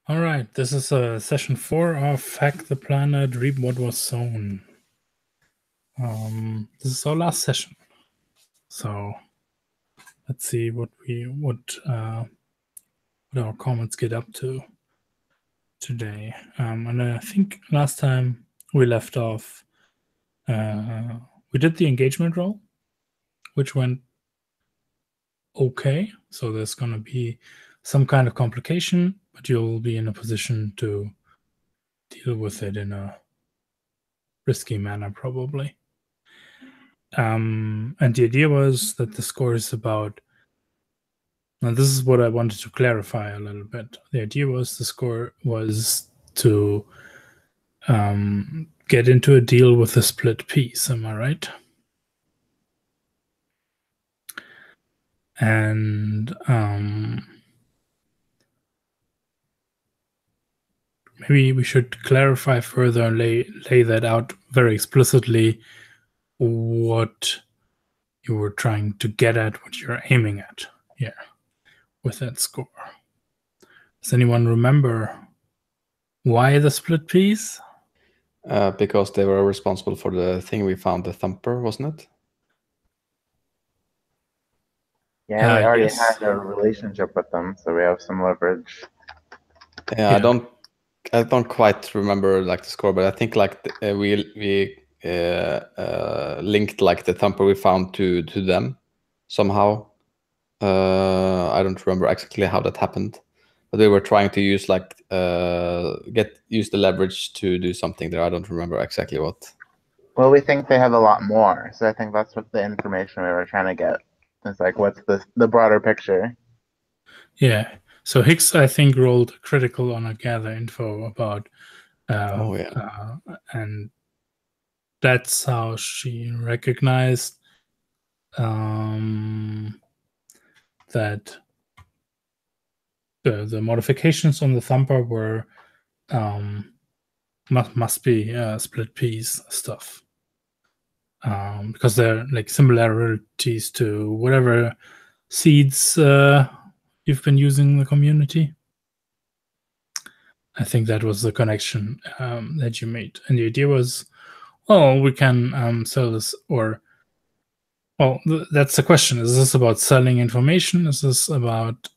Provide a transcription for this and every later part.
All right, this is session 4 of Hack the Planet, Read What Was Sown. This is our last session, so let's see what our Comets get up to today. And I think last time we left off, we did the engagement roll, which went okay. So there's going to be some kind of complication, but you'll be in a position to deal with it in a risky manner, probably. And the idea was that the score is about. Now, this is what I wanted to clarify a little bit. The idea was the score was to get into a deal with a split piece. Am I right? And maybe we should clarify further and lay that out very explicitly, what you were trying to get at, what you're aiming at here with that score. Does anyone remember why the split piece? Because they were responsible for the thing we found, the Thumper, wasn't it? Yeah, we already yes. had a relationship with them, so we have some leverage. Yeah, I don't quite remember like the score, but I think like we linked like the Thumper we found to them somehow. I don't remember exactly how that happened, but we were trying to use like use the leverage to do something there. I don't remember exactly what. Well, we think they have a lot more, so I think that's what the information we were trying to get. It's like, what's the broader picture? Yeah. So Hicks, I think, rolled critical on a gather info about, and that's how she recognized that the modifications on the Thumper were must be split piece stuff, because they're like similarities to whatever seeds you've been using in the community. I think that was the connection that you made. And the idea was, well, we can sell this, or, well, that's the question. Is this about selling information? Is this about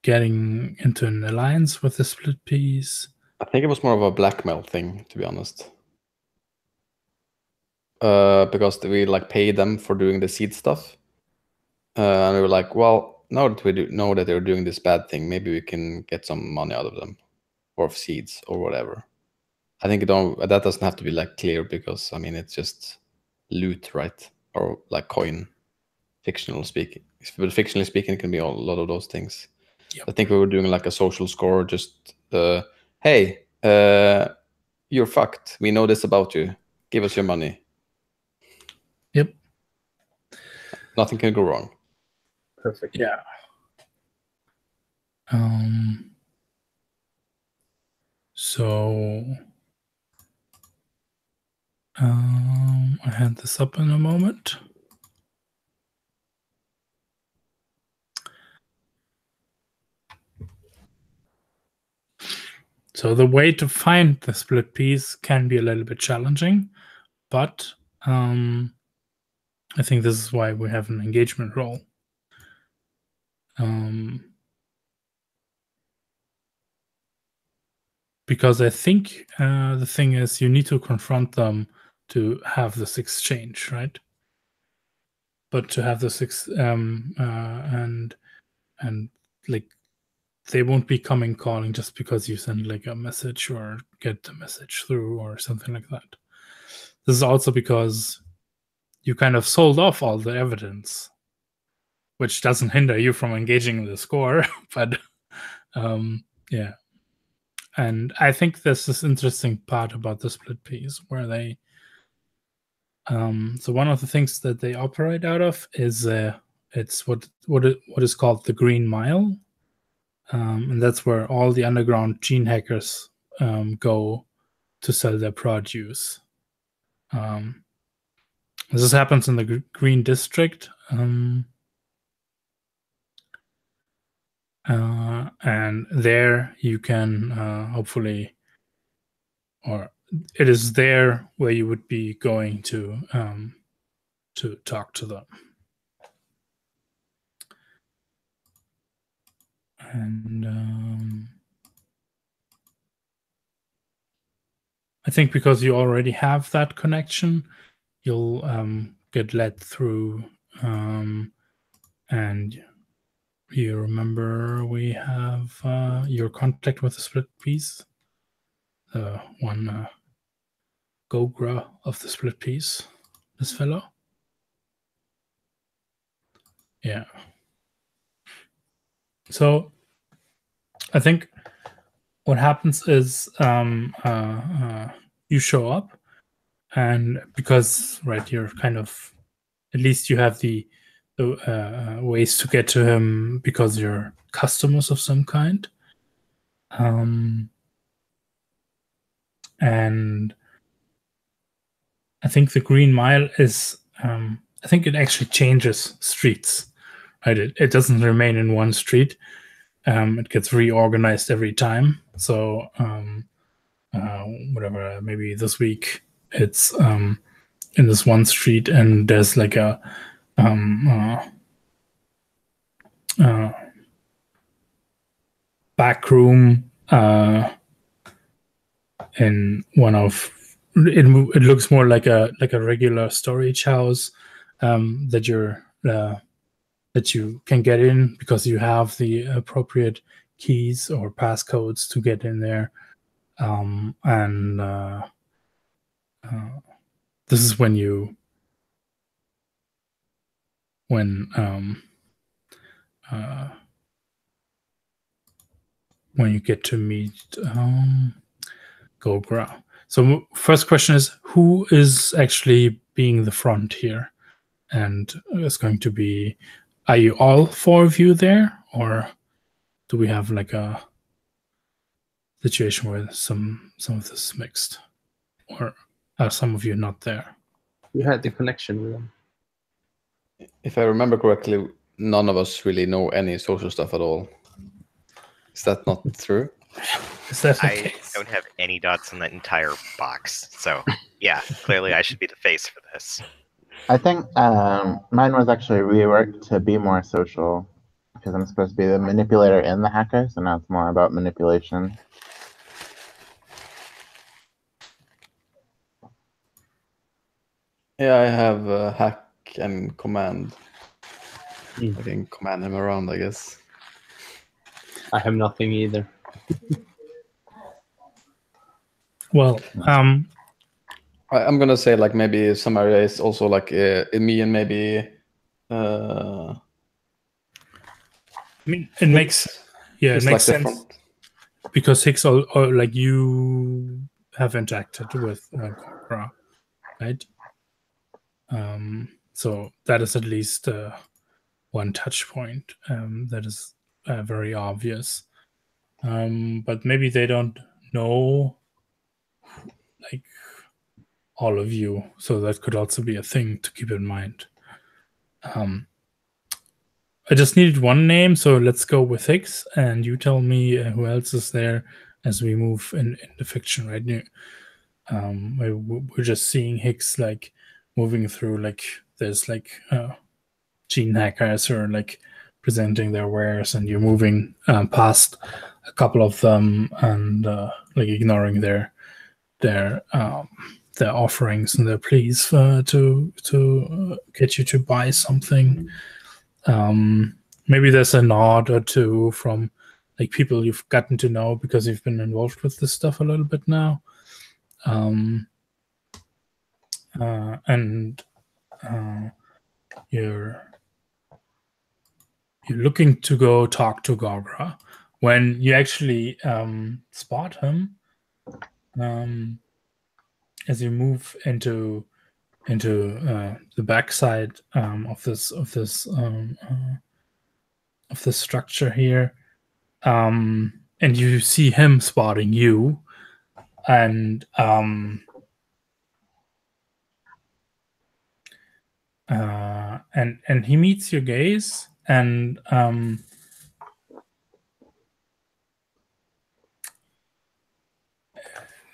getting into an alliance with the split piece? I think it was more of a blackmail thing, to be honest. Because we like paid them for doing the seed stuff. And we were like, well, now that we know that they're doing this bad thing, maybe we can get some money out of them, or seeds, or whatever. I think that doesn't have to be like clear, because I mean it's just loot, right? Or like coin, fictional speaking. But fictionally speaking, it can be a lot of those things. Yep. I think we were doing like a social score, just hey, you're fucked. We know this about you. Give us your money. Yep. Nothing can go wrong. Perfect. Yeah. So I had this up in a moment. So the way to find the split piece can be a little bit challenging, but I think this is why we have an engagement roll. Because I think the thing is, you need to confront them to have this exchange, right? But to have this and like, they won't be calling just because you send like a message or get the message through or something like that. This is also because you kind of sold off all the evidence, which doesn't hinder you from engaging in the score, but yeah. And I think there's this interesting part about the split piece where they so one of the things that they operate out of is it's what is called the Green Mile, and that's where all the underground gene hackers go to sell their produce. This happens in the Green District. and there you can hopefully, or it is there where you would be going to talk to them. And I think because you already have that connection, you'll get led through, and you remember we have your contact with the split piece, the one Gogra of the split piece, this fellow. Yeah. So I think what happens is you show up, and because you're kind of, at least you have the ways to get to him because you're customers of some kind. And I think the Green Mile is, I think it actually changes streets, right? It doesn't remain in one street. It gets reorganized every time. So whatever, maybe this week it's in this one street, and there's like a back room in one of it. It looks more like a regular storage house that you can get in because you have the appropriate keys or passcodes to get in there. And this is when you get to meet Gogra. So first question is, who is actually being the front here? And it's going to be, are you all four of you there, or do we have like a situation where some of this is mixed, or are some of you not there? We had the connection with them. If I remember correctly, none of us really know any social stuff at all. Is that not true? Is that the I case? don't have any dots on that entire box. So, yeah, clearly I should be the face for this. I think mine was actually reworked to be more social because I'm supposed to be the manipulator in the hacker, so now it's more about manipulation. Yeah, I have hack and command. Mm. I can command him around, I guess. I have nothing either. Well, I'm gonna say like maybe some areas also like me and maybe. I mean, it makes It's it makes like sense because Hicks, or like you have interacted with Gogra, right? So that is at least one touch point that is very obvious. But maybe they don't know like all of you, so that could also be a thing to keep in mind. I just needed one name, so let's go with Hicks, and you tell me who else is there as we move in the fiction right now. We're just seeing Hicks like moving through, like there's like gene hackers or like presenting their wares, and you're moving past a couple of them and like ignoring their offerings and their pleas to get you to buy something. Maybe there's a nod or two from like people you've gotten to know because you've been involved with this stuff a little bit now. And you're looking to go talk to Gogra when you actually spot him as you move into the backside of this structure here, and you see him spotting you, and and he meets your gaze, and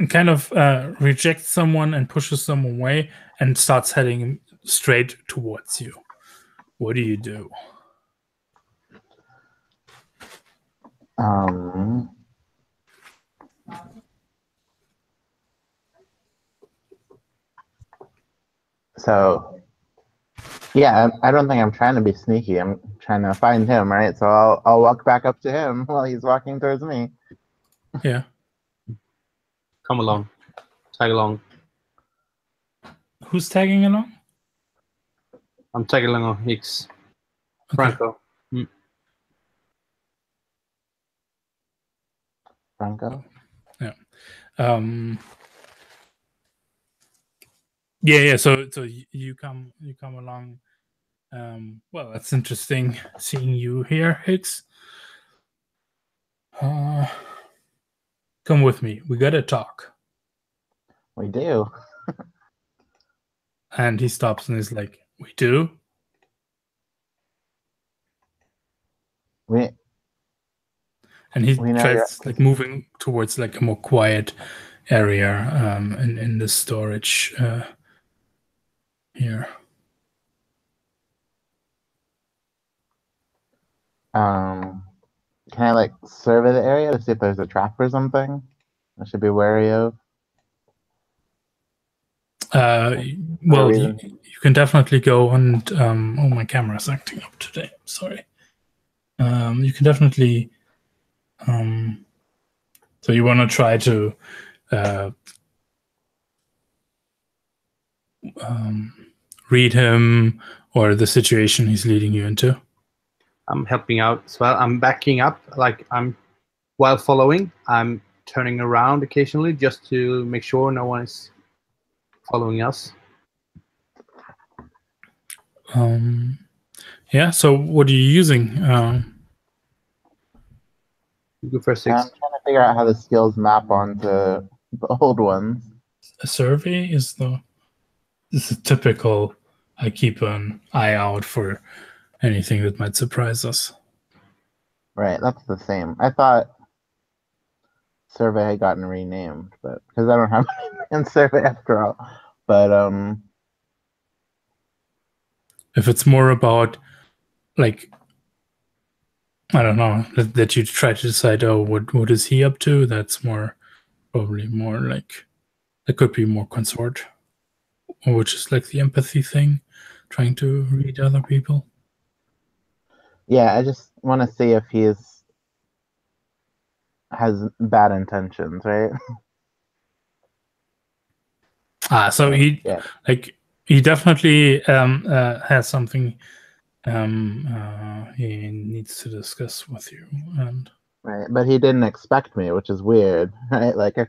kind of rejects someone and pushes them away and starts heading straight towards you. What do you do? So, yeah, I don't think I'm trying to be sneaky. I'm trying to find him, right? So I'll walk back up to him while he's walking towards me. Yeah. Come along. Tag along. Who's tagging along? I'm tagging along on Hicks. Okay. Franco. Franco? Yeah. So you come along. Well, that's interesting seeing you here, Hicks. Come with me. We gotta talk. We do. And he stops and is like, "We do." And he We know tries like moving towards like a more quiet area in the storage here. Can I like survey the area to see if there's a trap or something I should be wary of? Well, you can definitely go and oh, my camera's acting up today. Sorry. You can definitely. So you want to try to read him or the situation he's leading you into? I'm helping out as well. I'm backing up, like while following, I'm turning around occasionally just to make sure no one is following us. Yeah. So what are you using? You go first, I'm Six. trying to figure out how the skills map onto the old ones. A survey is a typical. I keep an eye out for anything that might surprise us. Right, that's the same. I thought survey had gotten renamed, but because I don't have in survey after all. But If it's more about like, I don't know, that you try to decide, oh, what is he up to? That's probably more like, it could be more consort, which is like the empathy thing, trying to read other people. yeah, I just want to see if has bad intentions, right? So he definitely has something he needs to discuss with you, and Right, but he didn't expect me, which is weird, right? Like if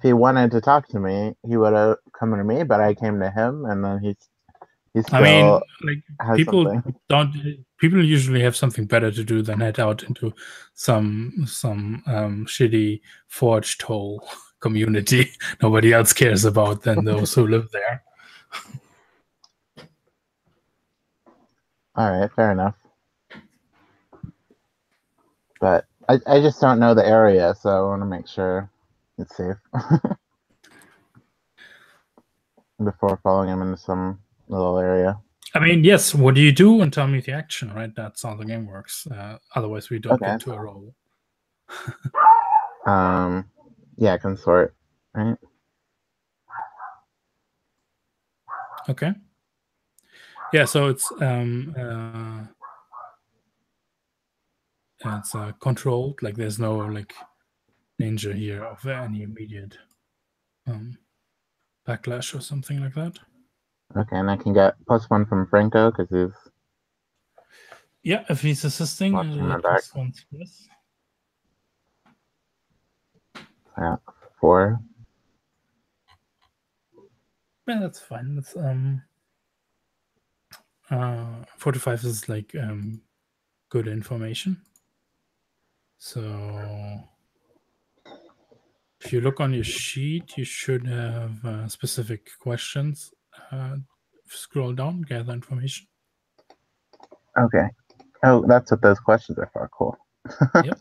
he wanted to talk to me, he would have come to me, but I came to him, and then he's still. I mean, like has people something. people usually have something better to do than head out into some shitty forged hole community nobody else cares about than those who live there. All right, fair enough. But I just don't know the area, so I want to make sure it's safe before following him into some little area. I mean, yes, what do you do? And tell me the action, right? That's how the game works. Otherwise, we don't get to a roll. Yeah, consort, right? Okay. Yeah, so it's controlled. Like there's no like danger here of any immediate backlash or something like that. Okay, and I can get +1 from Franco because he's if he's assisting, watching my back. +1 to this. Yeah, 4. Yeah, that's fine. That's 45 is like good information. So if you look on your sheet, you should have specific questions. Scroll down, gather information. Okay. Oh, that's what those questions are for. Cool. Yep.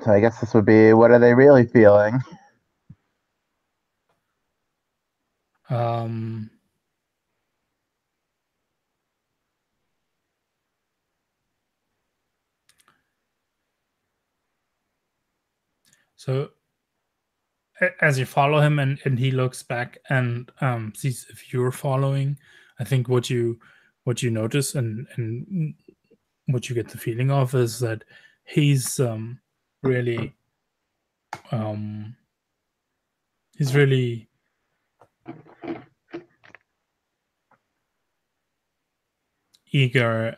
So I guess this would be, what are they really feeling? So as you follow him and he looks back and sees if you're following, I think what you notice and what you get the feeling of is that he's really eager,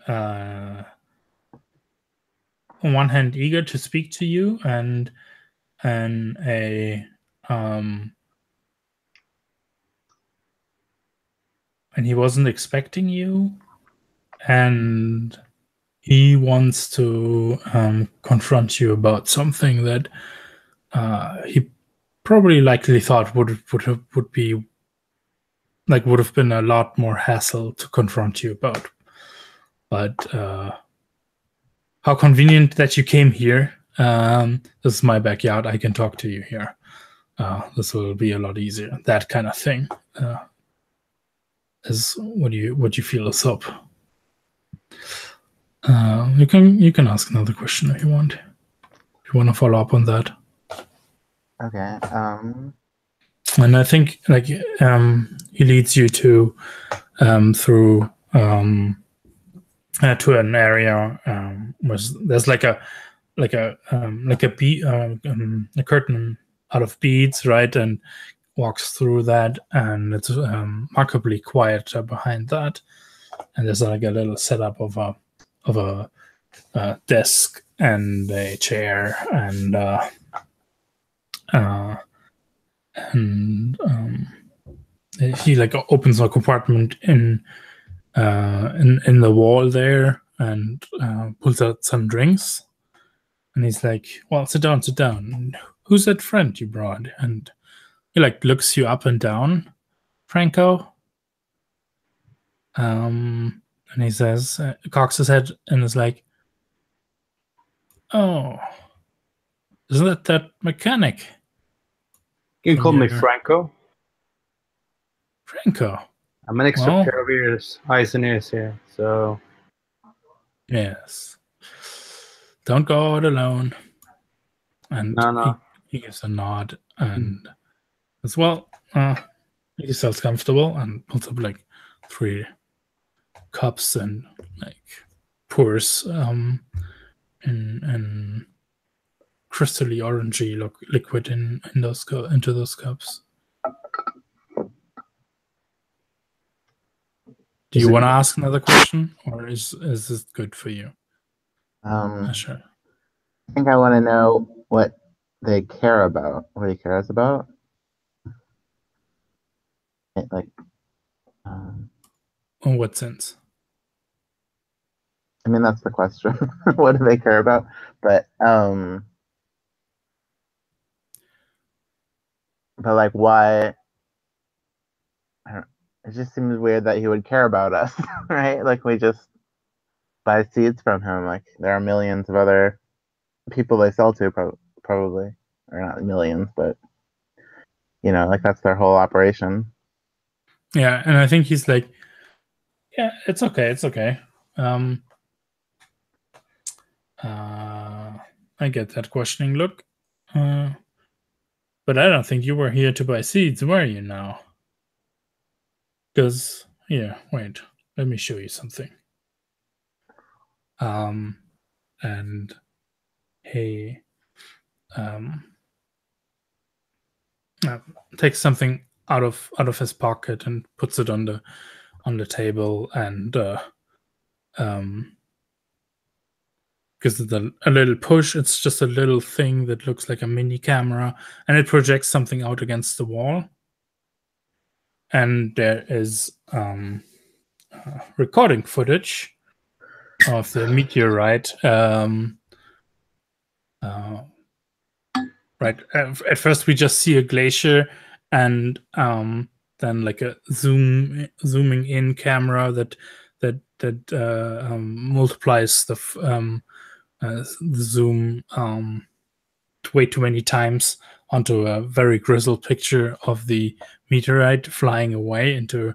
on one hand eager to speak to you, and he wasn't expecting you, and he wants to confront you about something that he probably likely thought would have been a lot more hassle to confront you about. But how convenient that you came here. This is my backyard. I can talk to you here. This will be a lot easier. That kind of thing is what you feel is up. You can ask another question if you want. If you want to follow up on that. Okay. And I think he leads you to through to an area where there's like a curtain out of beads, right? And walks through that, and it's remarkably quiet behind that. And there's like a little setup of a desk and a chair and he like opens a compartment in the wall there and pulls out some drinks, and he's like, well, sit down. Who's that friend you brought? And he like looks you up and down, Franco, and he says, cocks his head and is like, oh, isn't that mechanic? You can call me Franco. I'm an extra pair of ears, eyes and ears here, so... Yes. Don't go out alone. And no. He gives a nod and as well, he feels comfortable and pulls up like 3 cups and like pours in crystally orangey liquid into those cups. Do you want to ask another question, or is this good for you? Sure. I think I want to know what they care about. What he cares about. Like, in what sense? I mean, that's the question. What do they care about? But like, why? I don't. It just seems weird that he would care about us, right? Like, we just buy seeds from him. Like, there are millions of other people they sell to, probably, or not millions, but like that's their whole operation. Yeah, and I think he's like, yeah, it's okay. I get that questioning look, but I don't think you were here to buy seeds, were you now? Because, wait, let me show you something. And he takes something out of his pocket and puts it on the table, and gives it a little push. It's just a little thing that looks like a mini camera, and it projects something out against the wall. And there is recording footage of the meteorite. Right. At first, we just see a glacier, and then like a zooming in camera that multiplies the zoom way too many times onto a very grizzled picture of the meteorite flying away into,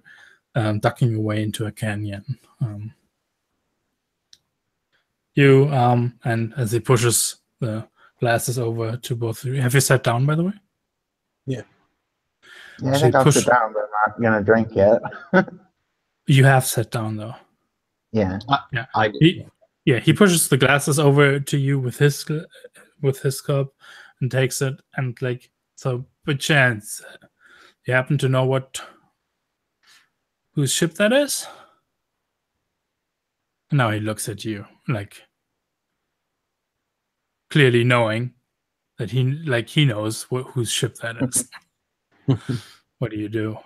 ducking away into a canyon. And as he pushes the glasses over to both of you, have you sat down, by the way? Yeah, So I think you I'll push- sit down, but I'm not gonna drink yet. You have sat down though. Yeah. Yeah. I did. He pushes the glasses over to you with his cup and takes it, and like, so by chance, you happen to know whose ship that is? And now he looks at you, like clearly knowing that he knows whose ship that is. What do you do?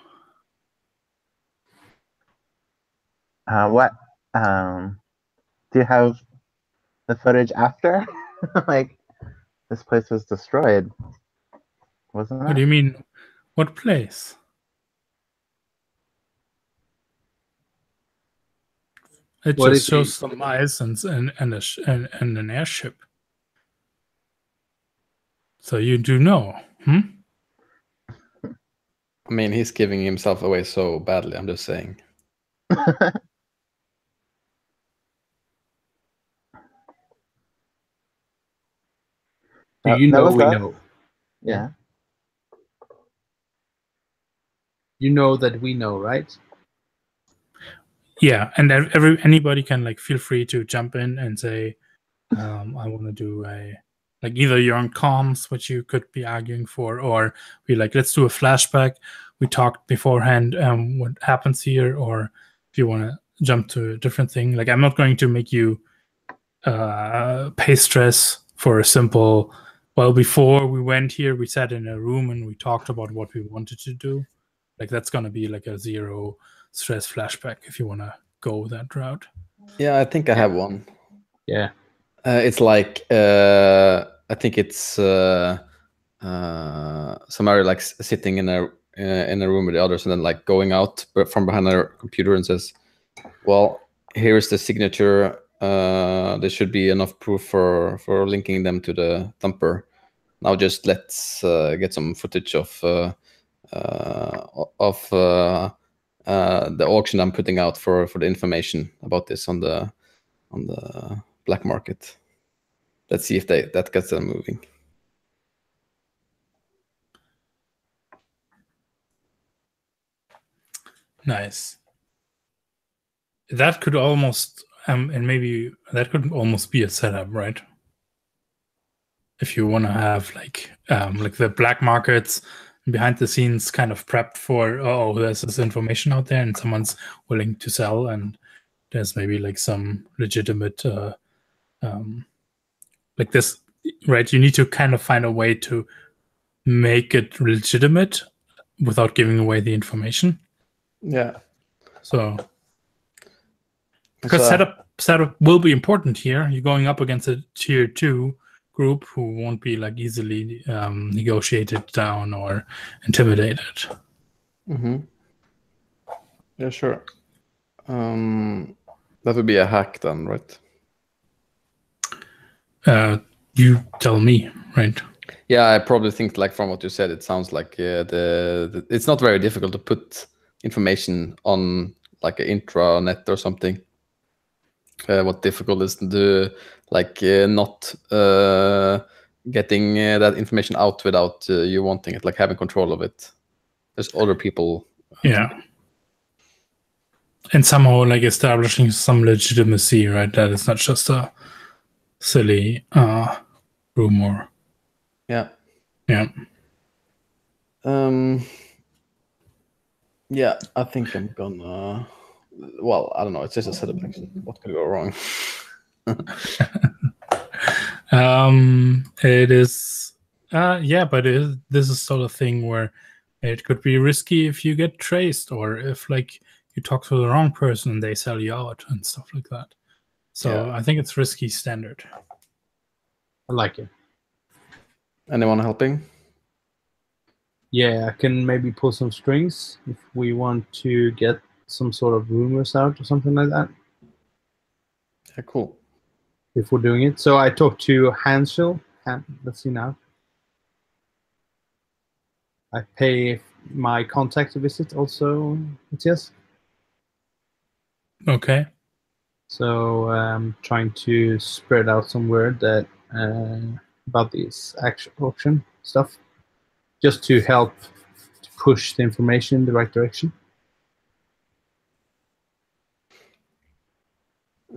What? Do you have the footage after? Like, this place was destroyed, wasn't What do it? you mean? What place? It What just is shows it? some ice and an airship. So you do know, hmm? I mean, he's giving himself away so badly. I'm just saying. Do you That know was we us. know? Yeah. You know that we know, right? Yeah, and anybody can like feel free to jump in and say, I want to do like either you're on comms, which you could be arguing for, or we like, let's do a flashback. We talked beforehand what happens here, or if you want to jump to a different thing. Like, I'm not going to make you pay stress for a simple, well, before we went here, we sat in a room and we talked about what we wanted to do. Like, that's going to be like a zero stress flashback if you want to go that route. Yeah, I think I have one. Yeah. It's like I think it's somebody like sitting in a room with the others, and then like going out from behind their computer and says, "Well, here's the signature. There should be enough proof for linking them to the Thumper. Now just let's get some footage of the auction I'm putting out for the information about this on the black market. Let's see if that gets them moving." Nice. That could almost, and maybe that could almost be a setup, right? If you want to have like the black markets behind the scenes kind of prepped for, oh, there's this information out there and someone's willing to sell, and there's maybe like some legitimate like this, right? You need to kind of find a way to make it legitimate without giving away the information. Yeah. So because setup will be important here. You're going up against a tier 2 group who won't be like easily negotiated down or intimidated. Mm-hmm. Yeah, sure. That would be a hack then, right? You tell me, right? Yeah, I probably think, like, from what you said, it sounds like it's not very difficult to put information on like an intranet or something. What difficult is to do, like not getting that information out without you wanting it, like having control of it. There's other people. Yeah. And somehow like establishing some legitimacy, right? That it's not just a silly rumor. Yeah. Yeah. Yeah, I think I'm gonna. Well, I don't know. It's just a setup. Actually, what could go wrong? It is. Yeah, but this is sort of thing where it could be risky if you get traced, or if like you talk to the wrong person and they sell you out and stuff like that. So Yeah. I think it's risky standard. I like it. Anyone helping? Yeah, I can maybe pull some strings if we want to get some sort of rumors out or something like that. Yeah, cool. If we're doing it. So I talked to Hansel. Let's see now. I pay my contact to visit also, Matthias. Okay. So trying to spread out some word that about this auction stuff, just to help to push the information in the right direction.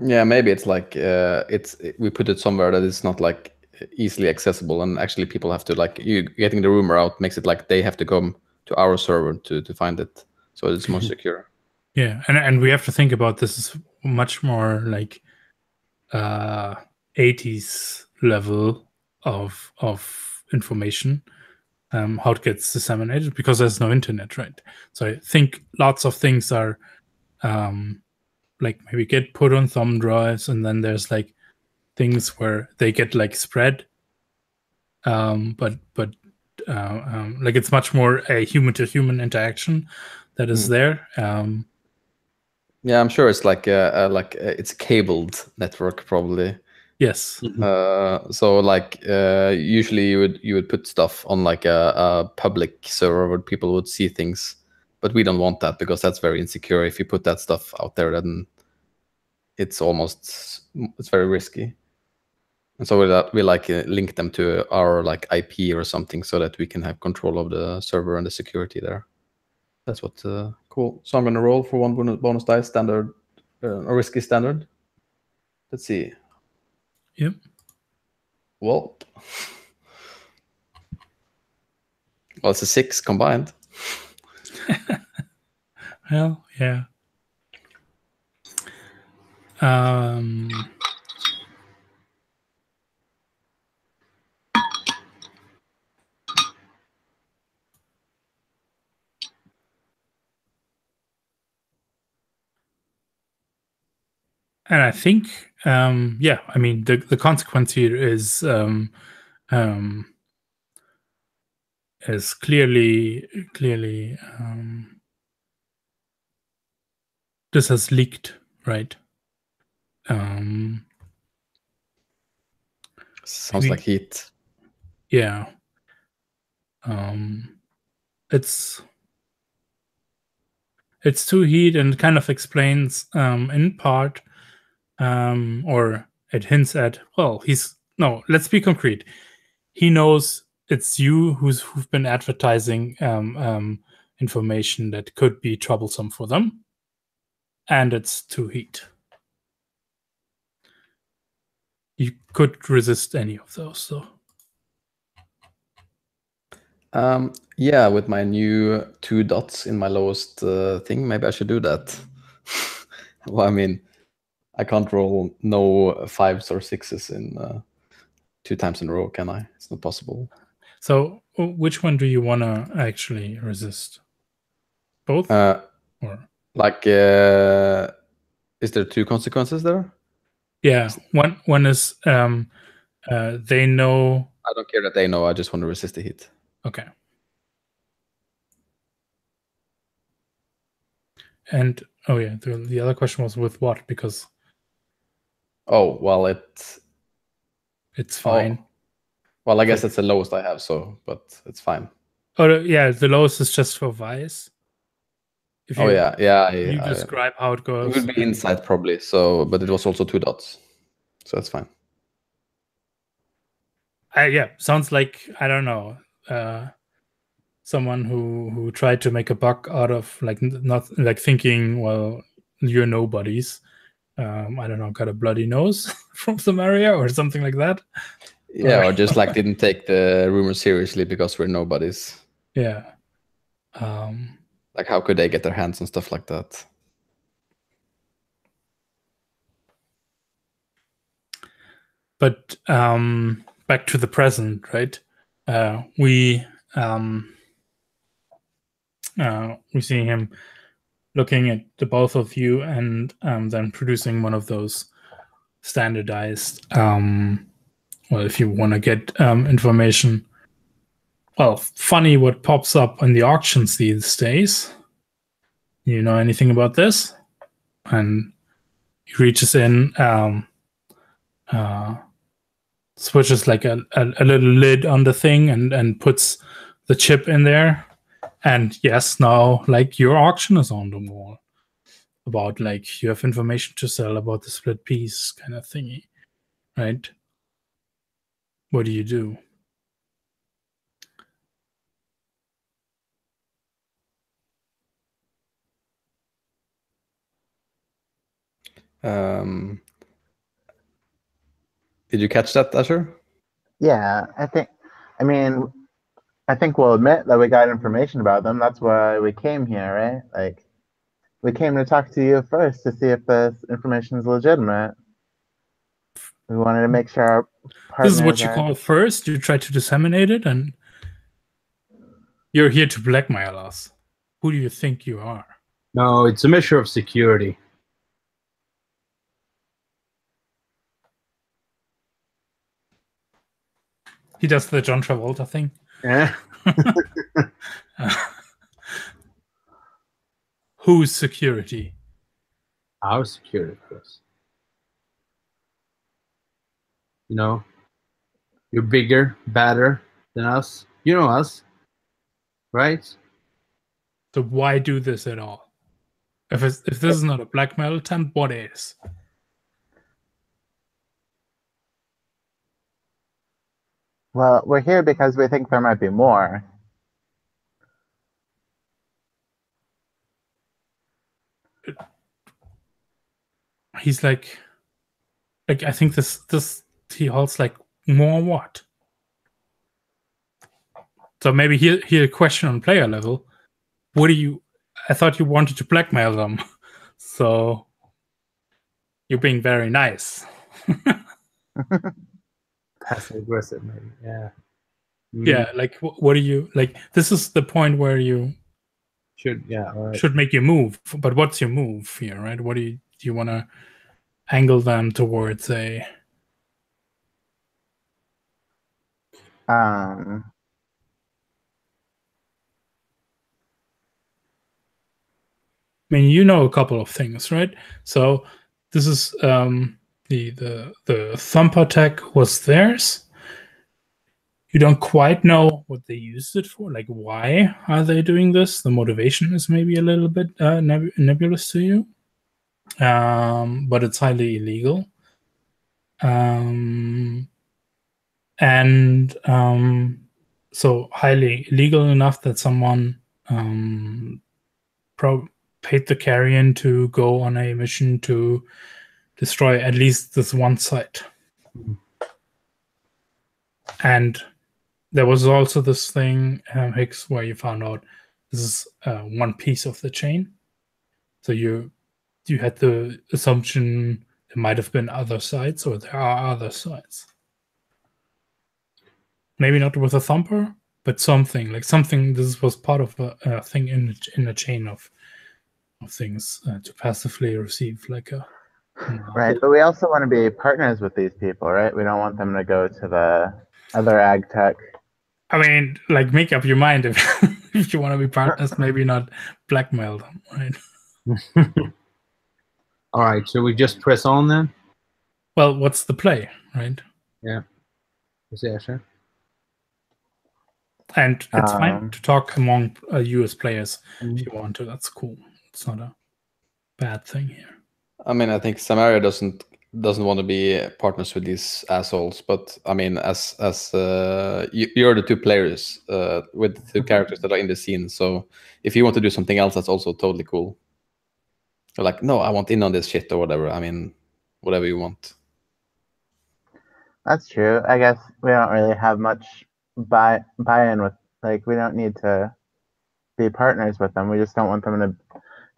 Yeah, maybe it's like we put it somewhere that it's not like easily accessible, and actually people have to, like, you getting the rumor out makes it like they have to come to our server to find it, so it's more secure. Yeah, and we have to think about this is much more like 80s level of information, how it gets disseminated, because there's no internet, right? So I think lots of things are like maybe get put on thumb drives, and then there's like things where they get like spread, but like it's much more a human to human interaction that is there. Yeah, I'm sure it's like it's a cabled network probably. Yes. So like usually you would put stuff on like a public server where people would see things, but we don't want that because that's very insecure. If you put that stuff out there, then it's very risky. And so we like link them to our like IP or something so that we can have control of the server and the security there. That's what cool. So I'm gonna roll for one bonus dice, standard or risky standard. Let's see. Yep. Well, it's a 6 combined. Well, yeah. And I think, yeah, I mean, the consequence here is clearly this has leaked, right? Sounds like heat. Yeah. It's too heat, and kind of explains in part, or it hints at, well, let's be concrete. He knows it's you who've been advertising information that could be troublesome for them, and it's too heat. You could resist any of those, though. Yeah, with my new 2 dots in my lowest thing, maybe I should do that. Well, I mean, I can't roll no 5s or 6s in 2 times in a row, can I? It's not possible. So, which one do you want to actually resist? Both? Or like, is there 2 consequences there? Yeah, one is they know. I don't care that they know. I just want to resist the heat. Okay. And oh yeah, the other question was with what? Because oh well, it's fine. Oh. Well, I guess it's the lowest I have, but it's fine. Oh yeah, the lowest is just for Vice. Yeah. You describe how it goes. It would be insight probably. So, but it was also 2 dots, so that's fine. Yeah, sounds like, I don't know, someone who tried to make a buck out of like not like thinking, well, you're nobodies. I don't know, got a bloody nose from some area or something like that. Yeah, or just like didn't take the rumor seriously because we're nobodies. Yeah. Like, how could they get their hands on stuff like that? But back to the present, right? We see him looking at the both of you, and then producing one of those standardized. Well, if you want to get information. Well, funny what pops up in the auctions these days. You know anything about this? And he reaches in, switches like a little lid on the thing, and puts the chip in there. And yes, now like your auction is on the wall about like you have information to sell about the split piece kind of thingy, right? What do you do? Did you catch that, Asher? Yeah, I mean, I think we'll admit that we got information about them. That's why we came here, right? Like, we came to talk to you first to see if this information is legitimate. We wanted to make sure our partners This is what you are... call first. You try to disseminate it, and you're here to blackmail us. Who do you think you are? No, it's a measure of security. He does the John Travolta thing. Yeah. Whose security? Our security, of course. You know, you're bigger, badder than us. You know us, right? So why do this at all? If this is not a blackmail attempt, what is? Well, we're here because we think there might be more. He's like I think this he holds like more what? So maybe here a question on player level. What do you? I thought you wanted to blackmail them, so you're being very nice. Passive aggressive, maybe. Yeah. Yeah, like what do you like? This is the point where you Should, yeah, all right. should make your move. But what's your move here, right? What do you want to angle them towards a? I mean, you know a couple of things, right? So this is the Thumper tech was theirs. You don't quite know what they used it for. Like, why are they doing this? The motivation is maybe a little bit nebulous to you, but it's highly illegal. So highly illegal enough that someone paid the carrion to go on a mission to destroy at least this one site. And there was also this thing, Higgs, where you found out this is one piece of the chain. So you had the assumption there might have been other sites, or there are other sites. Maybe not with a Thumper, but something. This was part of a thing in a chain of things to passively receive like a... Right, but we also want to be partners with these people, right? We don't want them to go to the other ag tech. I mean, like, make up your mind if if you want to be partners, maybe not blackmail them, right? All right, so we just press on then? Well, what's the play, right? Yeah. Yeah, sure. And it's fine to talk among US players if you want to. That's cool. It's not a bad thing here. I mean, I think Samaria doesn't want to be partners with these assholes, but I mean, as you're the two players with the two characters that are in the scene. So if you want to do something else, that's also totally cool. You're like, no, I want in on this shit or whatever. I mean, whatever you want. That's true. I guess we don't really have much buy-in with, like, we don't need to be partners with them. We just don't want them to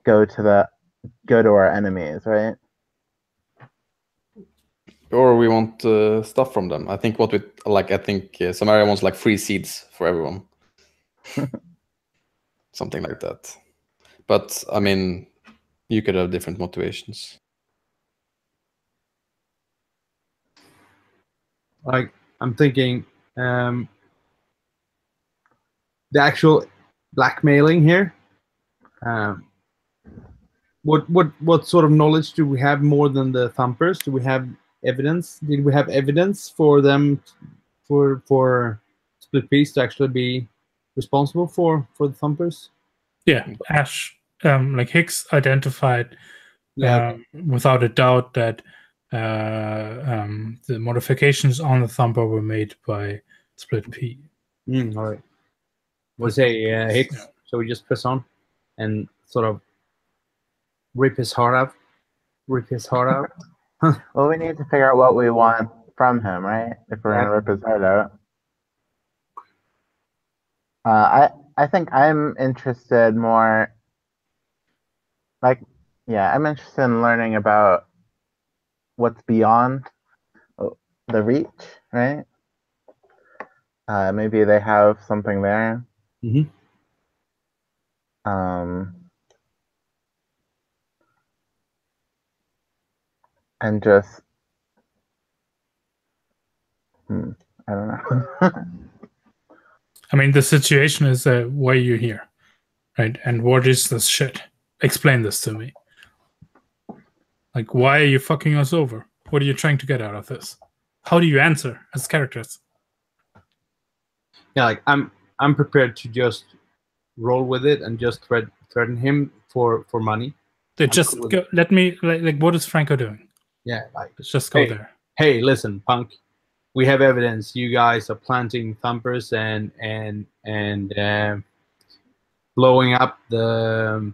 go to our enemies, right? Or we want stuff from them. I think I think Samaria wants like free seeds for everyone. Something like that. But I mean, you could have different motivations. Like, I'm thinking the actual blackmailing here. What sort of knowledge do we have more than the Thumpers? Do we have evidence? Did we have evidence for them for Split Piece to actually be responsible for the Thumpers? Yeah, Ash, like Hicks identified Yeah. without a doubt that the modifications on the Thumper were made by Split P. All right. We'll say Hicks. Yeah. So we just press on and sort of rip his heart out. Rip his heart out. Well, we need to figure out what we want from him, right? If we're gonna rip his heart out. I think I'm interested more. Like, yeah, I'm interested in learning about what's beyond the reach, right? Maybe they have something there. Mhm. And just, I don't know. I mean, the situation is why you're here, right? And what is this shit? Explain this to me. Like, why are you fucking us over? What are you trying to get out of this? How do you answer as characters? Yeah, like I'm prepared to just roll with it and just threaten him for money. They just go, let me like what is Franco doing? Yeah, like Let's just go there. Hey, listen, punk. We have evidence. You guys are planting Thumpers and blowing up the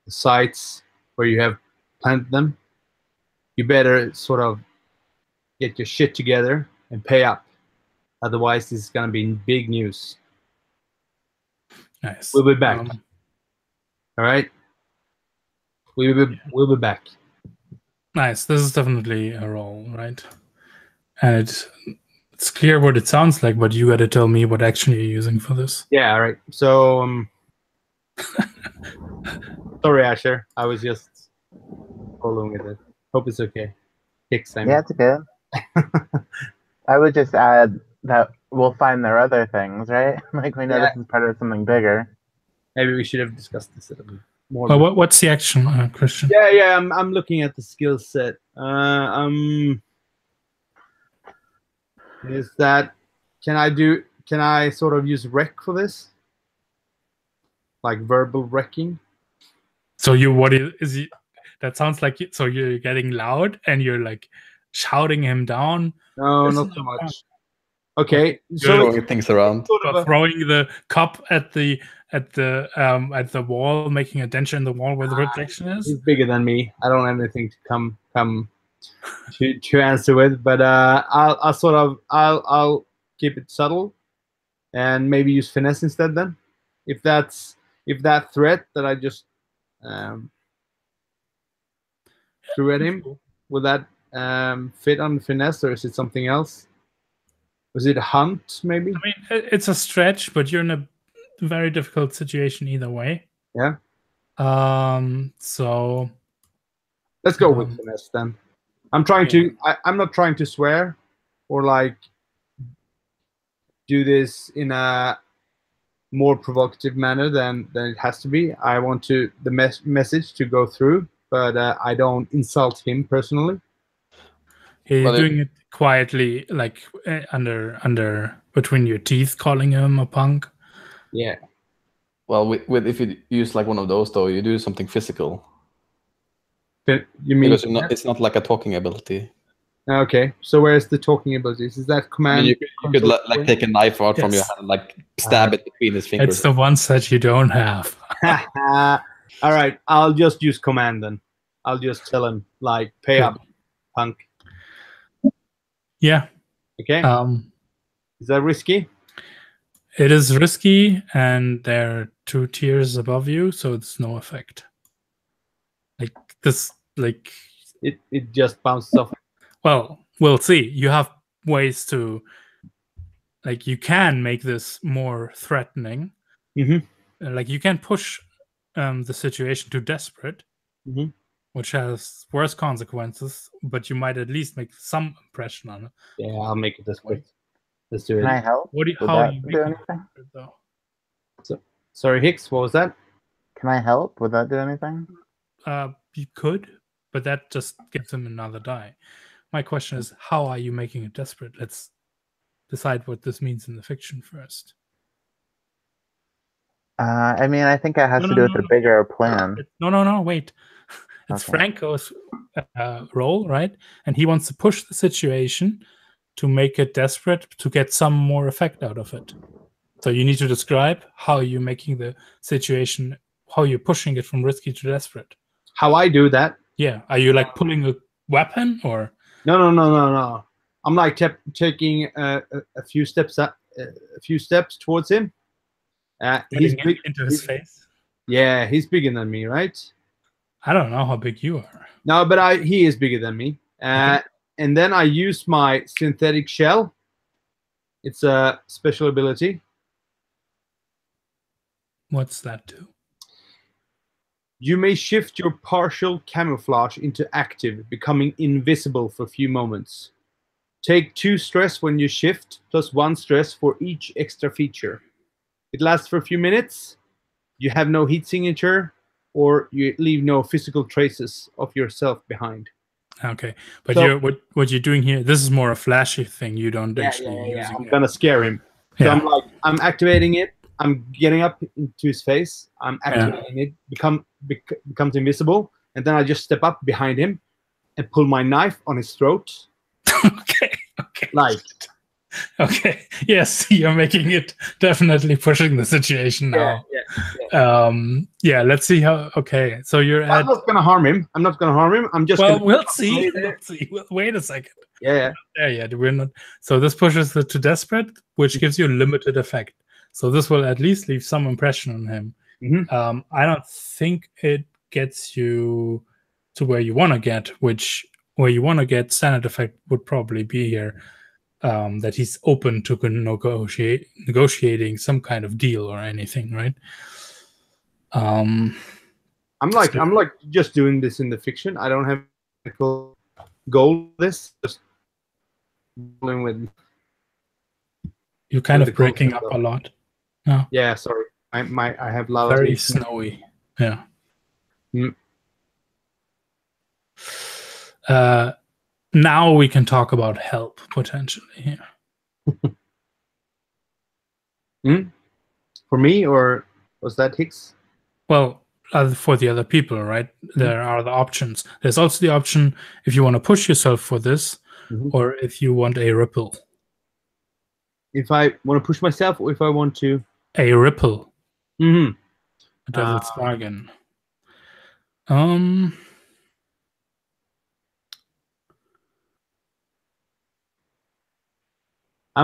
sites where you have planted them. You better sort of get your shit together and pay up. Otherwise, this is gonna be big news. Nice. We'll be back. All right. We'll be back. Nice. This is definitely a roll, right? And it's clear what it sounds like, but you got to tell me what action you're using for this. Yeah. All right. So, sorry, Asher. I was just following with it. Hope it's okay. Hicks, I mean. Yeah, it's good. I would just add that we'll find their other things, right? Like we know this is part of something bigger. Maybe we should have discussed this a little bit more. Well, what's the action, Christian? Yeah. I'm looking at the skill set. Is that can I sort of use wreck for this? Like verbal wrecking? So that sounds like so you're getting loud and you're like shouting him down. No, not so much. Okay, so throwing things around. Throwing the cup at the wall, making a dent in the wall where the protection is. He's bigger than me. I don't have anything to come to answer with, but I'll keep it subtle and maybe use finesse instead. Then, if that threat that I just threw at him, would that fit on finesse, or is it something else? Was it a hunt, maybe? I mean, it's a stretch, but you're in a very difficult situation either way. Yeah. So let's go with finesse then. I'm trying to. I'm not trying to swear or like do this in a more provocative manner than it has to be. I want the message to go through, but I don't insult him personally. You're doing it quietly, like under between your teeth, calling him a punk. Yeah. Well, if you use like one of those, though, you do something physical. But you mean because it's not like a talking ability. Okay, so where's the talking abilities? Is that command? I mean, you could like take a knife out from your hand, like stab it between his fingers. It's the ones that you don't have. All right, I'll just use command then. I'll just tell him like, pay up, punk. Yeah. Okay. Is that risky? It is risky, and there are 2 tiers above you, so it's no effect. Like this, like it just bounces off. Well, we'll see. You have ways to, like, you can make this more threatening. Like, you can push the situation to desperate, which has worse consequences, but you might at least make some impression on it. Yeah, I'll make it desperate. Let's do it. Can I help? How are you do anything? Though? Sorry, Hicks, what was that? Can I help? Would that do anything? You could, but that just gives him another die. My question is, how are you making it desperate? Let's decide what this means in the fiction first. I mean, I think it has No, to no, do with no, the no. bigger plan. No, wait. It's Okay. Franco's role, right? And he wants to push the situation to make it desperate to get some more effect out of it. So you need to describe how you're making the situation, how you're pushing it from risky to desperate. How I do that? Yeah. Are you like pulling a weapon or? No. I'm like taking a few steps up, a few steps towards him. He's Getting big into his face? Yeah, he's bigger than me, right? I don't know how big you are. No, but he is bigger than me. Okay. And then I use my synthetic shell. It's a special ability. What's that do? You may shift your partial camouflage into active, becoming invisible for a few moments. Take 2 stress when you shift, plus 1 stress for each extra feature. It lasts for a few minutes. You have no heat signature, or you leave no physical traces of yourself behind. Okay, but So- what you're doing here, this is more a flashy thing. You don't actually use I'm it. gonna scare him. So Yeah. I'm activating it. I'm getting up into his face. I'm activating it. Becomes invisible, and then I just step up behind him and pull my knife on his throat. Okay. Like, Okay. Yes, you're making it definitely pushing the situation now. Yeah. Let's see how. Okay, so you're I'm at. not gonna harm him. I'm not gonna harm him. I'm just. Well, gonna we'll see. lay We'll there. see. Wait a second. Yeah. Yeah. We're not. So this pushes it to desperate, which gives you a limited effect. So this will at least leave some impression on him. Mhm. I don't think it gets you to where you want to get, where you want to get standard effect would probably be here. That he's open to negotiating some kind of deal or anything, right? I'm like just doing this in the fiction. I don't have a goal for this. Just dealing with. You're kind with of the breaking concept up of- a lot. No, Yeah, sorry. I have a lot very of snowy. Yeah. Mm. Now we can talk about help potentially here. For me, or was that Hicks? Well, for the other people, right? There are the options. There's also the option if you want to push yourself for this, or if you want a ripple. If I want to push myself, or if I want to. A ripple. Mm-hmm. A devil's bargain. I'm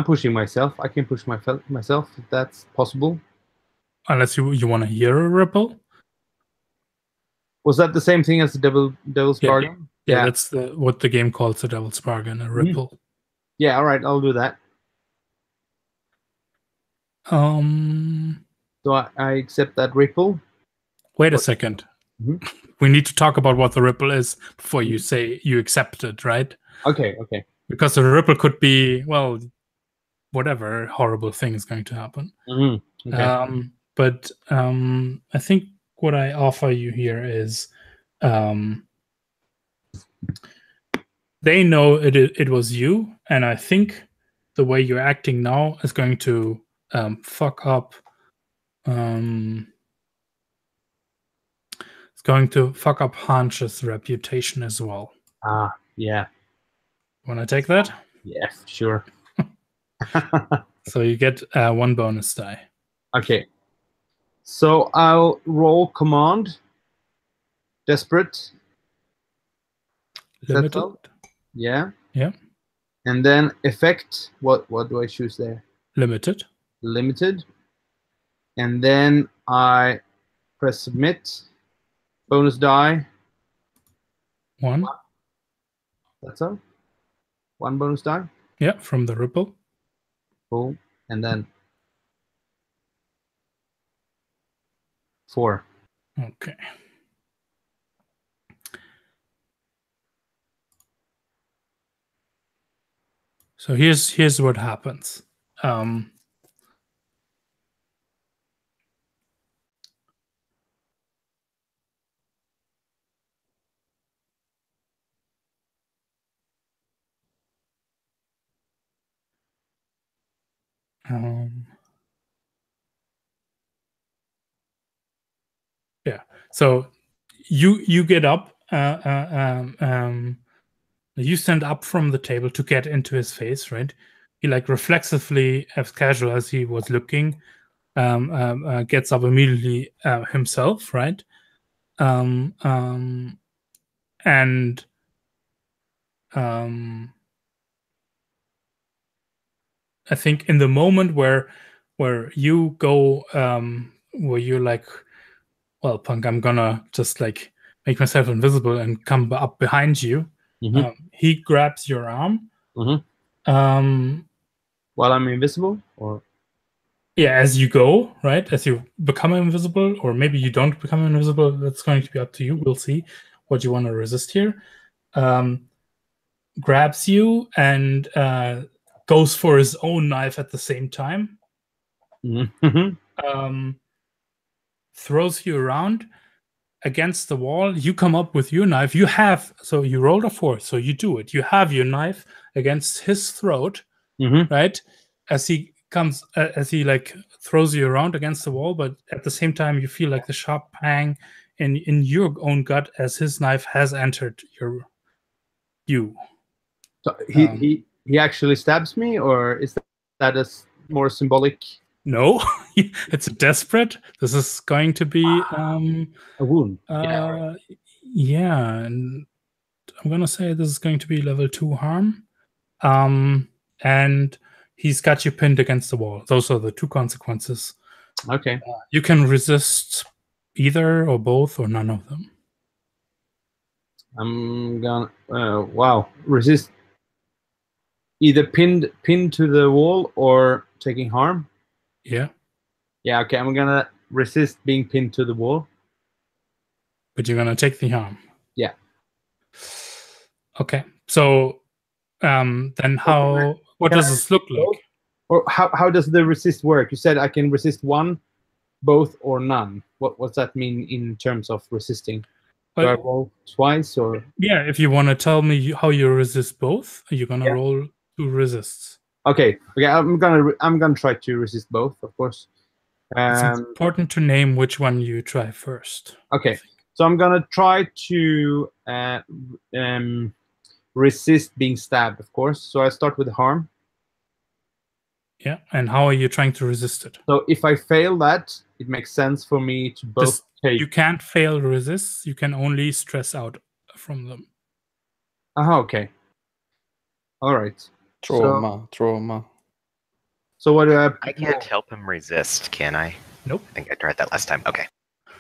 pushing myself. I can push myself if that's possible. Unless you want to hear a ripple. Was that the same thing as the devil's bargain? Yeah, that's what the game calls the devil's bargain, a ripple. Yeah, all right, I'll do that. So I accept that ripple. Wait a second. We need to talk about what the ripple is before you say you accept it, right? Okay. Because the ripple could be, well, whatever horrible thing is going to happen. Okay. But I think what I offer you here is they know it was you, and I think the way you're acting now is going to fuck up. It's going to fuck up Hanch's reputation as well. Yeah. Want to take that? Yeah, sure. So you get 1 bonus die. Okay. So I'll roll command. Desperate. Limited. Yeah. Yeah. And then effect. What do I choose there? Limited. Limited. And then I press submit. Bonus die. 1. That's all. 1 bonus die. Yeah, from the ripple. Cool. And then 4. Okay. So here's what happens. So you get up. You stand up from the table to get into his face, right? He like reflexively, as casual as he was looking, gets up immediately himself, right? And I think in the moment where you go, where you're like, well, Punk, I'm gonna just like make myself invisible and come up behind you. He grabs your arm. While I'm invisible, or yeah, as you go, right? As you become invisible, or maybe you don't become invisible. That's going to be up to you. We'll see what you want to resist here. Grabs you and goes for his own knife at the same time. Throws you around against the wall. You come up with your knife. You rolled a 4, so you do it. You have your knife against his throat, right? As he comes, as he like throws you around against the wall, but at the same time you feel like the sharp pang in your own gut as his knife has entered you. So he actually stabs me, or is that a more symbolic? No, it's a desperate. This is going to be a wound. Yeah, and I'm gonna say this is going to be level 2 harm. And he's got you pinned against the wall. Those are the 2 consequences. Okay. You can resist either or both or none of them. I'm gonna resist either pinned to the wall or taking harm. Yeah. Yeah. Okay. I'm gonna resist being pinned to the wall. But you're gonna take the harm. Yeah. Okay. So then what does this look like? Or how does the resist work? You said I can resist one, both, or none. What's that mean in terms of resisting? Do I roll twice, or? Yeah, if you want to tell me how you resist both, you're gonna roll 2 resists. Okay. I'm gonna try to resist both, of course. It's important to name which one you try first. Okay, so I'm gonna try to resist being stabbed, of course. So I start with harm. Yeah, and how are you trying to resist it? So if I fail that, it makes sense for me to both take. You can't fail resists. You can only stress out from them. Okay. All right. Trauma. So what do I can't help him resist, can I? Nope. I think I tried that last time. Okay.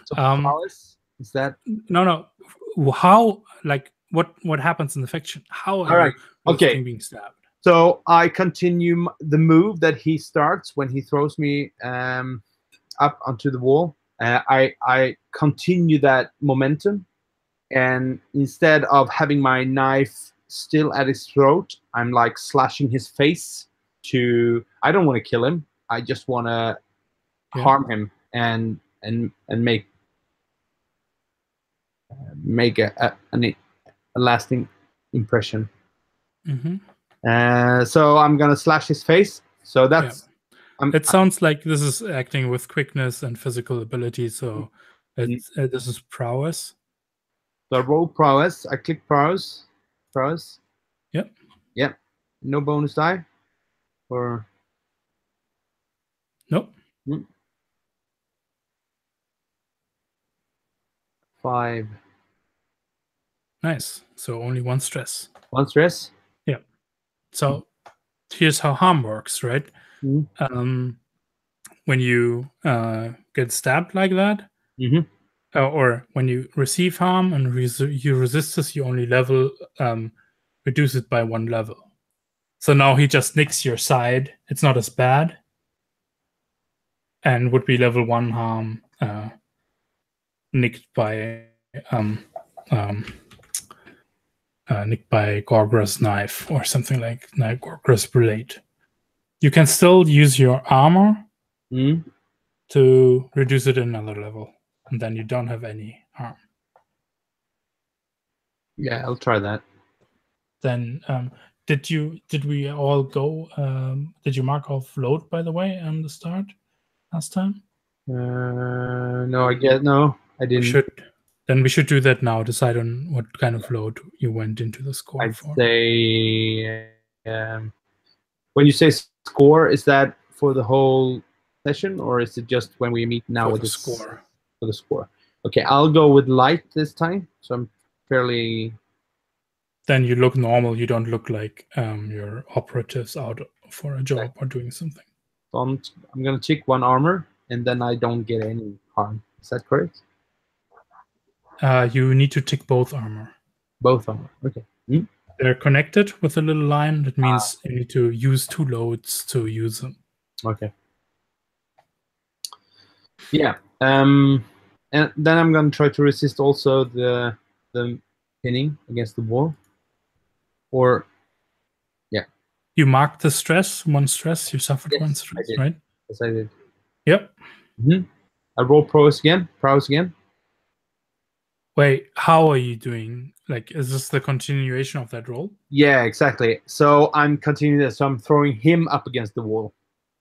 So prowess? Is that no? How, like, what happens in the fiction? How are you being stabbed? So I continue the move that he starts when he throws me up onto the wall. I continue that momentum, and instead of having my knife still at his throat, I'm like slashing his face. I don't want to kill him. I just want to harm him and make a lasting impression. So I'm gonna slash his face. So that's. It sounds like this is acting with quickness and physical ability. So this is prowess. So I roll prowess. I click prowess. Yep. Yep. No bonus die. Or. Nope. 5. Nice. So only 1 stress. 1 stress? Yeah. So here's how harm works, right? When you get stabbed like that, or when you receive harm and you resist this, you only reduce it by 1 level. So now he just nicks your side. It's not as bad, and would be level 1 harm nicked by Gorgra's knife or something like Gorgra's blade. You can still use your armor to reduce it another level, and then you don't have any harm. Yeah, I'll try that. Then did we all go? Did you mark off load, by the way, on the start last time? No, I guess no. I didn't. We should do that now. Decide on what kind of load you went into the score I'd for. say when you say score, is that for the whole session, or is it just when we meet now For with the this score. For the score. Okay, I'll go with light this time. So I'm fairly. Then you look normal. You don't look like your operatives out for a job or doing something. So I'm gonna check one armor, and then I don't get any harm. Is that correct? You need to tick both armor. Both armor. Okay. They're connected with a little line. That means you need to use 2 loads to use them. Okay. Yeah. And then I'm gonna try to resist also the pinning against the wall. Or You marked the stress, 1 stress. You suffered Yes, 1 I stress, did. right? Yes, I did. Yep. I roll prowess again. Wait, how are you doing? Like, is this the continuation of that roll? Yeah, exactly. So I'm continuing this. So I'm throwing him up against the wall.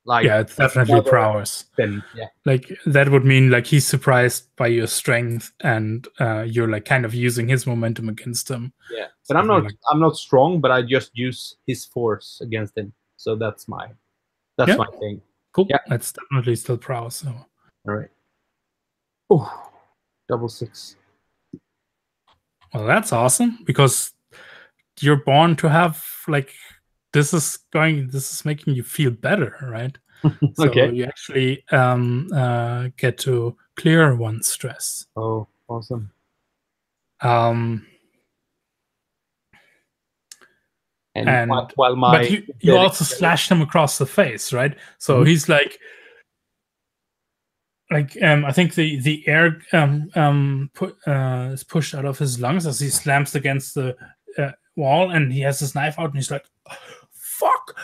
Like, Yeah, it's definitely another prowess. spin. Yeah. Like, that would mean like he's surprised by your strength, and you're like kind of using his momentum against him. Yeah. So But you're like, I'm not strong, but I just use his force against him. So that's my thing. cool. Yeah. That's definitely still prowess. So. All right. Oh, double 6. Well, that's awesome, because you're born to have like this is making you feel better, right? So Okay. you actually get to clear 1 stress. Oh, awesome. And while but you also slashed him across the face, right? So he's like I think the air is pushed out of his lungs as he slams against the wall, and he has his knife out, and he's like, "Fuck!"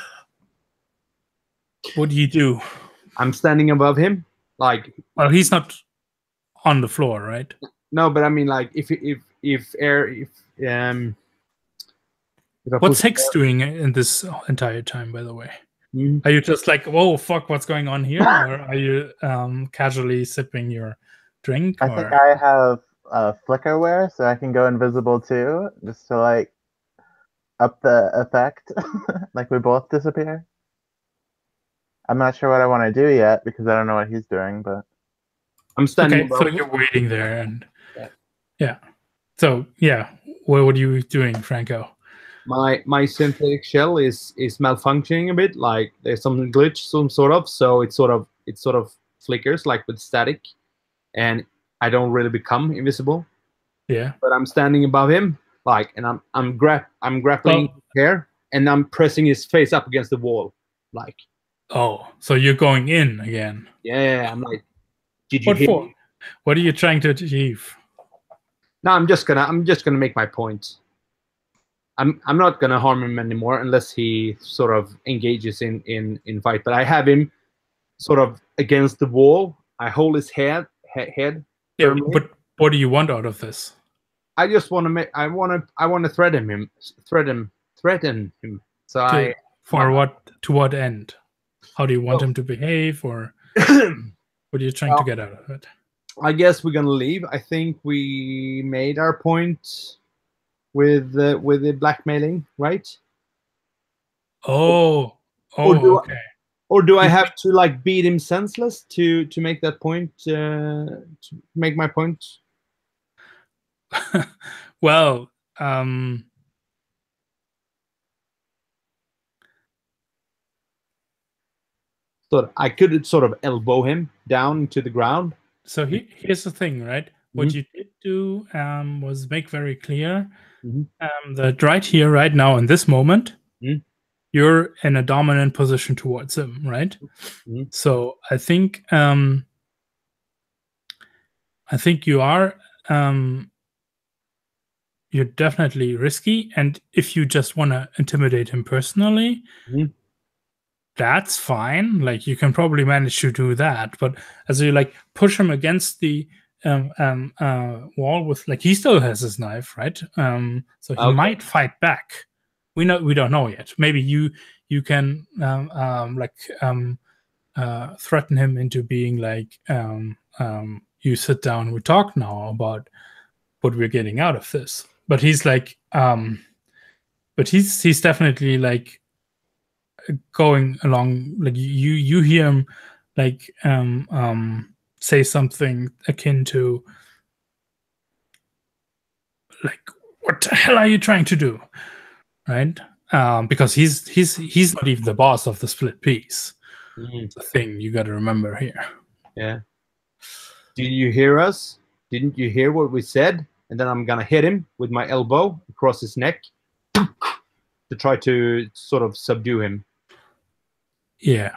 What do you do? I'm standing above him, like. Well, he's not on the floor, right? No, but I mean, like, if What's Hicks doing in this entire time, by the way? Are you just like, whoa, fuck, what's going on here? Or are you casually sipping your drink? I think I have flicker wear, so I can go invisible too, just to like up the effect. Like we both disappear. I'm not sure what I want to do yet because I don't know what he's doing, but I'm standing. Okay, so you're waiting there, and yeah. So yeah, what are you doing, Franco? My synthetic shell is malfunctioning a bit. Like there's some glitch, some sort of. So it sort of flickers like with static, and I don't really become invisible. Yeah. But I'm standing above him, like, and I'm grappling his hair, and I'm pressing his face up against the wall, like. Oh, so you're going in again? Yeah, I'm like. Did you what hear for? me? What are you trying to achieve? No, I'm just gonna make my point. I'm not gonna harm him anymore unless he sort of engages in fight. But I have him sort of against the wall. I hold his head. Yeah, but what do you want out of this? I just want to make. I want to threaten him. So to what end? How do you want him to behave, or what are you trying to get out of it? I guess we're gonna leave. I think we made our point with the blackmailing, right? Okay. Or do I have to like beat him senseless to make that point? To make my point. Well, so I could sort of elbow him down to the ground. So here's the thing, right? What you did do was make very clear that right here, right now, in this moment, you're in a dominant position towards him, right? So I think you are you're definitely risky, and if you just want to intimidate him personally, that's fine. Like you can probably manage to do that, but as you like push him against the wall with like he still has his knife, right? So he might fight back. We don't know yet. Maybe you can threaten him into being like you sit down, we talk now about what we're getting out of this. But he's like, but he's definitely like going along. Like you hear him like say something akin to like, what the hell are you trying to do, right? Because he's not even the boss of the split piece. It's a thing you got to remember here. Yeah. Did you hear us? Didn't you hear what we said? And then I'm gonna hit him with my elbow across his neck to try to sort of subdue him. Yeah.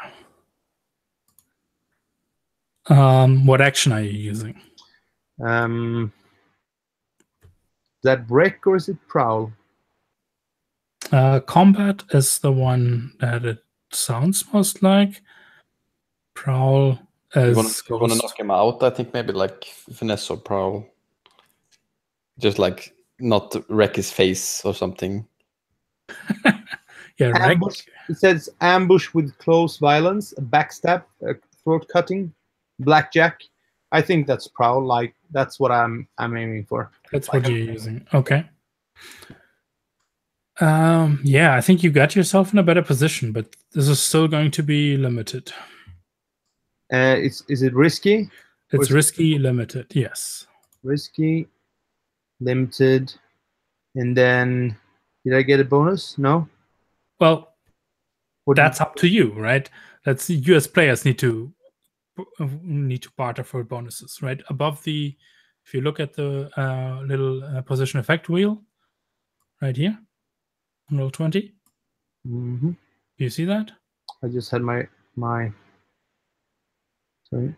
What action are you using? Is that break or is it prowl? Combat is the one that it sounds most like. Prowl You is want to knock him out? I think maybe like finesse or prowl. Just like not wreck his face or something. yeah, wreck. Ambush. It says ambush with close violence, backstab, throat cutting, blackjack. I think that's prowl. Like that's what I'm aiming for. That's what you're using. Okay. Yeah, I think you got yourself in a better position, but this is still going to be limited. Is it risky? It's risky, limited, yes. Risky, limited, and then did I get a bonus? No. Well, that's up to you, right? That's you as players need to barter for bonuses, right? Above the, if you look at the little position effect wheel, right here, roll 20. Mm-hmm. Do you see that? I just had my sorry.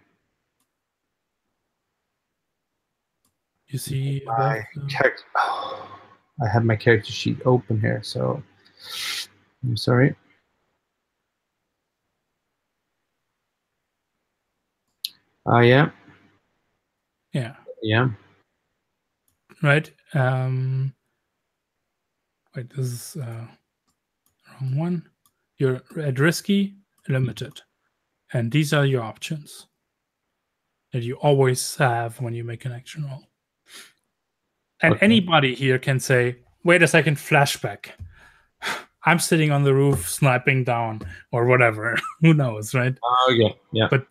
You see My character. Oh, I have my character sheet open here, so I'm sorry. Yeah. Yeah. Yeah. Right. Wait, this is wrong one. You're at risky, limited, and these are your options that you always have when you make an action roll. And anybody here can say, "Wait a second, flashback. I'm sitting on the roof, sniping down, or whatever." Who knows, right? Oh yeah, yeah. But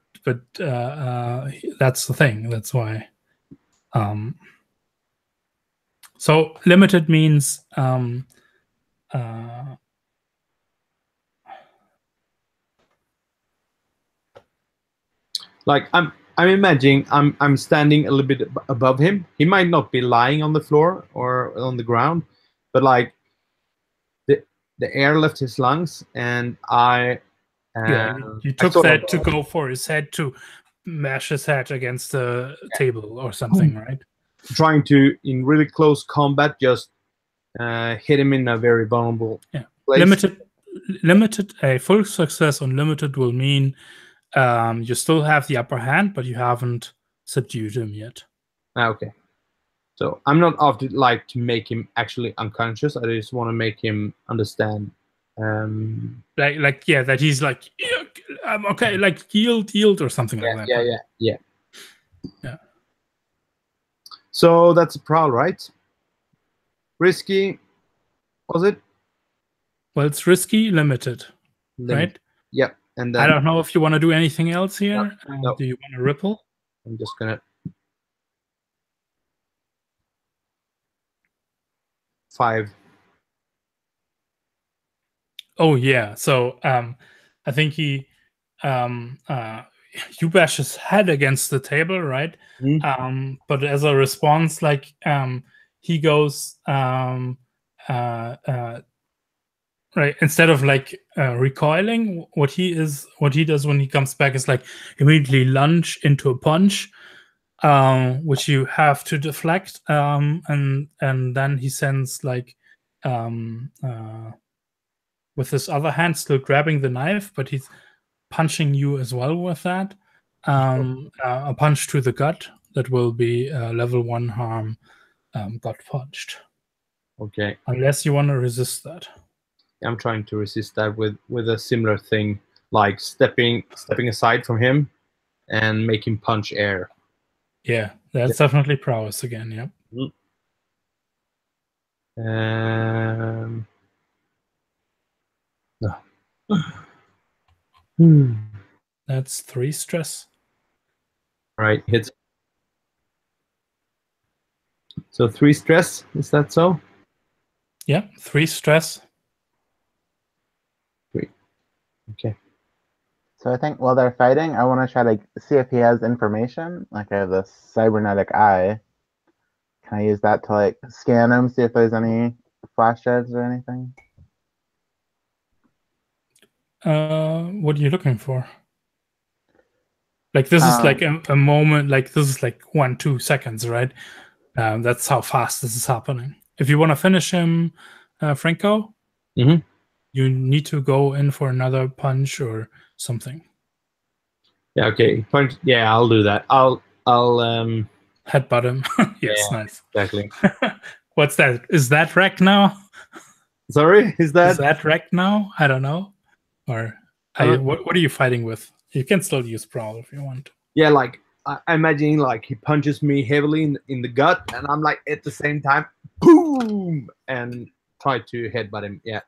that's the thing. That's why. So limited means like I'm imagining I'm standing a little bit above him. He might not be lying on the floor or on the ground, but like the air left his lungs, and I. You took that to go for his head to mash his head against the table or something, right? Trying to, in really close combat, just hit him in a very vulnerable place. Limited. A full success on limited will mean you still have the upper hand, but you haven't subdued him yet. Okay. So I'm not after like to make him actually unconscious. I just want to make him understand. That he's like, I'm okay, like yield or something like that. Yeah. So that's a prowl, right? Risky, was it? Well, it's risky, limited, right? Yep. And then I don't know if you want to do anything else here. No. Do you want to ripple? I'm just gonna 5. Oh yeah. So I think he you bash his head against the table, right? But as a response, like he goes right, instead of like recoiling, what he does when he comes back is like immediately lunge into a punch, which you have to deflect, and then he sends like with his other hand still grabbing the knife, but he's punching you as well with that. A punch to the gut that will be level 1 harm, gut punched. Okay. Unless you want to resist that. I'm trying to resist that with a similar thing, like stepping aside from him and make him punch air. Yeah, that's definitely prowess again. Yep. No. That's 3 stress. Right, hits. So 3 stress, is that so? Yeah, 3 stress. 3. Okay. So I think while they're fighting, I want to try to see if he has information. Like I have this cybernetic eye. Can I use that to like scan him, see if there's any flash drives or anything? What are you looking for? Like this is like a moment. Like this is like 1-2 seconds, right? That's how fast this is happening. If you want to finish him, Franco, you need to go in for another punch or something. Yeah. Okay. Punch. Yeah, I'll do that. I'll headbutt him. Yes, yeah, nice. Exactly. What's that? Is that wreck now? Sorry, is that wreck now? I don't know. Or what are you fighting with? You can still use Prowl if you want. Yeah, like I imagine like he punches me heavily in the gut, and I'm like at the same time, boom, and try to headbutt him. Yeah.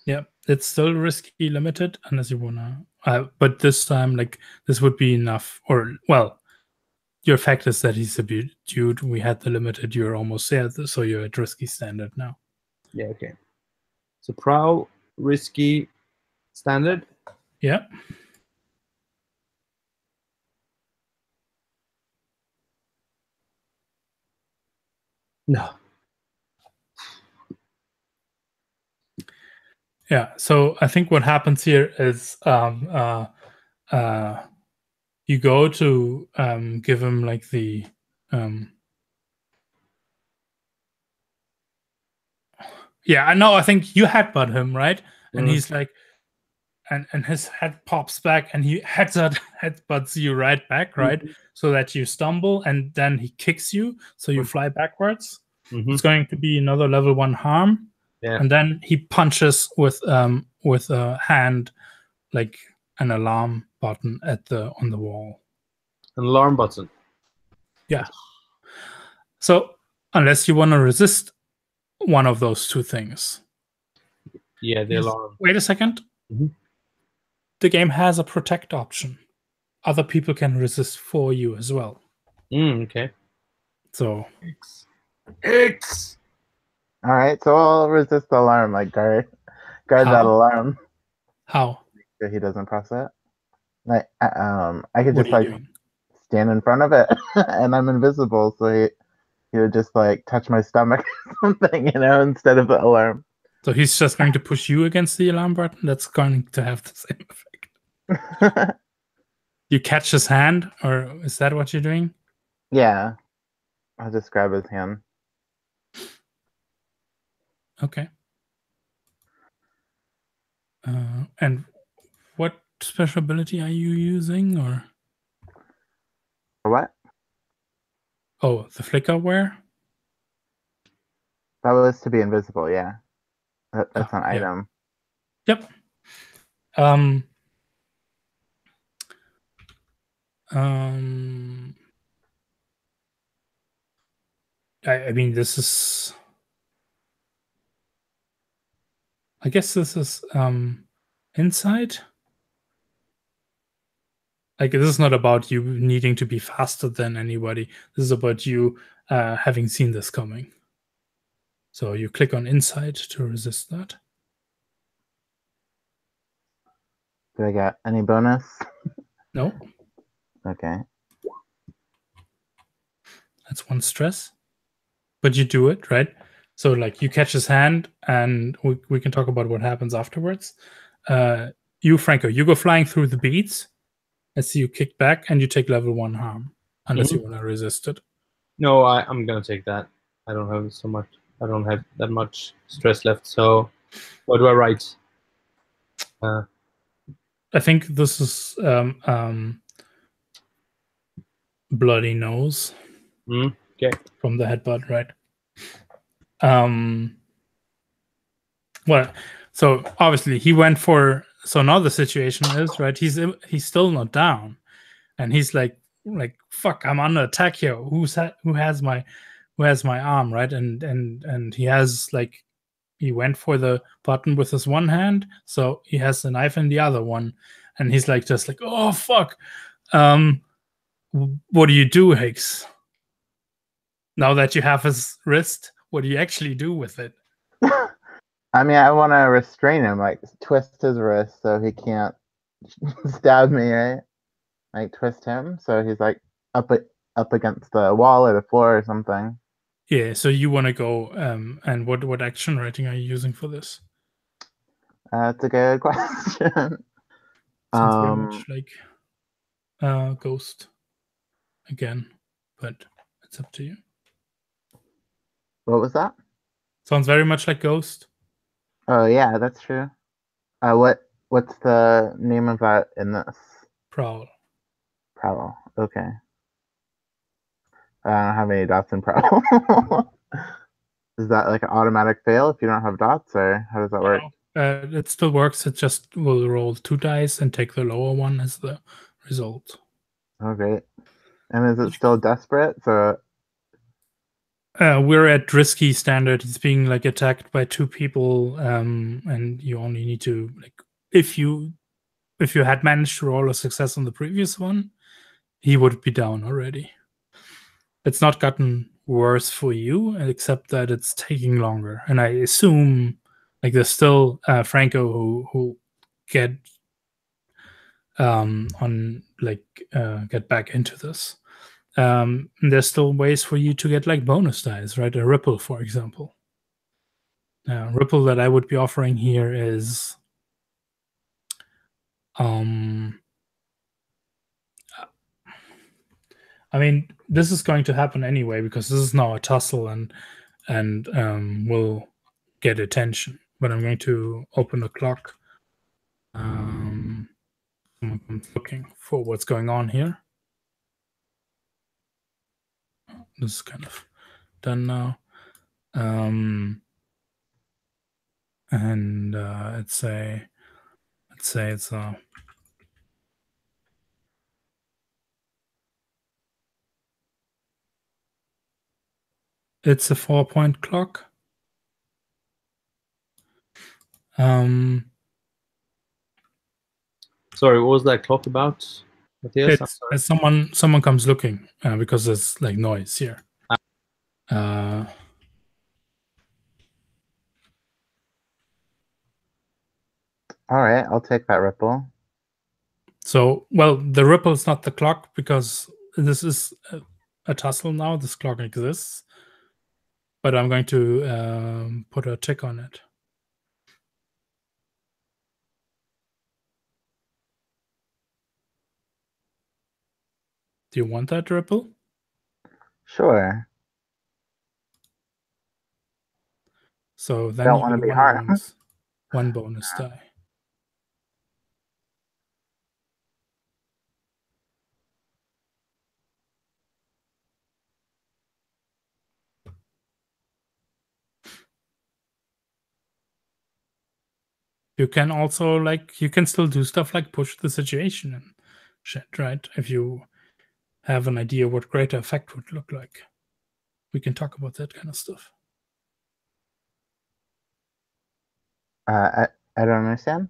Yeah, it's still risky limited unless you wanna. But this time, like this would be enough. Or well, your fact is that he's a dude. We had the limited. You're almost there, so you're at risky standard now. Yeah. Okay. So prowl, risky, standard. Yeah. No. Yeah. So I think what happens here is you go to give him like the yeah, I know. I think you headbutt him, right? And he's like, and his head pops back, and he headbutts you right back, right? So that you stumble, and then he kicks you, so you fly backwards. It's going to be another level 1 harm, and then he punches with a hand, like an alarm button on the wall. An alarm button. Yeah. So unless you want to resist one of those 2 things. Yeah, the alarm. Wait a second. The game has a protect option. Other people can resist for you as well. Okay. So X. All right, so I'll resist the alarm, like guard that alarm. How? So he doesn't press it. Like I could What just are you like doing? stand in front of it, and I'm invisible, so he would just like touch my stomach or something, instead of the alarm. So he's just going to push you against the alarm button? That's going to have the same effect. You catch his hand, or is that what you're doing? Yeah. I'll just grab his hand. Okay. And what special ability are you using, or? For what? Oh, the flicker wear? That was to be invisible, yeah. That's an item. Yep. I mean, this is. I guess this is insight. Like, this is not about you needing to be faster than anybody. This is about you having seen this coming. So you click on insight to resist that. Do I get any bonus? No. Okay. That's 1 stress. But you do it, right? So like you catch his hand, and we can talk about what happens afterwards. You, Franco, you go flying through the beads. I see you kick back, and you take level 1 harm, unless you want to resist it. No, I'm gonna take that. I don't have so much. I don't have that much stress left. So, what do I write? I think this is bloody nose. Okay. From the headbutt, right? Well, so obviously he went for. So now the situation is, right, he's still not down, and he's like like fuck, I'm under attack here. Who has my arm, right? And he has like, he went for the button with his one hand, so he has the knife in the other one, and he's like just like, oh fuck. What do you do, Higgs? Now that you have his wrist, what do you actually do with it? I mean, I want to restrain him, like twist his wrist so he can't stab me, right? Like twist him so he's like up against the wall or the floor or something. Yeah, so you want to go, and what action rating are you using for this? That's a good question. Sounds very much like Ghost again, but it's up to you. What was that? Sounds very much like Ghost. Oh yeah, that's true. What's the name of that in this? Prowl. Prowl. Okay. I don't have any dots in Prowl. Is that like an automatic fail if you don't have dots, or how does that work? It still works. It just will roll 2 dice and take the lower one as the result. Oh great. And is it still desperate? So we're at risky standard. He's being like attacked by 2 people, and you only need to, like, if you had managed to roll a success on the previous one, he would be down already. It's not gotten worse for you, except that it's taking longer. And I assume like there's still Franco who get on like get back into this. There's still ways for you to get like bonus dice, right? A ripple, for example. Ripple that I would be offering here is I mean, this is going to happen anyway because this is now a tussle and will get attention. But I'm going to open the clock. I'm looking for what's going on here. This is kind of done now. And let's say it's a 4-point clock. Sorry, what was that clock about? Matthias? It's as someone comes looking because there's like noise here. all right, I'll take that ripple. So, well, the ripple is not the clock because this is a tussle now. This clock exists, but I'm going to put a tick on it. Do you want that ripple? Sure. So then Don't you want to get be harmed. one bonus die. You can also you can still do stuff like push the situation and shit, right? If you have an idea what greater effect would look like, we can talk about that kind of stuff. I don't understand.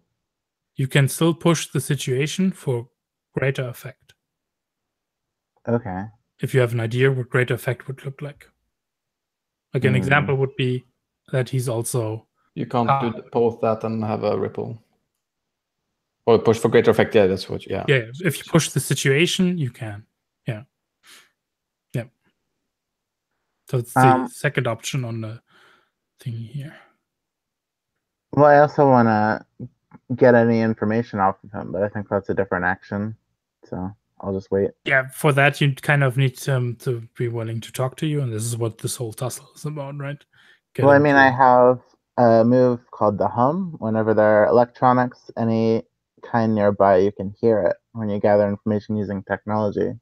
You can still push the situation for greater effect. Okay. If you have an idea what greater effect would look like. Like an example would be that he's also... You can't do both that and have a ripple. Or push for greater effect, yeah, that's what, yeah. Yeah, if you push the situation, you can. Yeah. Yeah. So it's the second option on the thing here. Well, I also want to get any information off of him, but I think that's a different action. So I'll just wait. Yeah, for that you kind of need to be willing to talk to you, and this is what this whole tussle is about, right? Well, I mean, I have a move called the hum. Whenever there are electronics, any kind nearby, you can hear it. When you gather information using technology,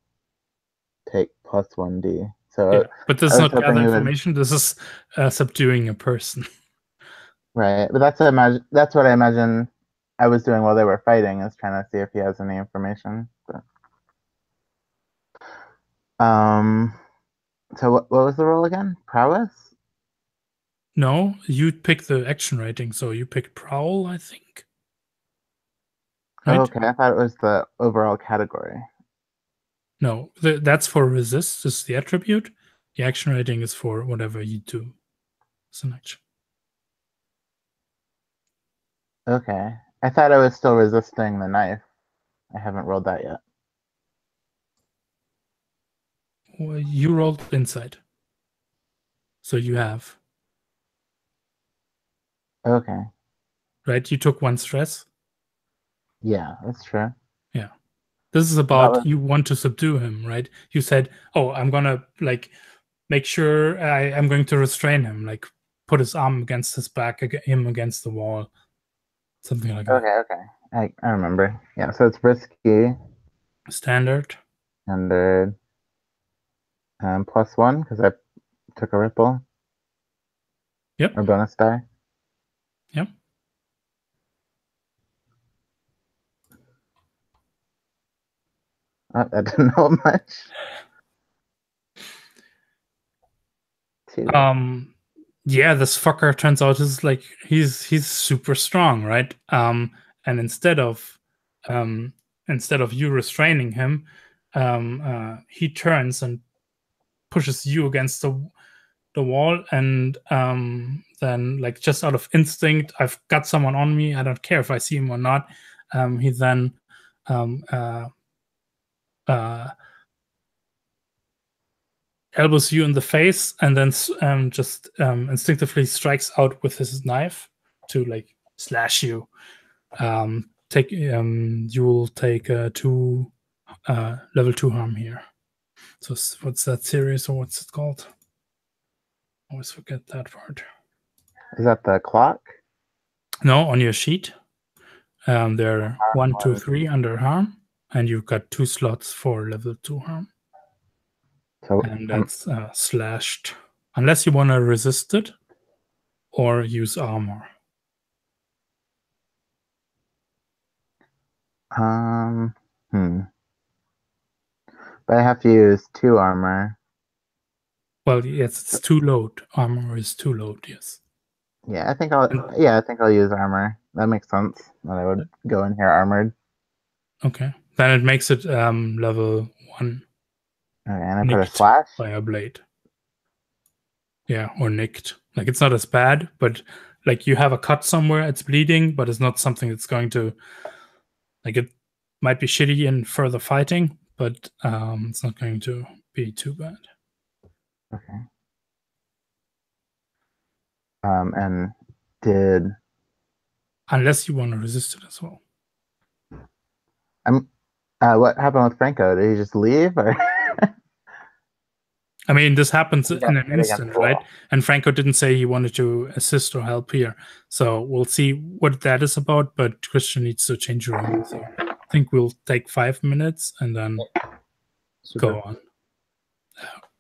take plus 1d. So, yeah, but this is not gather information. This is subduing a person. Right, but that's what I imagine I was doing while they were fighting, is trying to see if he has any information. But... So what was the roll again? Prowess? No, you pick the action rating, so you picked Prowl, I think. Right? Oh, okay, I thought it was the overall category. No, that's for resist, is the attribute. The action rating is for whatever you do as an action. Okay. I thought I was still resisting the knife. I haven't rolled that yet. Well, you rolled insight. So you have. Okay. Right? You took 1 stress. Yeah, that's true. Yeah. This is about you want to subdue him, right? You said, oh, I'm gonna like make sure I'm going to restrain him, like put his arm against his back, him against the wall. Something like that. Okay. I remember. Yeah, so it's risky. Standard. Standard. +1 because I took a ripple. Yep. Or bonus die. Yep. Oh, that didn't help much. 2. Yeah, this fucker turns out is like he's super strong, right? And instead of you restraining him, he turns and pushes you against the wall, and then like just out of instinct, I've got someone on me, I don't care if I see him or not. He then elbows you in the face, and then just instinctively strikes out with his knife to like slash you. You will take 2 level 2 harm here. So what's that series, or what's it called? Always forget that word. Is that the clock? No, on your sheet. There are 1, 2, 3 under harm, and you've got 2 slots for level 2 harm. So And that's slashed. Unless you want to resist it or use armor. But I have to use 2 armor. Well, yes, it's 2 load. Armor is 2 load, yes. Yeah, I think I'll use armor. That makes sense. That I would go in here armored. Okay. Then it makes it level 1. Okay, and I put a slash by a blade. Yeah, or nicked. Like it's not as bad, but like you have a cut somewhere, it's bleeding, but it's not something that's going to, like, it might be shitty in further fighting, but it's not going to be too bad. Okay. And did unless you want to resist it as well. What happened with Franco? Did he just leave, or? I mean, this happens in an hit against instant, the wall. right? And Franco didn't say he wanted to assist or help here. So we'll see what that is about, but Christian needs to change your room. So I think we'll take 5 minutes and then go on.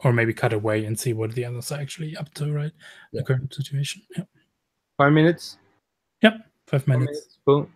Or maybe cut away and see what the others are actually up to, right? The current situation. Yep. 5 minutes? Yep, 5 5 minutes. minutes. Boom.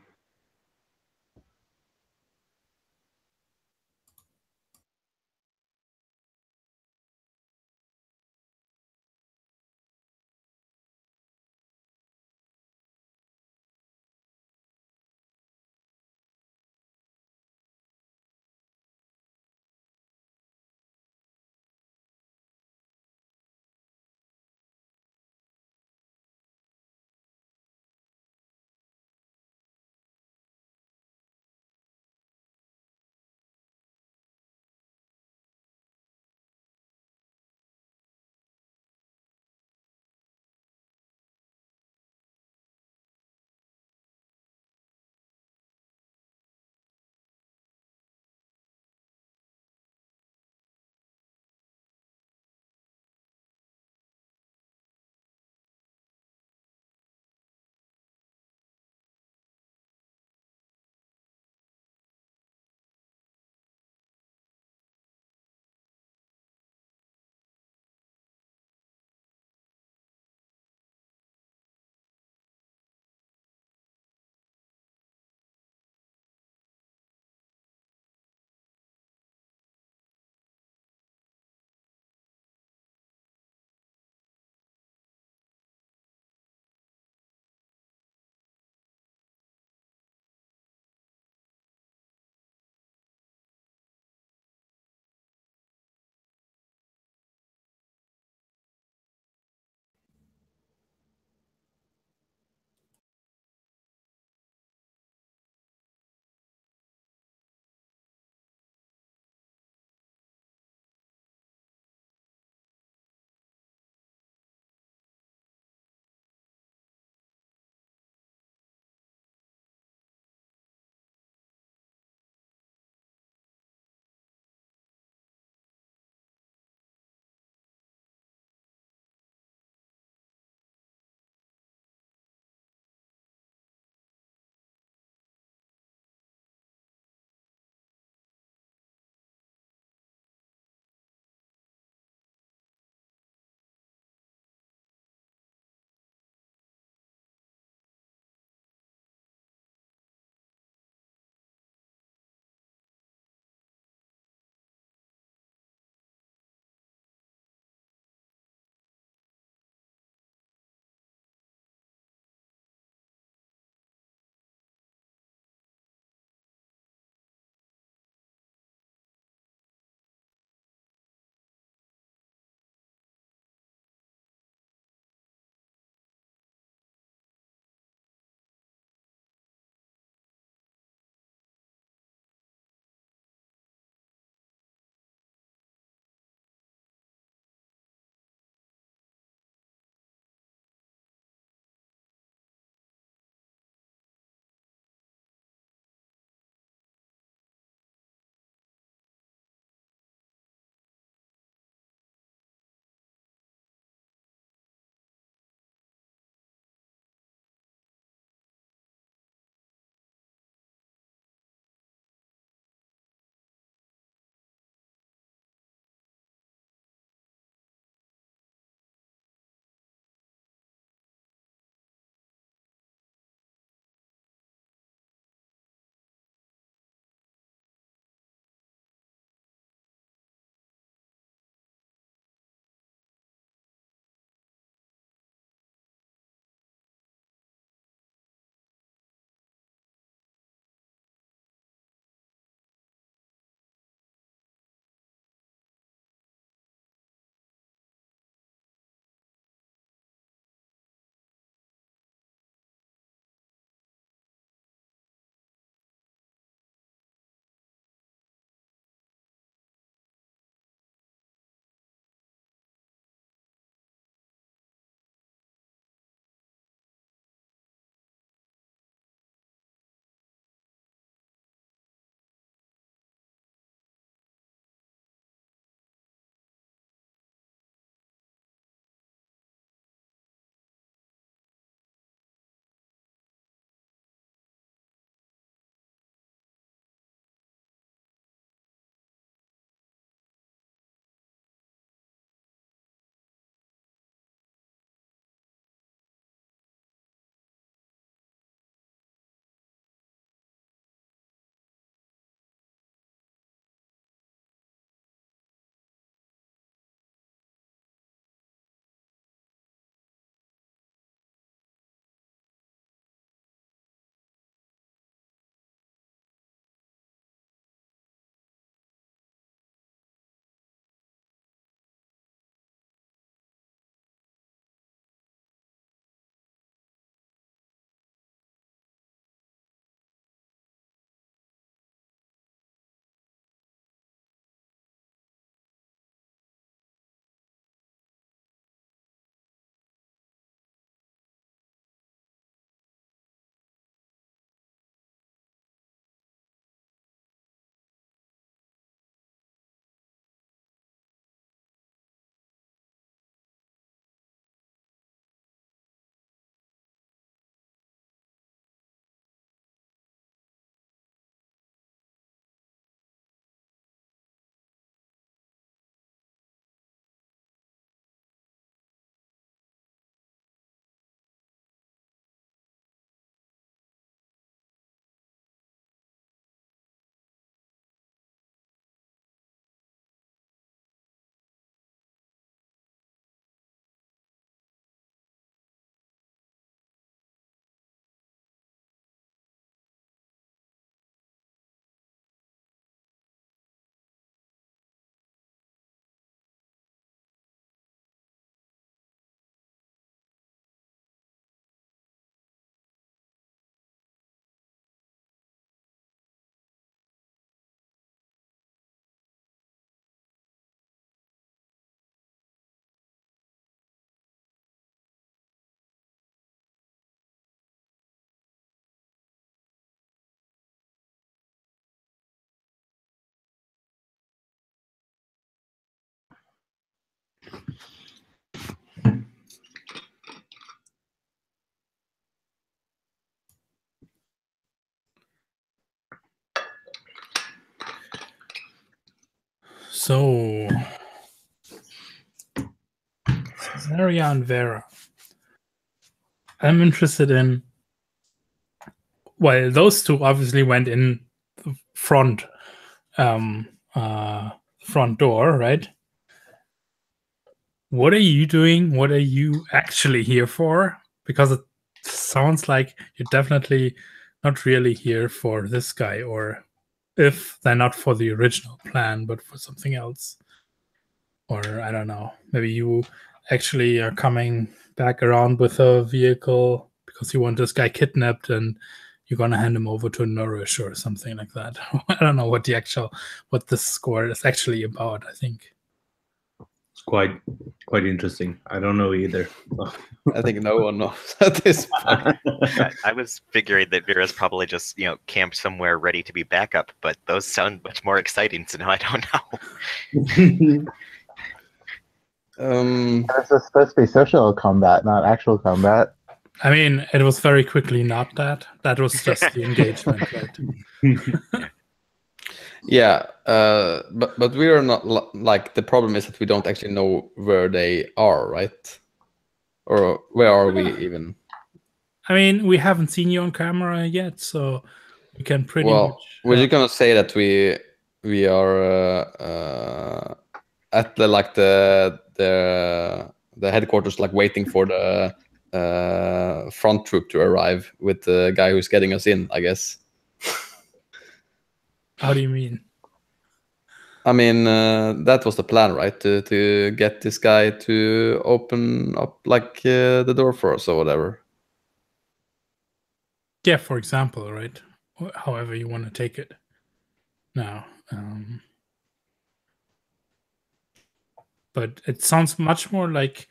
So, Cesaria and Vera. I'm interested in. Well, those two obviously went in the front door, right? What are you doing? What are you actually here for? Because it sounds like you're definitely not really here for this guy, or if they're not for the original plan, but for something else. Or I don't know. Maybe you actually are coming back around with a vehicle because you want this guy kidnapped and you're gonna hand him over to Nourish or something like that. I don't know what this score is actually about, I think. It's quite interesting. I don't know either. I think no one knows at this point. I was figuring that Vera's probably just, camped somewhere ready to be backup, but those sound much more exciting, so now I don't know. This is supposed to be social combat, not actual combat. I mean, it was very quickly not that. That was just the engagement, right? Yeah, but we are not like the problem is that we don't actually know where they are, right? Or where are we even? I mean, we haven't seen you on camera yet, so we can pretty much. We're just gonna say that we are at the headquarters, like waiting for the front troop to arrive with the guy who's getting us in, I guess. How do you mean? I mean, that was the plan, right? To get this guy to open up like the door for us or whatever. Yeah, for example, right? However you want to take it. Now, but it sounds much more like,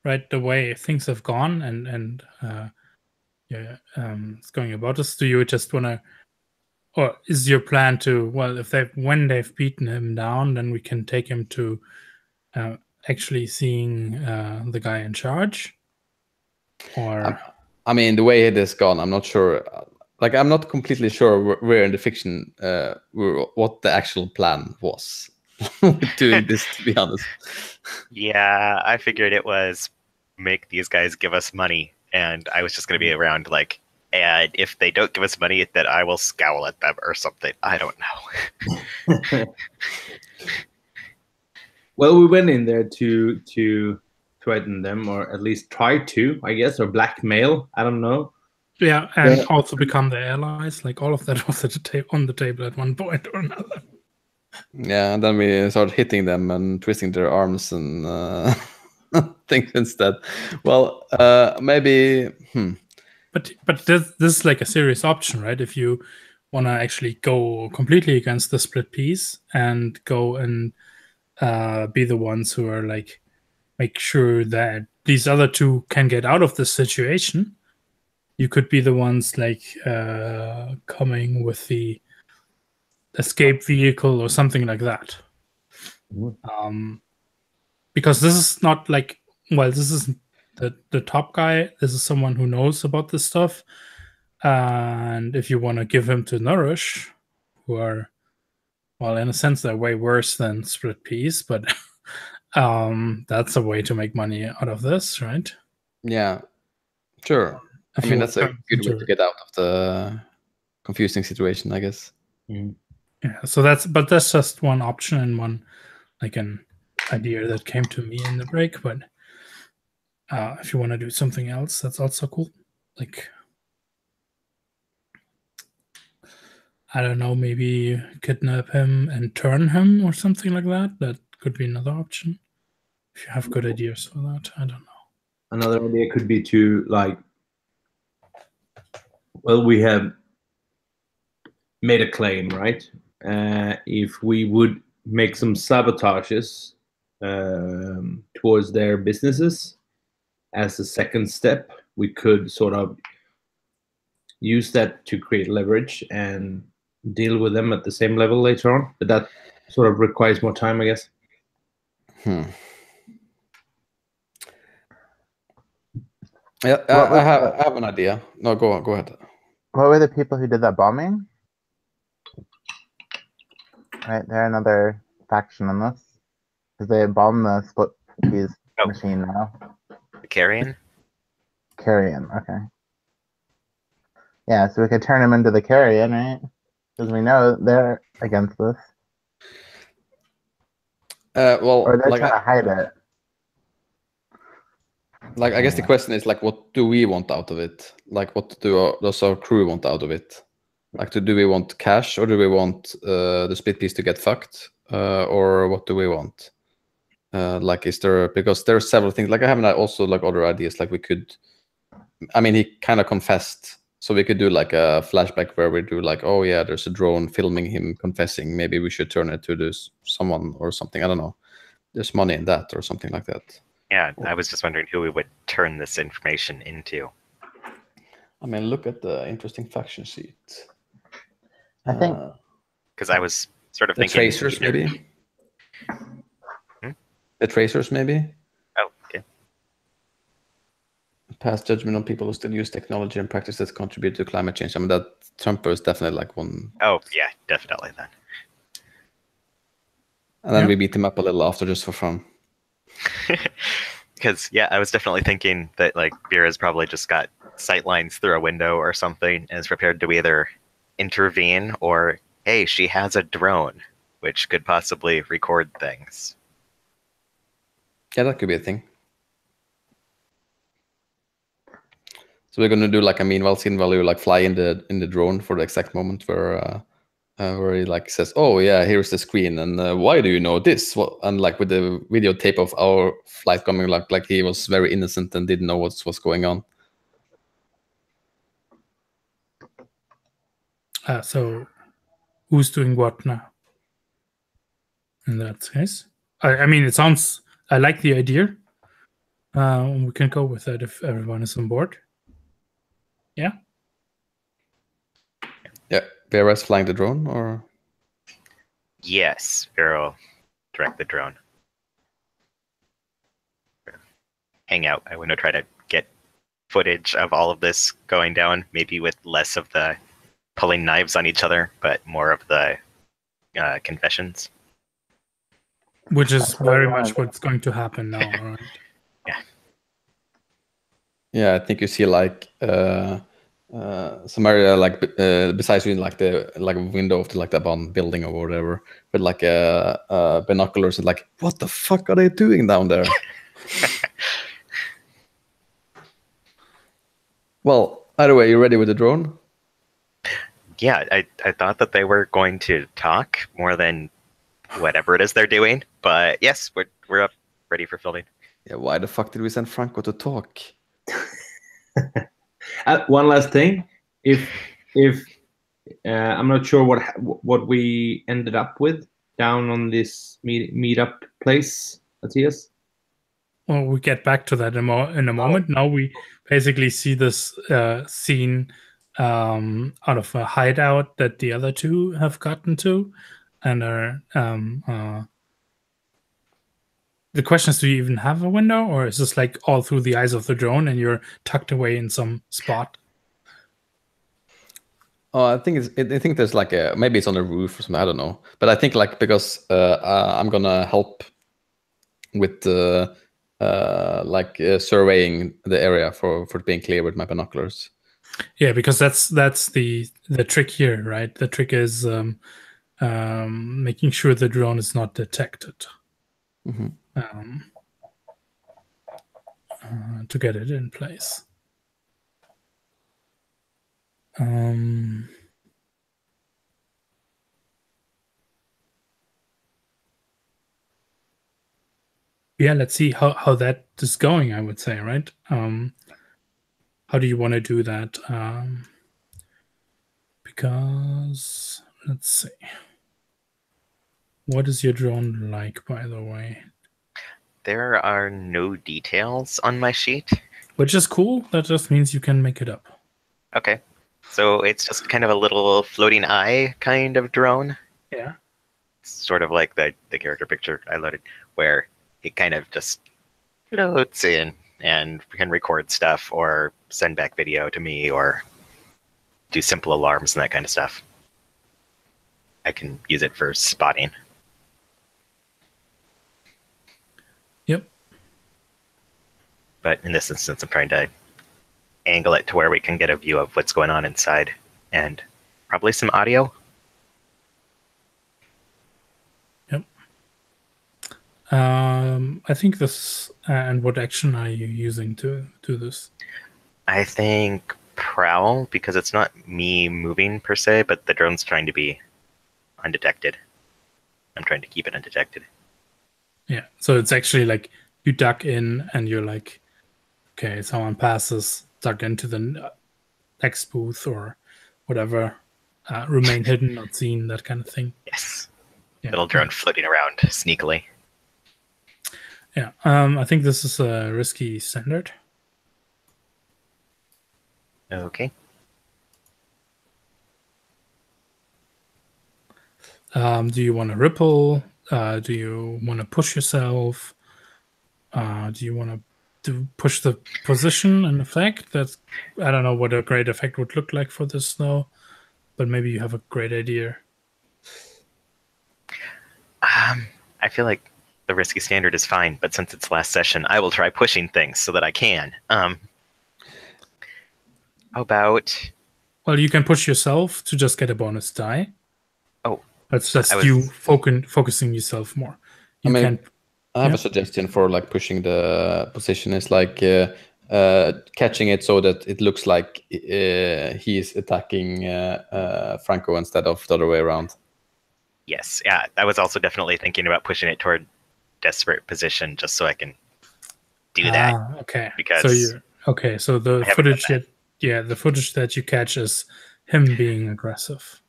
right, the way things have gone and it's going about this. Do you just want to, or is your plan to, well, when they've beaten him down, then we can take him to actually seeing the guy in charge? Or I mean, the way it has gone, I'm not sure. Like, I'm not completely sure where in the fiction what the actual plan was with doing this, to be honest. Yeah, I figured it was make these guys give us money, and I was just going to be around like, and if they don't give us money, then I will scowl at them or something. I don't know. Well, we went in there to threaten them, or at least try to, I guess, or blackmail. I don't know. yeah, and also become their allies. Like all of that was on the table at one point or another. Yeah, and then we started hitting them and twisting their arms and things instead. Well, maybe. But this is like a serious option, right? If you want to actually go completely against the split piece and go and be the ones who are like, make sure that these other two can get out of this situation, you could be the ones like coming with the escape vehicle or something like that. Because this is not like, well, this is the top guy. This is someone who knows about this stuff. And if you want to give him to Nourish, who are, well, in a sense, they're way worse than Split Peas, but that's a way to make money out of this, right? Yeah, sure. I mean, that's a good way to get out of the confusing situation, I guess. Yeah, so that's just one option and one, like, an idea that came to me in the break. But if you want to do something else, that's also cool. Like, I don't know, maybe kidnap him and turn him or something like that. That could be another option. If you have good ideas for that, I don't know. Another idea could be to, like, well, we have made a claim, right? If we would make some sabotages towards their businesses as a second step, we could sort of use that to create leverage and deal with them at the same level later on. But that sort of requires more time, I guess. Yeah, I have an idea. No, go ahead. What were the people who did that bombing? right? They're another faction in this. Because they bombed the split keys Oh. machine now. The Carrion? Carrion, okay. Yeah, so we could turn him into the Carrion, right? Because we know they're against this. Well, Or they're like, trying to hide it. like I guess the question is like, what do we want out of it? Like, what does our crew want out of it? Like, do we want cash, or do we want the split piece to get fucked, or what do we want? Like, is there, because there are several things. Like, I have also like other ideas. Like, we could, I mean, he kind of confessed, so we could do like a flashback where we do like, oh yeah, there's a drone filming him confessing. Maybe we should turn it to this someone or something. I don't know. There's money in that or something like that. Yeah, I was just wondering who we would turn this information into. I mean, look at the interesting faction sheet. I think Because I was sort of the thinking tracers, maybe. The tracers, maybe. Oh, okay. Pass judgment on people who still use technology and practices that contribute to climate change. I mean, that Thumper is definitely like one. Oh, yeah, definitely then. And then we beat him up a little after just for fun. Because, yeah, I was definitely thinking that, like, Vera's probably just got sight lines through a window or something and is prepared to either intervene or, hey, she has a drone, which could possibly record things. Yeah, that could be a thing. So we're gonna do like a meanwhile scene while you like fly in the drone for the exact moment where he like says, "Oh yeah, here's the screen, and why do you know this?" Well, and like with the videotape of our flight coming, like he was very innocent and didn't know what's going on. So who's doing what now? In that case, I mean, it sounds. I like the idea. We can go with that if everyone is on board. Yeah. Yeah, Vera's flying the drone, or Yes, Vera will direct the drone. Hang out. I want to try to get footage of all of this going down, maybe with less of the pulling knives on each other, but more of the confessions. Which is very much what's going to happen now, right? yeah, I think you see like some area like besides you like the window of the like the bond building or whatever, but like binoculars and like, what the fuck are they doing down there? Well, either way, you ready with the drone? Yeah, I thought that they were going to talk more than whatever it is they're doing, but yes, we're up, ready for filming. Yeah, why the fuck did we send Franco to talk? One last thing, if I'm not sure what we ended up with down on this meetup place, Matthias. Well, we get back to that in a moment. Now we basically see this scene out of a hideout that the other two have gotten to, and are. The question is, do you even have a window, or is this like all through the eyes of the drone and you're tucked away in some spot? Oh, I think I think there's like maybe it's on the roof or something. I don't know, but I think like because I'm gonna help with surveying the area for being clear with my binoculars. Yeah, because that's the trick here, right? The trick is making sure the drone is not detected. Mm-hmm. To get it in place. Yeah, let's see how that is going, I would say, right? How do you want to do that? Because, let's see. What is your drone like, by the way? There are no details on my sheet. Which is cool. That just means you can make it up. Okay. So it's just kind of a little floating eye kind of drone. Yeah. It's sort of like the character picture I loaded, where it kind of just floats in and can record stuff or send back video to me or do simple alarms and that kind of stuff. I can use it for spotting. Yep. But in this instance, I'm trying to angle it to where we can get a view of what's going on inside, and probably some audio. Yep. I think this. And what action are you using to do this? I think prowl, because it's not me moving per se, but the drone's trying to be undetected. I'm trying to keep it undetected. Yeah. So it's actually like you duck in and you're like, okay, someone passes, duck into the next booth or whatever, remain hidden, not seen, that kind of thing. Yes. Yeah. Little drone floating around sneakily. Yeah. I think this is a risky standard. Okay. Do you want to ripple? Do you want to push yourself? Do you want to push the position and effect? That's, I don't know what a great effect would look like for this though, but maybe you have a great idea. I feel like the risky standard is fine, but since it's last session, I will try pushing things so that I can. How about... Well, you can push yourself to just get a bonus die. Oh. That's just you focusing yourself more. You I can... have a suggestion for like pushing the position. Is like catching it so that it looks like he's attacking Franco instead of the other way around. Yes, yeah. I was also definitely thinking about pushing it toward desperate position just so I can do that. Okay. Because so you're okay. So the footage the footage that you catch is him being aggressive.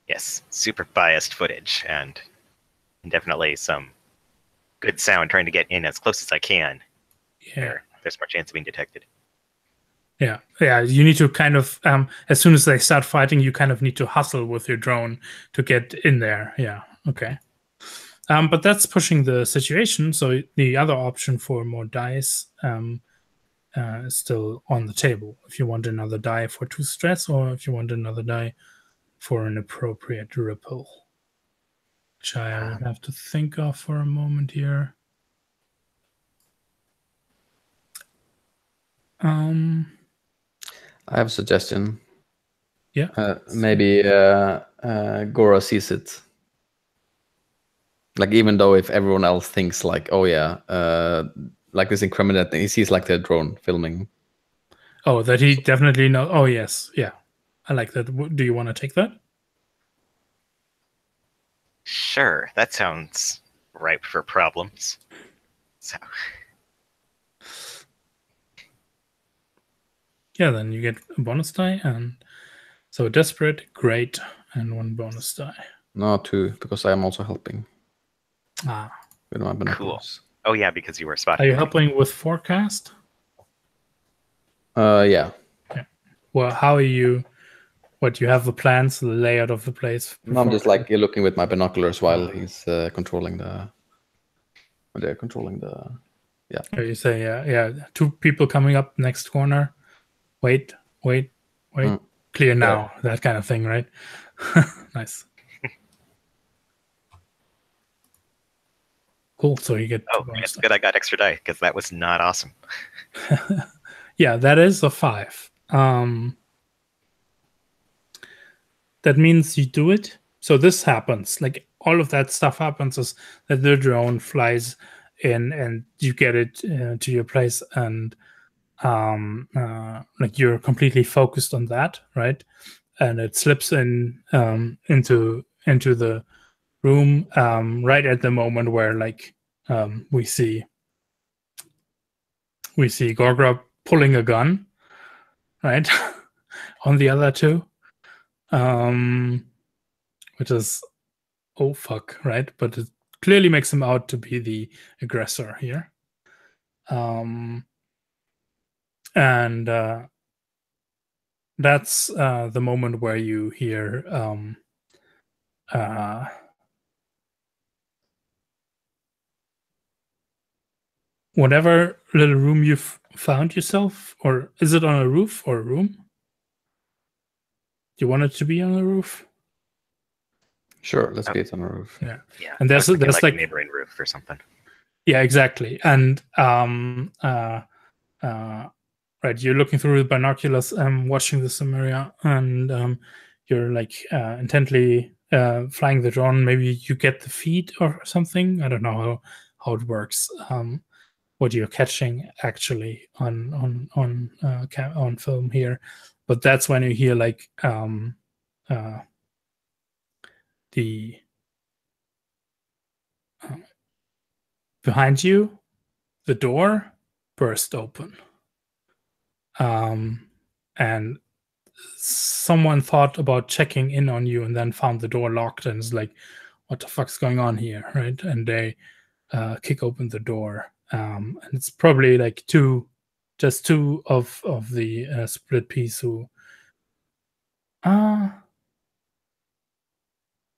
Yes, super biased footage and definitely some good sound trying to get in as close as I can. Yeah. There's more chance of being detected. Yeah. You need to kind of as soon as they start fighting, you kind of need to hustle with your drone to get in there. Yeah. Okay. But that's pushing the situation. So the other option for more dice is still on the table. If you want another die for 2 stress, or if you want another die for an appropriate ripple, which I would have to think of for a moment here. I have a suggestion. Yeah. Maybe Gora sees it. Like, even though if everyone else thinks like, oh yeah, like this incriminating, he sees like the drone filming. Oh, that he definitely knows. Oh yes, yeah, I like that. Do you want to take that? Sure, that sounds ripe for problems. So. Yeah, then you get a bonus die, and so desperate, great, and 1 bonus die. No, 2, because I am also helping. With my binoculars. Cool. Oh yeah, because you were spotting. Are you helping with forecast? Yeah. Well, how are you? What, you have the plans, the layout of the place? No, I'm just like looking with my binoculars while he's controlling the. They're controlling the. Yeah. You say, yeah, 2 people coming up next corner. Wait. Clear now. Yeah. That kind of thing, right? Nice. Cool. So you get. Oh, it's good I got extra die because that was not awesome. Yeah, that is a 5. That means you do it. So this happens. Like all of that stuff happens is that the drone flies in and you get it to your place, and like you're completely focused on that, right? And it slips in into the room right at the moment where like we see Gorgra pulling a gun, right, on the other 2, which is oh fuck, right? But it clearly makes him out to be the aggressor here, and that's the moment where you hear whatever little room you've found yourself, or is it on a roof or a room? Do you want it to be on a roof? Sure, let's get on the roof. Yeah. Yeah, And I was thinking there's like a neighboring roof or something. Yeah, exactly. And right, you're looking through the binoculars, watching the Samaria, and you're like intently flying the drone. Maybe you get the feed or something. I don't know how it works. What you're catching actually on film here, but that's when you hear like the behind you, the door burst open. And someone thought about checking in on you and then found the door locked and is like, what the fuck's going on here, right? And they kick open the door. And it's probably like just two of the split piece who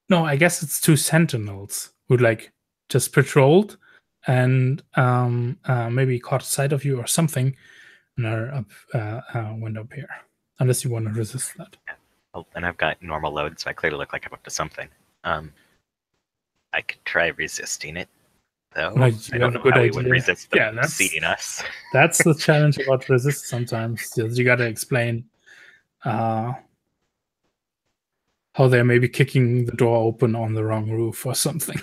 no, I guess it's two sentinels who like just patrolled and maybe caught sight of you or something and are went up here. Unless you want to resist that. Oh, and I've got normal load, so I clearly look like I'm up to something. I could try resisting it, though. Well, I don't know how we would resist them seeing us. That's the challenge about resist sometimes. You got to explain how they're maybe kicking the door open on the wrong roof or something.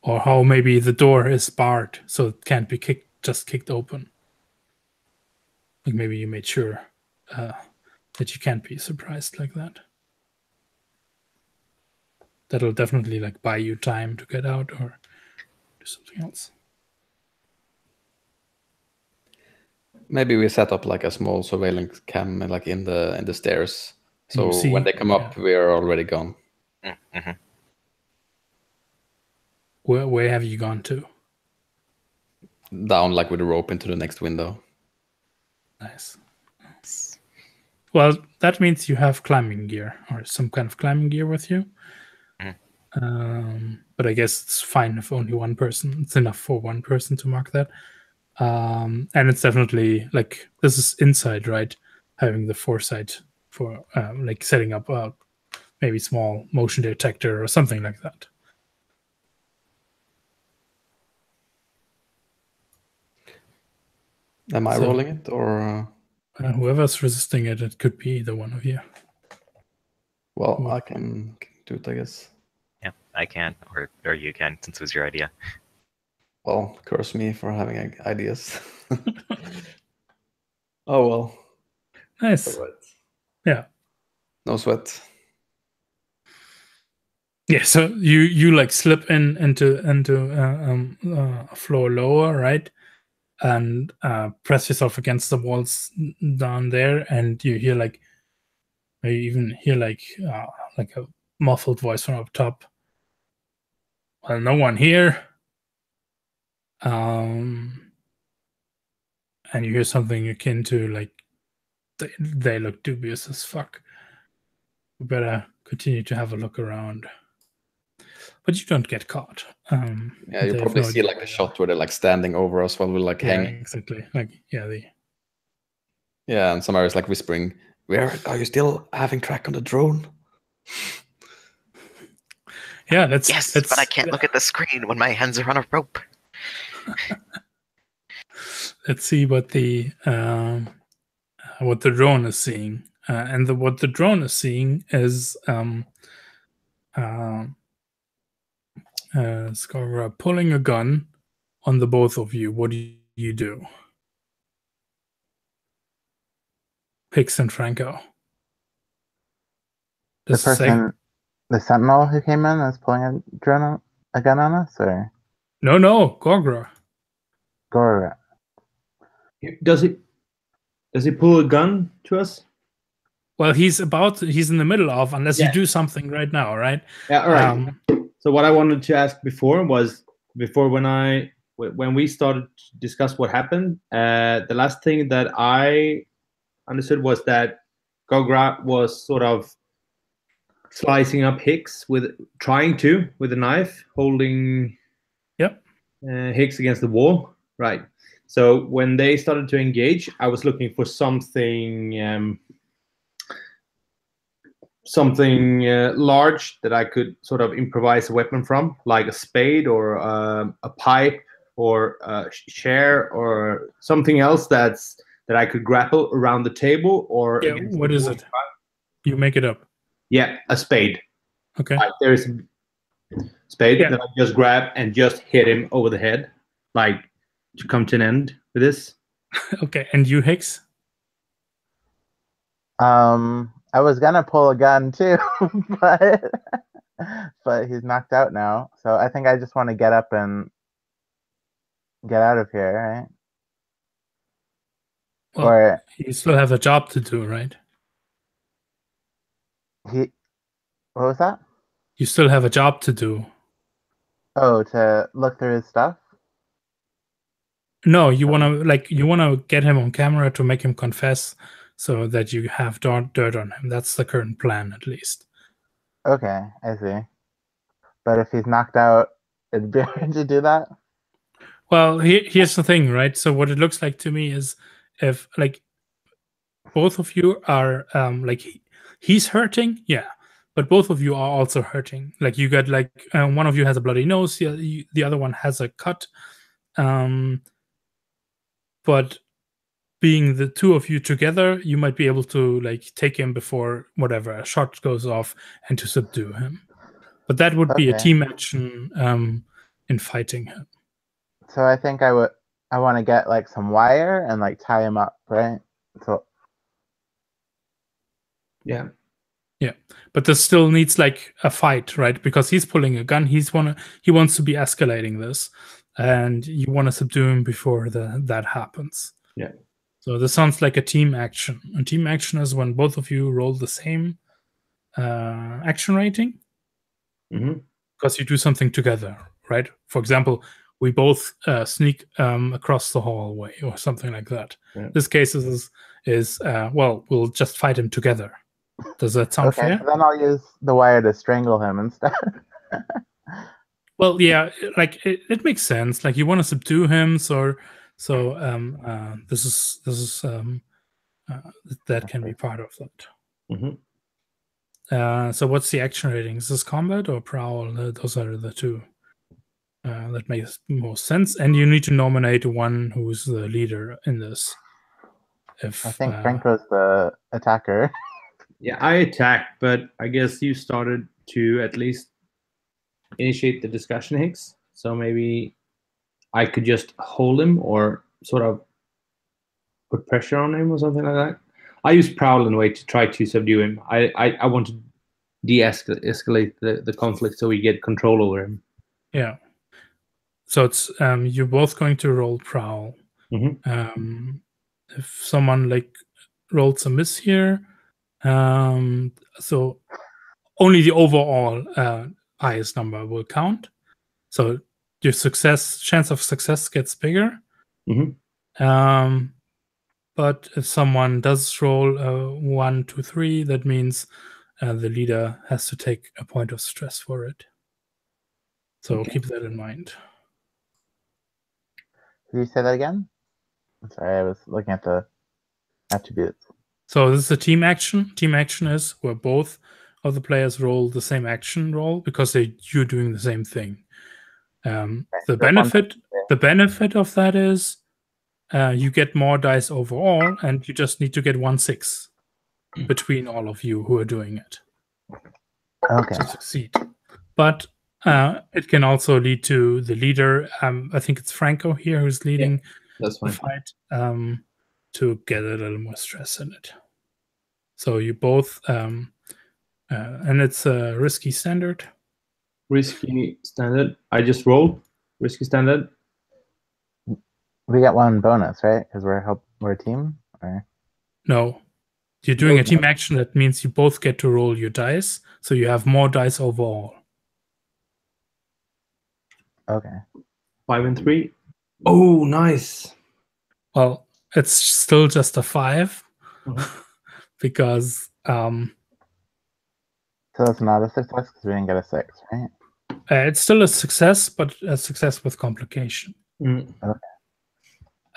Or how maybe the door is barred, so it can't be kicked open. Like maybe you made sure that you can't be surprised like that. That'll definitely like buy you time to get out or do something else. Maybe we set up like a small surveillance cam like in the stairs, so when they come up, we are already gone. Mm-hmm. Where have you gone to? Down like with a rope into the next window. Nice. Well, that means you have climbing gear or some kind of climbing gear with you. But I guess it's fine if only one person. It's enough for one person to mark that. And it's definitely like this is inside, right? Having the foresight for like setting up a maybe small motion detector or something like that. Am I rolling it or? Whoever's resisting it, it could be either one of you. Well, I can do it, I guess. Yeah, I can, or you can, since it was your idea. Well, curse me for having ideas. Oh well. Nice. Yeah. No sweat. Yeah. So you like slip into a floor lower, right? And press yourself against the walls down there, and you hear like maybe even hear like a muffled voice from up top. Well, no one here. And you hear something akin to like they look dubious as fuck. We better continue to have a look around. But you don't get caught. Yeah, you probably see like the shot where they're like standing over us while we're like hanging. Exactly. Like Yeah, and somebody is like whispering, "Where are you still having track on the drone?" Yeah, that's but I can't look at the screen when my hands are on a rope. Let's see what the drone is seeing, and what the drone is seeing is Scarra pulling a gun on the both of you. What do you do? Pix and Franco. The person, the sentinel who came in is pulling a gun on us, or no, Gorgra. Gorgra. Does he pull a gun to us? Well, he's in the middle of, unless you do something right now, right? Yeah, all right. So what I wanted to ask before was, when we started to discuss what happened, the last thing that I understood was that Gorgra was sort of slicing up Hicks with a knife, holding Hicks against the wall. Right. So when they started to engage, I was looking for something large that I could sort of improvise a weapon from, like a spade or a pipe or a chair or something else that I could grapple around the table or Yeah, against what the is wall. it? You make it up. Yeah, a spade. Okay. Like there's a spade Yeah. that I just grab and just hit him over the head, like to come to an end with this. Okay. And you, Hicks? I was gonna pull a gun too, but he's knocked out now. So I think I just want to get up and get out of here, right? Well, Or you still have a job to do, right? what was that? You still have a job to do. Oh, to look through his stuff? No, you wanna get him on camera to make him confess, so that you have dirt on him. That's the current plan, at least. Okay, I see. But if he's knocked out, it'd be hard to do that? Well, here's the thing, right? So what it looks like to me is if both of you are he's hurting, yeah, but both of you are also hurting. Like you got one of you has a bloody nose, the other one has a cut, but being the two of you together, you might be able to take him before whatever a shot goes off and to subdue him. But that would be a Okay. team action in fighting him. So I think I want to get some wire and tie him up, right? So Yeah. But this still needs a fight, right? Because he's pulling a gun. He wants to be escalating this, and you want to subdue him before that happens. Yeah. So this sounds like a team action. A team action is when both of you roll the same action rating, because you do something together, right? For example, we both sneak across the hallway or something like that. Yeah. This case is we'll just fight him together. Does that sound fair? So then I'll use the wire to strangle him instead. Well, yeah, it makes sense. You want to subdue him, so this is that can be part of that. So what's the action rating? Is this combat or prowl? Those are the two. That makes most sense. And you need to nominate one who's the leader in this. I think Franco's the attacker. Yeah, I attacked, but I guess you started to at least initiate the discussion, Hicks. So maybe I could just hold him or sort of put pressure on him or something like that. I use prowl in a way to try to subdue him. I want to de-escalate the conflict so we get control over him. Yeah. So it's you're both going to roll prowl. If someone rolls a miss here, so only the overall highest number will count. So your chance of success gets bigger. But if someone does roll 1, 2, 3, that means the leader has to take a point of stress for it. So keep that in mind. Can you say that again? I'm sorry, I was looking at the attributes. So this is a team action. Team action is where both of the players roll the same action roll because you're doing the same thing. The benefit of that is you get more dice overall, and you just need to get 1/6 between all of you who are doing it to succeed. But it can also lead to the leader. I think it's Franco here who's leading the fight to get a little more stress in it. So you both, and it's a risky standard. Risky standard. I just rolled risky standard. We get one bonus, right? Because we're a team. Or? No, you're doing a team action. That means you both get to roll your dice, so you have more dice overall. Okay. 5 and 3. Oh, nice. Well, it's still just a 5 because. So it's not a success because we didn't get a 6, right? It's still a success, but a success with complication. Okay.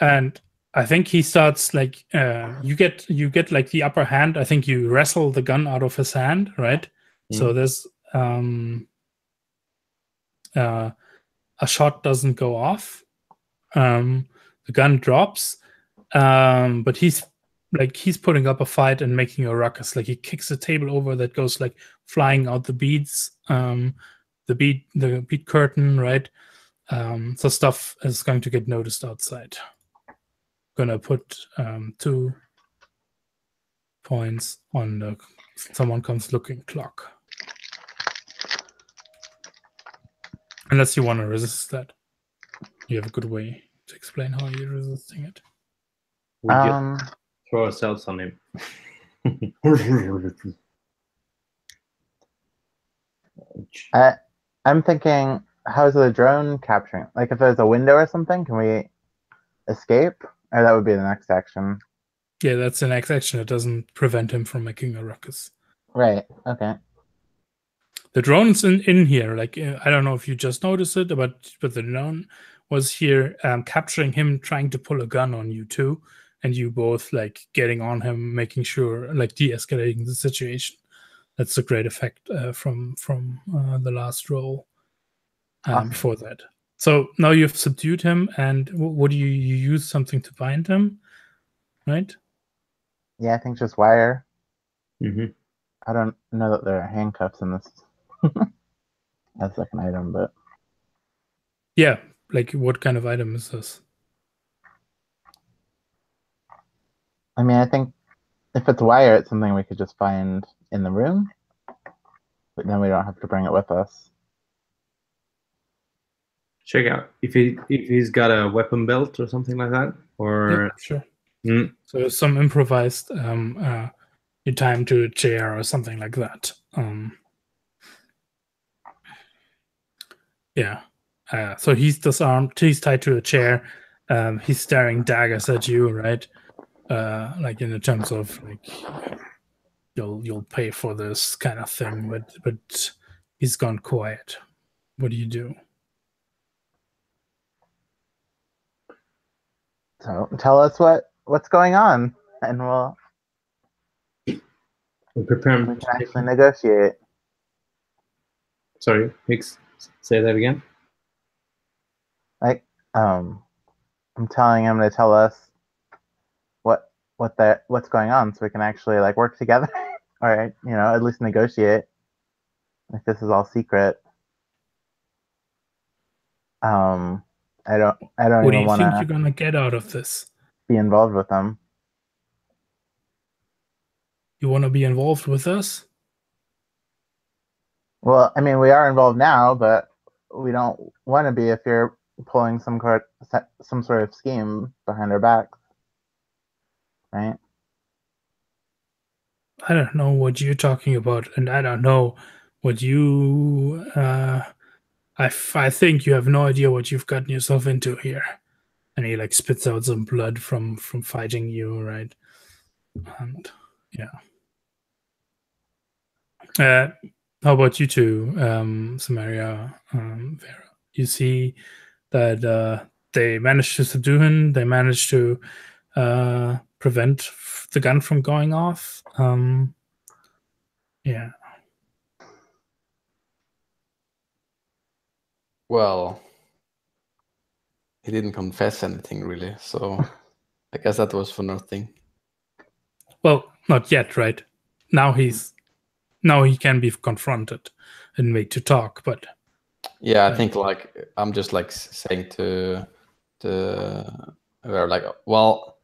And I think he starts like you get like the upper hand. I think you wrestle the gun out of his hand, right? So there's a shot doesn't go off. The gun drops, but he's putting up a fight and making a ruckus. Like he kicks a table over that goes like flying out the beads, the bead curtain, right? So stuff is going to get noticed outside. Gonna put 2 points on the someone comes looking clock. Unless you want to resist that. You have a good way to explain how you're resisting it. We just throw ourselves on him. I'm thinking, how's the drone capturing? Like, if there's a window or something, can we escape? Or that would be the next action. Yeah, that's the next action. It doesn't prevent him from making a ruckus. Right. Okay. The drone's in here. Like, I don't know if you just noticed it, but the drone was here capturing him, trying to pull a gun on you too. And you both like getting on him, making sure, like de-escalating the situation. That's a great effect from the last roll before that. So now you've subdued him, and what do you use something to bind him, right? Yeah, I think just wire. Mm-hmm. I don't know that there are handcuffs in this as like an item, but yeah, like what kind of item is this? I mean, I think if it's wire, it's something we could just find in the room, but then we don't have to bring it with us. Check out if he's got a weapon belt or something like that, or yeah, sure. So some improvised you tie him to a chair or something like that. Yeah. So he's disarmed. He's tied to a chair. He's staring daggers at you, right? Like in the terms of like you'll pay for this kind of thing, but he's gone quiet. What do you do? So tell us what's going on, and prepare. We can actually negotiate. Sorry, Hicks, say that again. Like, I'm telling him to tell us what's going on, so we can actually like work together. All right, at least negotiate. Like this is all secret. I don't What do even you want think you're to gonna get out of this? be involved with them. You want to be involved with us? Well, I mean, we are involved now, but we don't want to be if you're pulling some sort of scheme behind our backs, right? I don't know what you're talking about, and I don't know what you. I think you have no idea what you've gotten yourself into here. And he like spits out some blood from fighting you, right? And yeah. How about you two, Samaria, Vera? You see that they managed to subdue him. They managed to prevent the gun from going off. Yeah. Well, he didn't confess anything really, so I guess that was for nothing. Well, not yet, right? Now he can be confronted and made to talk, but yeah, I think like I'm just like saying to like, well,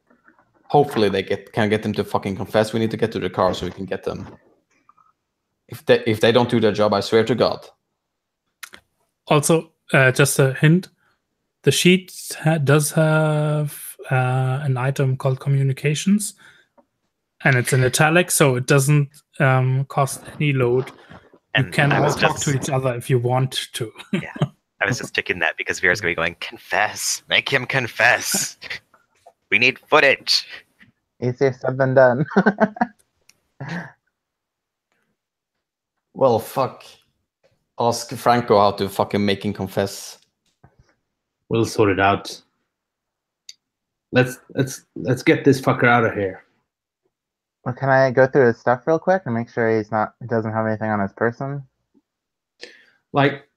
hopefully they can get them to fucking confess. We need to get to the car so we can get them. If they don't do their job, I swear to God. Also, just a hint: the sheet does have an item called communications, and it's in italic, so it doesn't cost any load. You can all talk to each other if you want to. Yeah, I was just checking that because Vera's going to be going, confess, make him confess. We need footage. Easier said than done. Well, fuck. Ask Franco how to fucking make him confess. We'll sort it out. Let's get this fucker out of here. Well, can I go through his stuff real quick and make sure he doesn't have anything on his person? Like,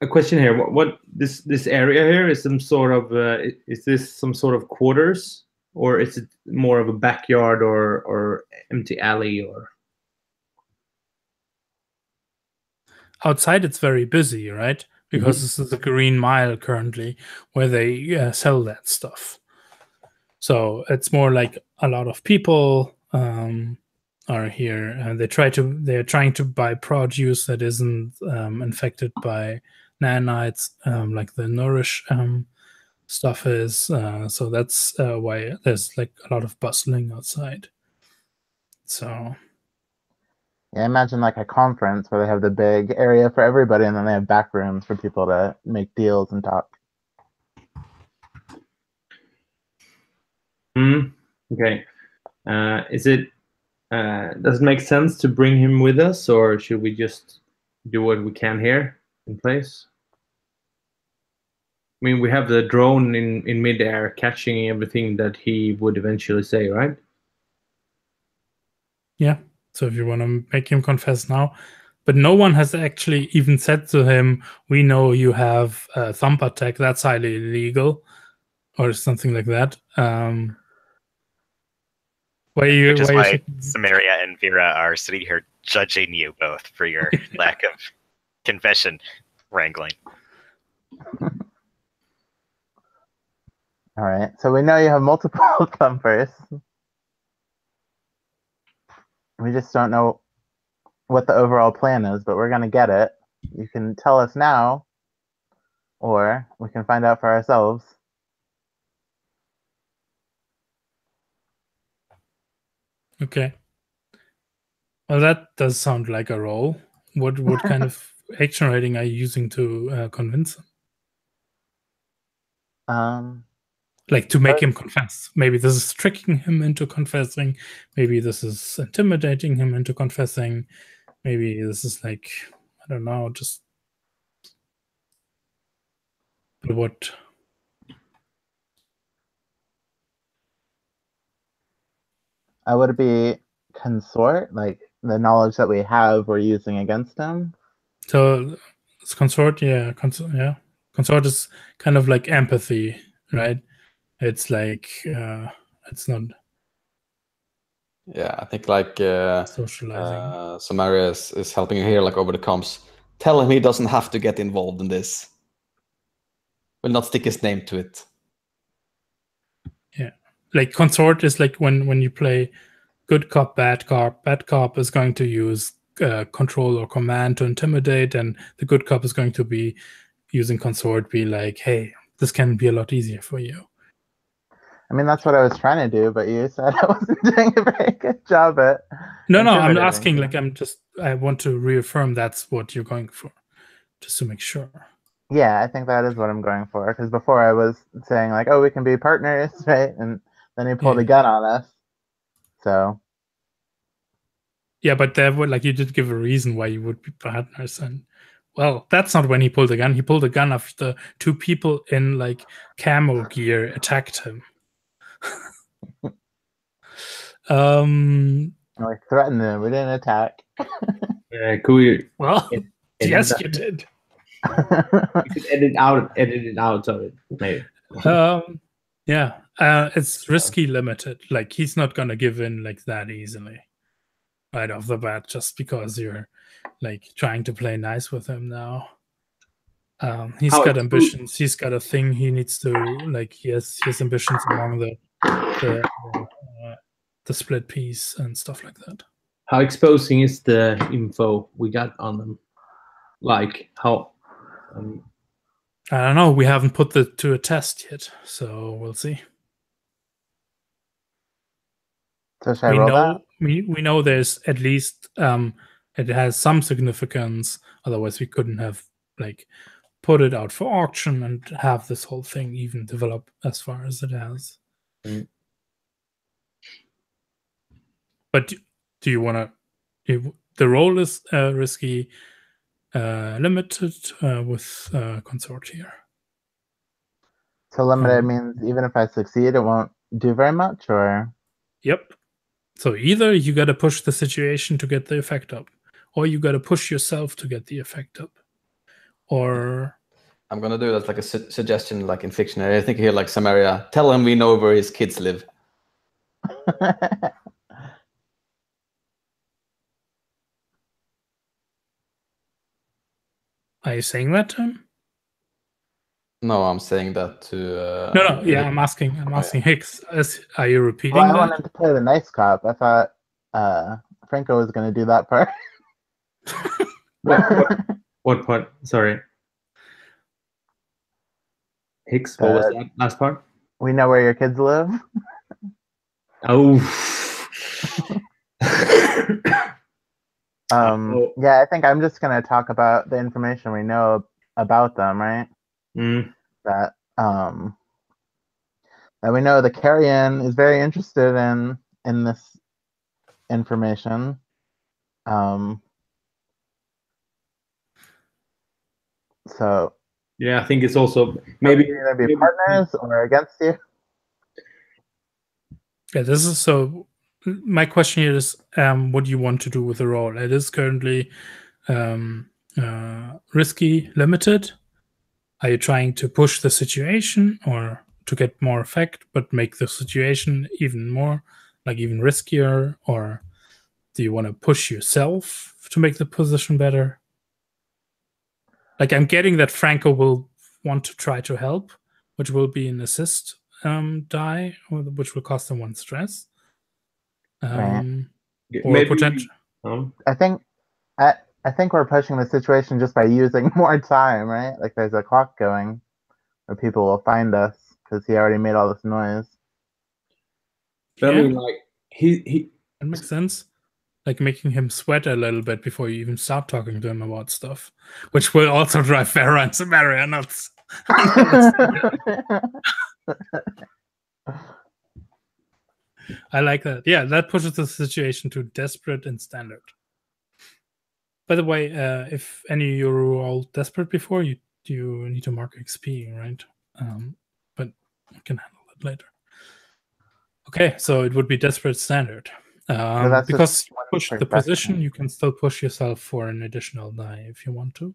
a question here: what this area here is some sort of is this some sort of quarters, or is it more of a backyard or empty alley? Or Outside, it's very busy, right? Because this is the Green Mile currently, where they sell that stuff. So it's more like a lot of people are here, and they're trying to buy produce that isn't infected by nanites, like the Nourish stuff is. So that's why there's like a lot of bustling outside. So Yeah, imagine like a conference where they have the big area for everybody, and then they have back rooms for people to make deals and talk. Okay. Does it make sense to bring him with us, or should we just do what we can here in place? I mean, we have the drone in midair catching everything that he would eventually say, right? yeah. So if you want to make him confess now, but no one has actually even said to him, "We know you have Thumper tech. That's highly illegal," or something like that. Which is why Samaria and Vera are sitting here judging you both for your lack of confession wrangling. All right, so we know you have multiple Thumpers. We just don't know what the overall plan is, but we're going to get it. You can tell us now, or we can find out for ourselves. Okay. Well, that does sound like a role. What kind of action rating are you using to convince him? Like to make him confess. Maybe this is tricking him into confessing. Maybe this is intimidating him into confessing. Maybe this is like, I don't know, just what? Would it be consort, like the knowledge that we have we're using against him? So it's consort, yeah. Consort is kind of like empathy, right? It's like it's not. Yeah, I think like socializing. Samaria is helping you here, like over the comms. Tell him he doesn't have to get involved in this. Will not stick his name to it. Yeah, like consort is like when you play good cop, bad cop. Bad cop is going to use control or command to intimidate, and the good cop is going to be using consort, be like, hey, this can be a lot easier for you. I mean, that's what I was trying to do, but you said I wasn't doing a very good job at. No, I'm asking. Like, I want to reaffirm that's what you're going for, just to make sure. Yeah, I think that is what I'm going for. Because before I was saying like, oh, we can be partners, right? And then he pulled a gun on us. So. Yeah, but there would you did give a reason why you would be partners, and well, that's not when he pulled the gun. He pulled the gun after two people in like camo gear attacked him. We threatened them. We didn't attack. Could we? Well, yes, you did. You could edit it out of it, maybe. Yeah, it's risky limited. Like he's not gonna give in like that easily, right off the bat, just because you're like trying to play nice with him now. He's got ambitions. He's got a thing he needs to like. He has ambitions along the split piece and stuff like that. How exposing is the info we got on them? Like how? I don't know. We haven't put the to a test yet, so we'll see. So should I roll that? We know there's at least it has some significance. Otherwise, we couldn't have like put it out for auction and have this whole thing even develop as far as it has. But do you want to? The role is risky, limited with consort here. So limited means even if I succeed, it won't do very much, or Yep. So either you got to push the situation to get the effect up, or you got to push yourself to get the effect up, or I'm gonna do that like a suggestion, like in fiction. I think here, like Samaria, tell him we know where his kids live. are you saying that to him? No, I'm saying that to. No. Yeah, I'm asking Hicks. Are you repeating well, I that? wanted to play the nice cop. I thought Franco was going to do that part. What part? Sorry. Hicks, what was that last part? We know where your kids live. Oh. Yeah, I think I'm just going to talk about the information we know about them, right? That that we know the carrion is very interested in this information. So yeah, I think it's also maybe either be partners or against you. Yeah, this is so. My question here is, what do you want to do with the role? It is currently risky, limited. Are you trying to push the situation or to get more effect, but make the situation even more, like even riskier? Or do you want to push yourself to make the position better? Like, I'm getting that Franco will want to try to help, which will be an assist die, which will cost him 1 stress. Right. Or maybe potential. I think we're pushing the situation just by using more time, right? Like there's a clock going where people will find us because he already made all this noise. I Yeah, mean, like he that makes sense. Like making him sweat a little bit before you even start talking to him about stuff, which will also drive Farah and Samaria nuts. I like that. Yeah, that pushes the situation to desperate and standard. By the way, if any of you were all desperate before, you need to mark XP, right? But I can handle it later. Okay, so it would be desperate standard. that's Because just you push the position, you can still push yourself for an additional die if you want to.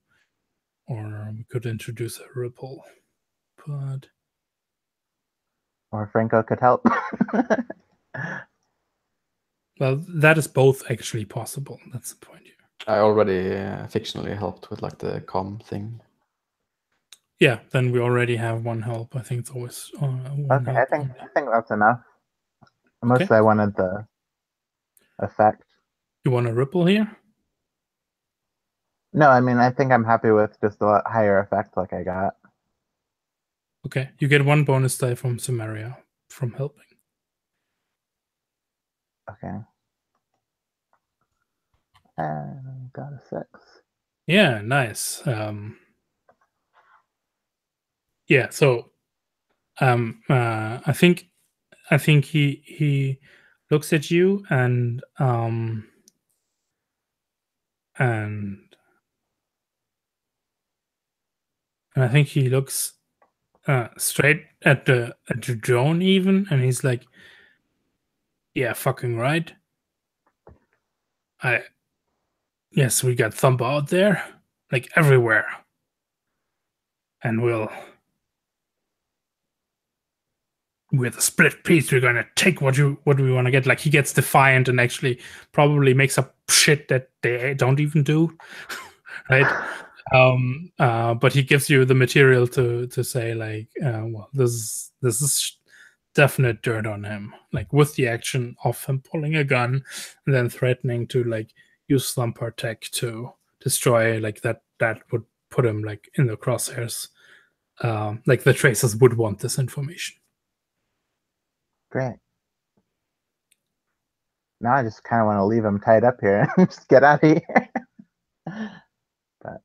Or we could introduce a ripple. But or Franco could help. well, that is both actually possible. That's the point here. I already fictionally helped with like the com thing. Yeah, then we already have 1 help. I think it's always 1 Okay, help. I think that's enough. Mostly I wanted the effect. You want a ripple here? No, I mean I think I'm happy with just a lot higher effect like I got. Okay, you get 1 bonus die from Samaria from helping. Okay. And got a 6. Yeah, nice. Yeah, so I think he looks at you and I think he looks straight at the drone even, and he's like, "Yeah, fucking right. Yes, we got Thumper out there, like everywhere, and with a split piece, we're gonna take what we want to get." Like he gets defiant and actually probably makes up shit that they don't even do, right? But he gives you the material to say like, well, this is definite dirt on him, like with the action of him pulling a gun and then threatening to like use Thumper tech to destroy, like that would put him like in the crosshairs. Like the tracers would want this information. Great. Now I just kind of want to leave him tied up here and just get out of here. But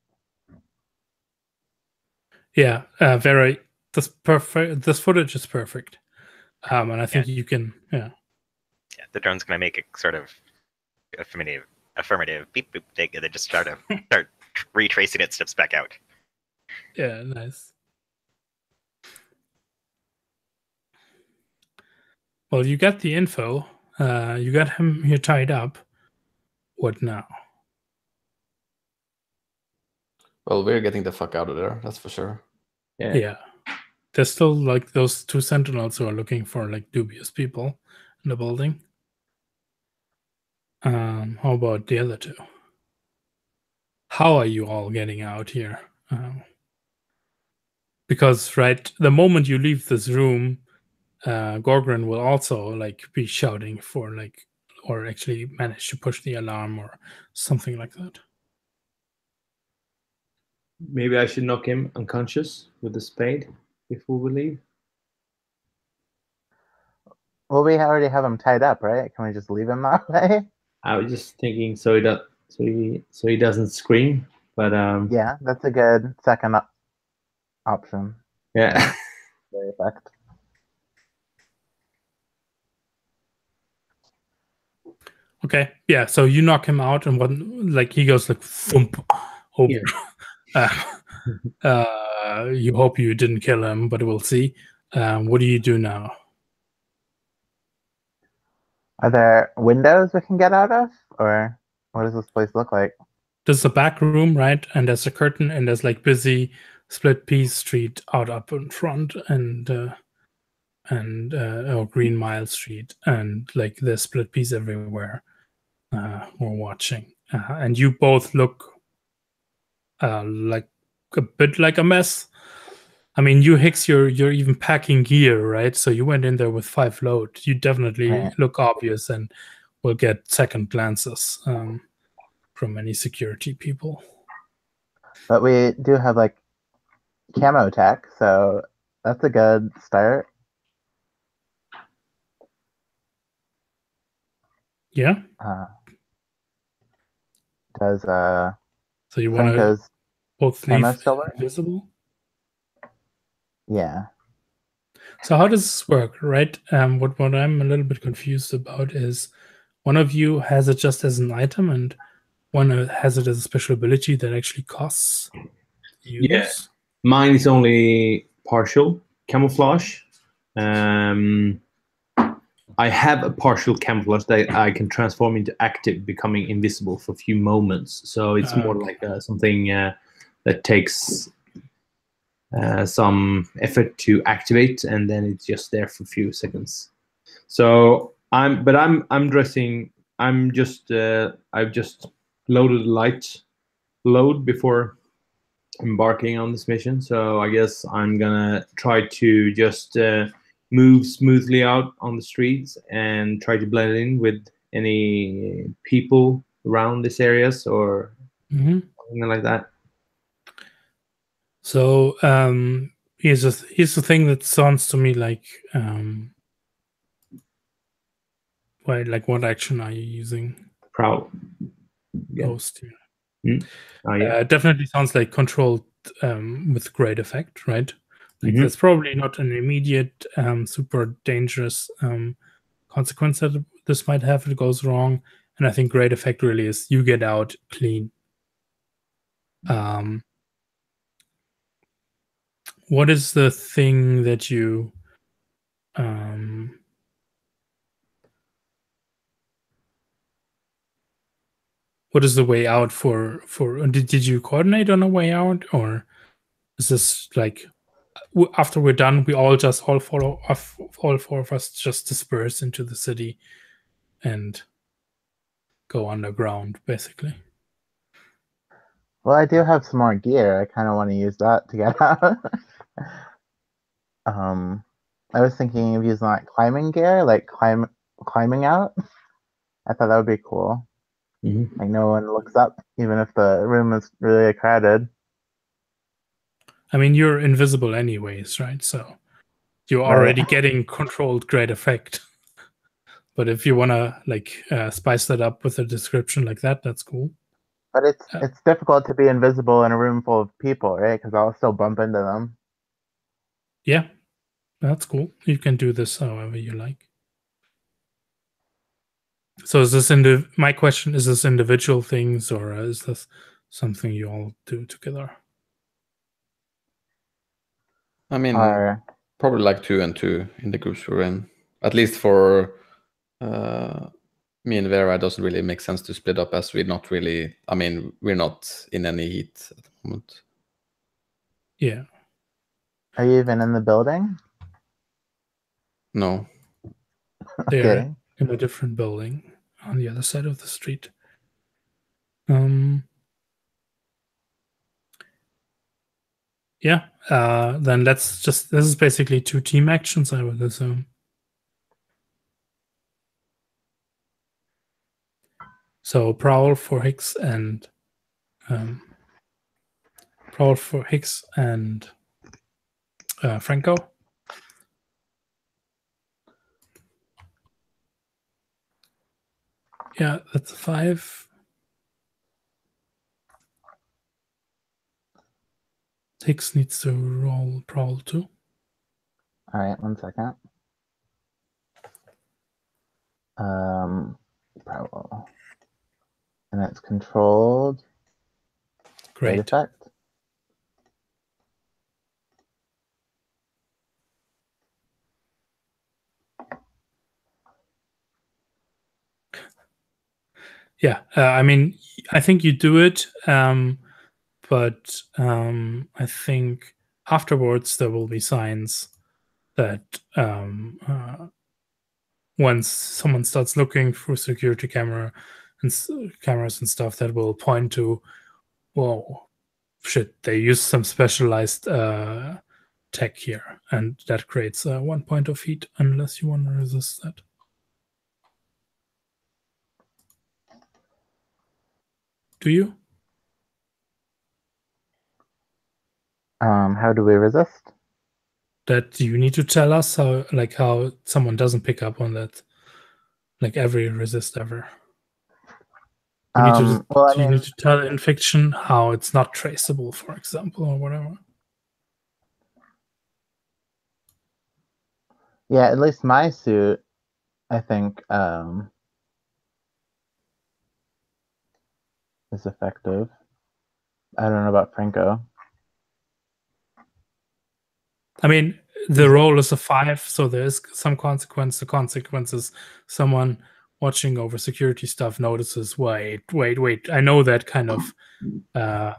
yeah, very. This perfect. This footage is perfect, and I think you can. Yeah, the drone's going to make a sort of affirmative beep boop thing, and then just start retracing it steps back out. Yeah, nice. Well, you got the info. You got him here tied up. What now? Well, we're getting the fuck out of there, that's for sure. Yeah. There's still like those 2 sentinels who are looking for like dubious people in the building. How about the other 2? How are you all getting out here? Because right, the moment you leave this room, Gorgren will also like be shouting for like, or actually manage to push the alarm or something like that. Maybe I should knock him unconscious with the spade before we leave. Well, we already have him tied up, right? Can we just leave him that way? I was just thinking so he doesn't scream. But Yeah, that's a good second option. yeah. Very effect. Okay, yeah. So you knock him out, and like he goes like thump over. You hope you didn't kill him, but we'll see. What do you do now? Are there windows we can get out of, or what does this place look like? There's a back room, right? And there's a curtain, and there's like busy Split Pea Street out up in front, and Green Mile Street, and like there's split peas everywhere. We're watching, and you both look like a bit like a mess. I mean, you Hicks, you're even packing gear, right? So you went in there with 5 load. You definitely look obvious and will get second glances from any security people. But we do have like camo tech, so that's a good start. Yeah. Does so you want to both leave invisible? Yeah. So how does this work, right? What I'm a little bit confused about is one of you has it just as an item, and one has it as a special ability that actually costs use. Yeah, mine is only partial camouflage. I have a partial camouflage that I can transform into active, becoming invisible for a few moments. So it's more like something that takes some effort to activate, and then it's just there for a few seconds. So I'm dressing. I've just loaded a light load before embarking on this mission. So I guess I'm gonna try to just move smoothly out on the streets and try to blend in with any people around these areas or something like that. So here's the thing that sounds to me like like what action are you using? Prowl. Ghost. Yeah. Definitely sounds like controlled with great effect, right? Like that's probably not an immediate super dangerous consequence that this might have if it goes wrong. And I think great effect really is you get out clean. What is the thing that you what is the way out for did you coordinate on a way out, or is this like after we're done we all four of us just disperse into the city and go underground basically? Well, I do have some more gear. I kind of want to use that to get out. I was thinking of using like climbing gear, like climbing out. I thought that would be cool. Like no one looks up, even if the room is really crowded. I mean, you're invisible anyways, right? So you're already getting controlled great effect. But if you want to like spice that up with a description like that, that's cool. But it's difficult to be invisible in a room full of people, right? Because I'll still bump into them. Yeah, that's cool. You can do this however you like. So is this my question, is this individual things, or is this something you all do together? I mean, probably like 2 and 2 in the groups we're in. At least for me and Vera, it doesn't really make sense to split up, as we're not really. I mean, we're not in any heat at the moment. Yeah. Are you even in the building? No. They're Okay. in a different building on the other side of the street. Yeah. Then let's just. This is basically 2 team actions, I would assume. So Prowl for Hicks and Franco. Yeah, that's a 5. Hicks needs to roll Prowl too. All right, 1 second. Prowl. And it's controlled. Great Great. effect. Yeah, I mean, I think you do it, but I think afterwards there will be signs that once someone starts looking through security cameras and stuff, that will point to, whoa, shit, they use some specialized tech here, and that creates 1 point of heat unless you want to resist that. Do you? How do we resist? That you need to tell us how someone doesn't pick up on that, like every resist ever. You need to Well, I you mean, need to tell in fiction how it's not traceable, for example, or whatever. yeah, at least my suit, I think, is effective. I don't know about Franco. I mean, the roll is a 5, so there is some consequence. The consequence is someone watching over security stuff notices, wait, I know that kind of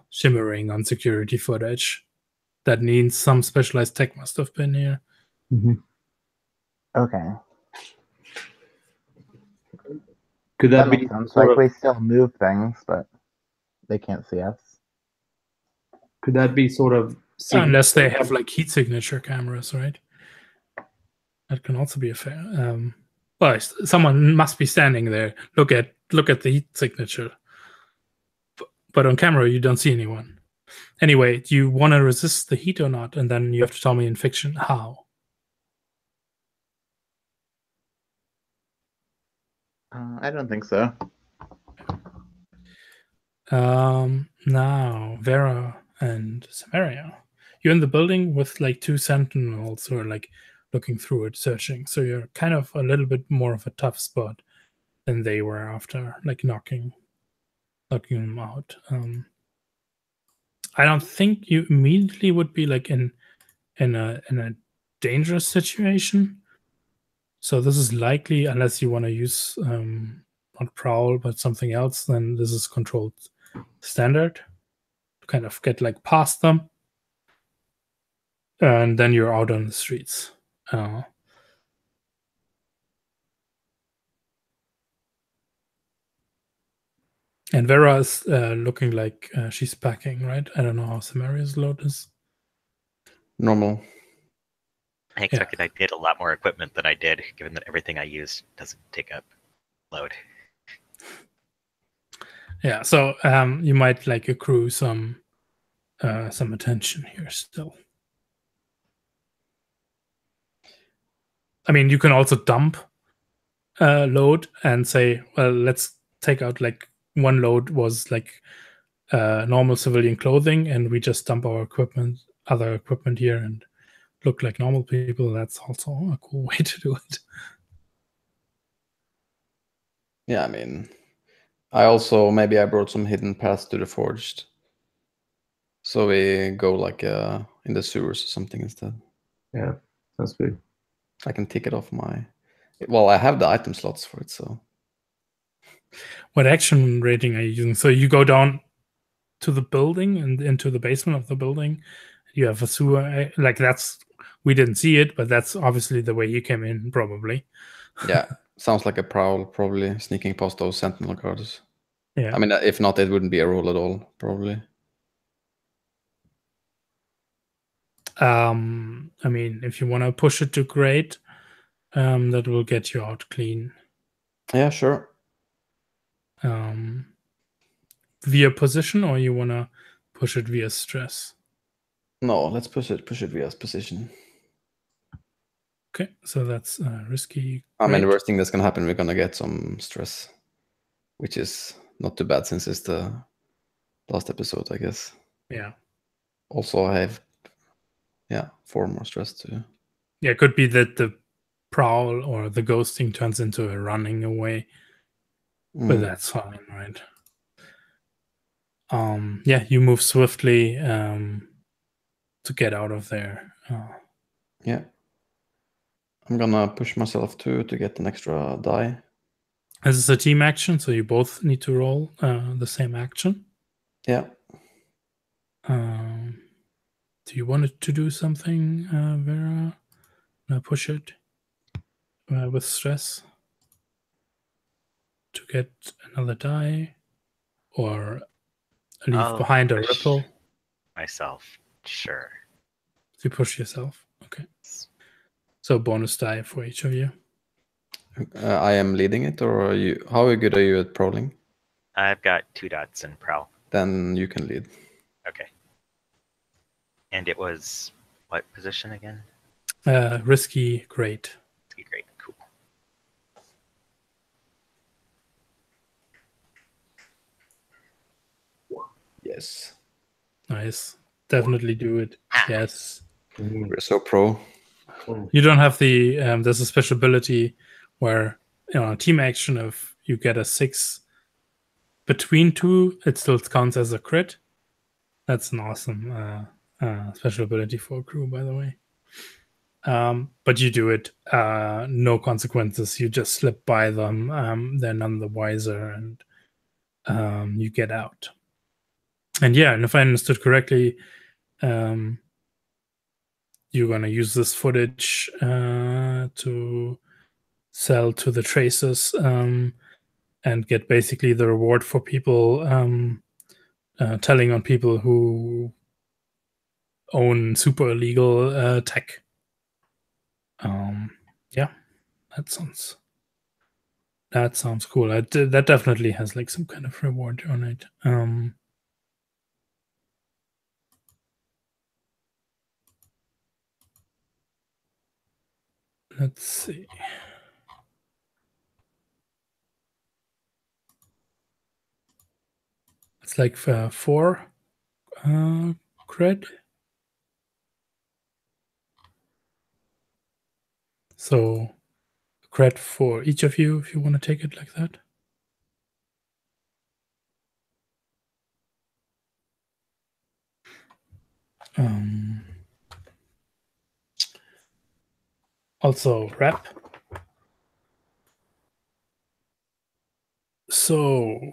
shimmering on security footage. That means some specialized tech must have been here. Okay. Could That that be makes sense. sort Like, of, we still move things, but they can't see us. could that be sort of Unless they have like heat signature cameras, right? That can also be a fair. Well, someone must be standing there. Look at the heat signature. But on camera, you don't see anyone. Anyway, do you want to resist the heat or not? And then you have to tell me in fiction how. I don't think so. Now, Vera and Samaria. You're in the building with like 2 sentinels who are like looking through it, searching. So you're kind of a little bit more of a tough spot than they were after like knocking them out. I don't think you immediately would be like in a dangerous situation. So this is likely, unless you want to use not Prowl but something else, then this is controlled standard to kind of get like past them, and then you're out on the streets. And Vera is looking like she's packing, right? I don't know how Samaria's load is. Normal. I expected I did a lot more equipment than I did, given that everything I used doesn't take up load. Yeah, so you might like accrue some attention here still. I mean, you can also dump load and say, well, let's take out like 1 load was like normal civilian clothing, and we just dump our other equipment here and look like normal people. That's also a cool way to do it. Yeah, I mean, maybe I brought some hidden paths to the forged. So we go like in the sewers or something instead. Yeah, sounds good. I can tick it off my Well, I have the item slots for it, so What action rating are you using? So you go down to the building and into the basement of the building. You have a sewer. Like that's we didn't see it, but that's obviously the way you came in, probably. yeah, sounds like a prowl, probably sneaking past those sentinel guards. Yeah. I mean, if not, it wouldn't be a roll at all, probably. I mean, if you want to push it to great, that will get you out clean. Yeah, sure. Via position, or you want to push it via stress? No, let's push it via position. Okay, so that's risky. I mean, the great. worst thing that's gonna happen, we're gonna get some stress, which is not too bad since it's the last episode, I guess. Yeah. Also, I have 4 more stress too. Yeah, it could be that the prowl or the ghosting turns into a running away, but that's fine, right? Yeah, you move swiftly to get out of there. Yeah. I'm gonna push myself too to get an extra die. This is a team action, so you both need to roll the same action. Yeah. Do you want it to do something, Vera? Push it with stress to get another die, or leave I'll behind a push ripple. myself. Sure. You push yourself. Okay. So bonus die for each of you. I am leading it, or are you? How good are you at prowling? I've got 2 dots in prowl. Then you can lead. Okay. And it was what position again? Risky, great. Great, cool. Yes. Nice. Definitely do it. Yes. We're so pro. You don't have the there's a special ability where team action, if you get a 6 between 2, it still counts as a crit. That's an awesome special ability for a crew, by the way. But you do it, no consequences. You just slip by them. They're none the wiser, and you get out. And yeah, and if I understood correctly, you're gonna use this footage to sell to the tracers and get basically the reward for people telling on people who own super illegal tech. Yeah, that sounds cool. That definitely has like some kind of reward on it. Let's see. It's like 4 cred. So cred for each of you if you want to take it like that. Also rep. So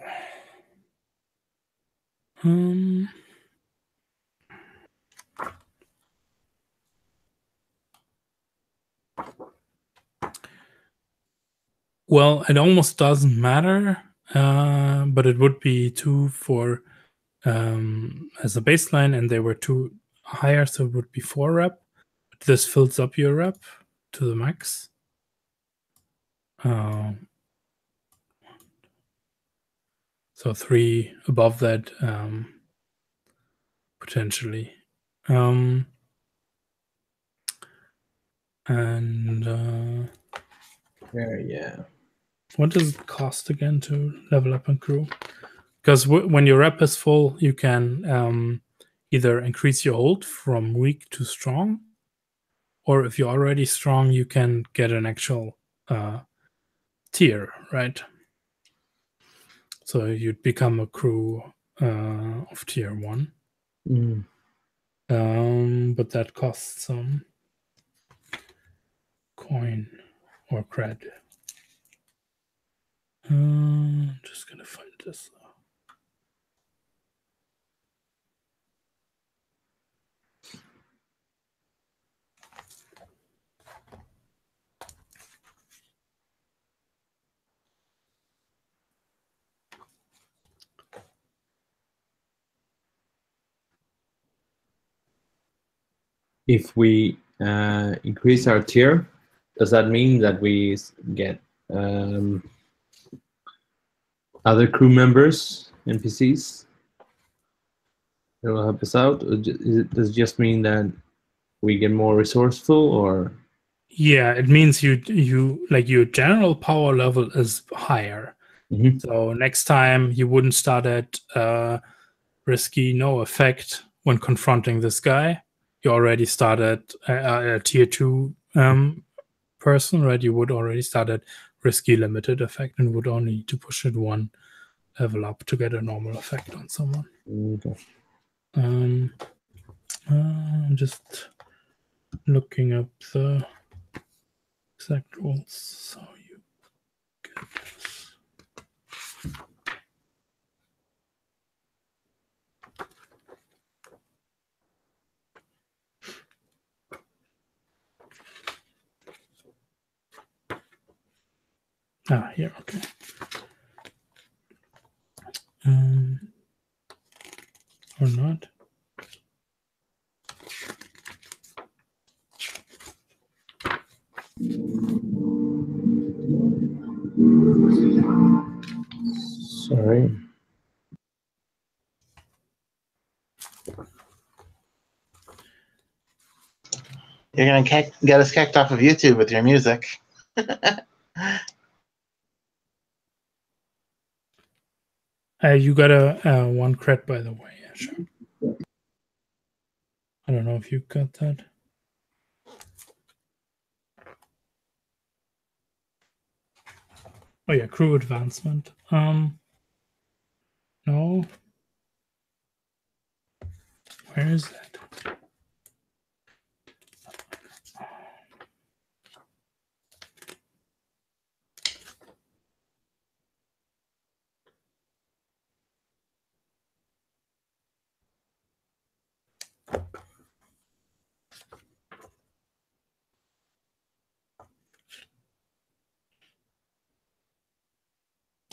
well, it almost doesn't matter, but it would be 2 for as a baseline, and they were 2 higher, so it would be 4 rep. But this fills up your rep to the max. So 3 above that, potentially. And yeah. what does it cost again to level up on crew? Because when your rep is full, you can either increase your hold from weak to strong, or if you're already strong, you can get an actual tier, right? So you'd become a crew of tier 1. But that costs some coin. or cred. Just gonna find this. If we increase our tier, does that mean that we get other crew members, NPCs, that will help us out? Or does it just mean that we get more resourceful, or? Yeah, it means you like your general power level is higher. Mm-hmm. So next time you wouldn't start at risky no effect when confronting this guy. You already started a tier 2 person, right? You would already start at risky limited effect and would only need to push it one level up to get a normal effect on someone. Okay. I'm just looking up the exact rules. So you get this. Here, okay. Or not. Sorry. You're gonna get us kicked off of YouTube with your music. You got a 1 cred, by the way. Yeah, sure. I don't know if you got that. Oh yeah, crew advancement. No. Where is that?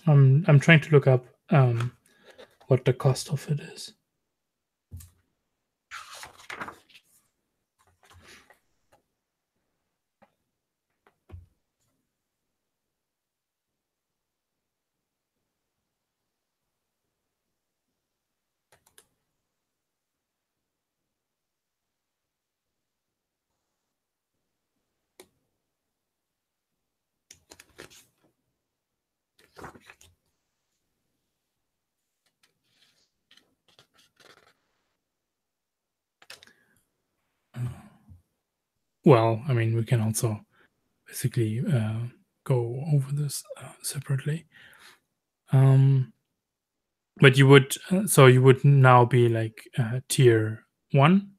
I'm trying to look up what the cost of it is. Well, I mean, we can also basically go over this separately. But you would, so you would now be like tier 1,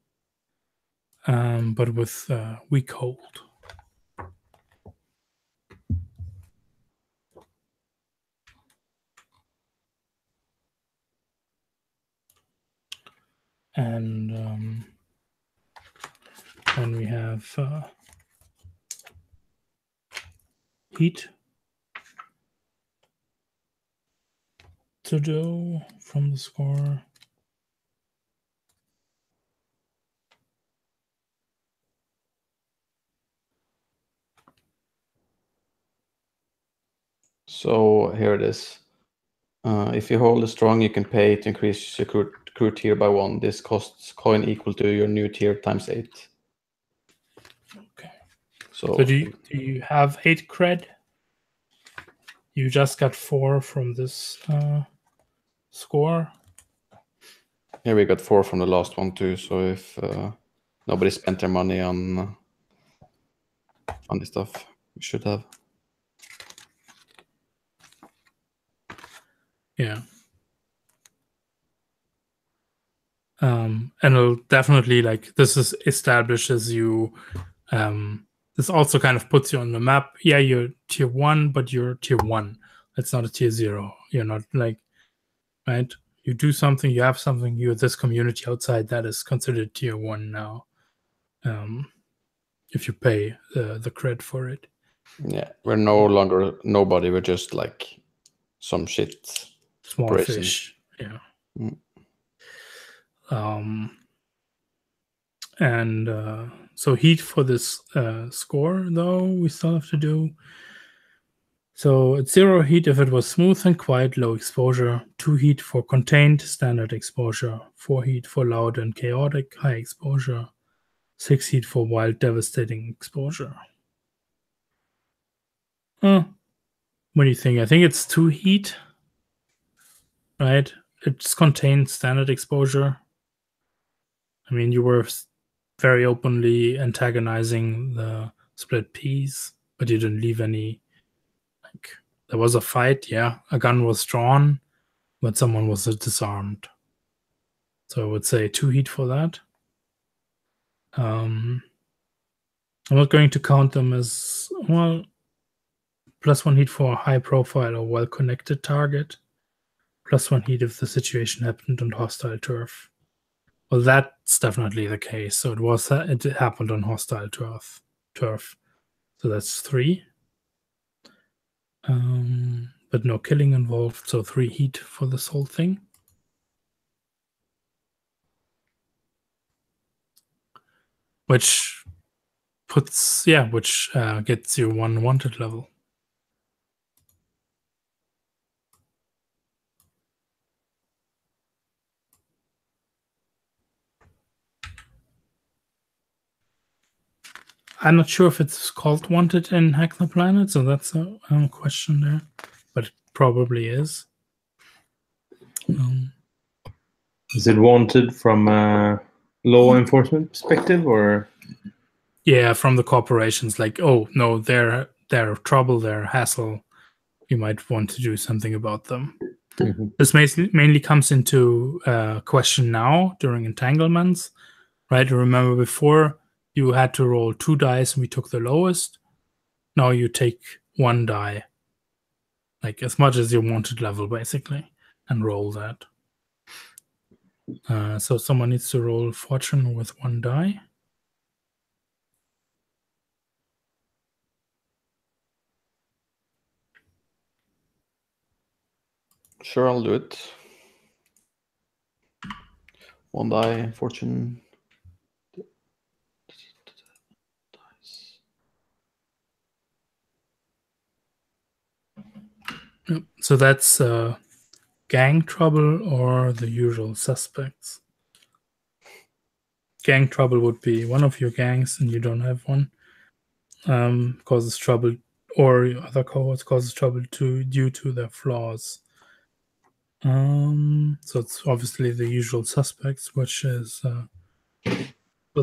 but with weak hold. And then we have heat to do from the score. So here it is. If you hold a strong, you can pay to increase your crew tier by 1. This costs coin equal to your new tier times 8. Okay. So do you have 8 cred? You just got 4 from this score. here we got 4 from the last one too. So if nobody spent their money on this stuff, we should have. Yeah. And it'll definitely, like, this is establishes you this also kind of puts you on the map. Yeah, you're tier 1, but you're tier 1. That's not a tier 0. You're not like, right? You do something, you have something, you're this community outside, that is considered tier 1 now. If you pay the cred for it. Yeah, we're no longer nobody. We're just like some shit. Small operations. fish. Yeah. Mm. And so heat for this score, though, we still have to do. So it's 0 heat if it was smooth and quiet, low exposure. 2 heat for contained, standard exposure. 4 heat for loud and chaotic, high exposure. 6 heat for wild, devastating exposure. What do you think? I think it's 2 heat, right? It's contained, standard exposure. I mean, you were very openly antagonizing the split peas, but you didn't leave any. Like, there was a fight, yeah. A gun was drawn, but someone was disarmed. So I would say 2 heat for that. I'm not going to count them as, well, +1 heat for a high profile or well connected target. +1 heat if the situation happened on hostile turf. Well, that's definitely the case. So it happened on hostile turf. So that's 3. But no killing involved, so 3 heat for this whole thing. Which gets you 1 wanted level. I'm not sure if it's called wanted in Hack the Planet, so that's a question there, but it probably is. Is it wanted from a law enforcement perspective, or? Yeah, from the corporations, like, oh no, they're trouble, they're hassle. You might want to do something about them. Mm-hmm. This mainly comes into question now during entanglements, right? Remember before you had to roll 2 dice and we took the lowest. Now you take 1 die, like as much as you wanted level basically, and roll that. So someone needs to roll fortune with 1 die. Sure, I'll do it. 1 die, fortune. Yep. So that's gang trouble or the usual suspects. Gang trouble would be one of your gangs and you don't have one. Causes trouble, or other cohorts causes trouble due to their flaws. So it's obviously the usual suspects, which is so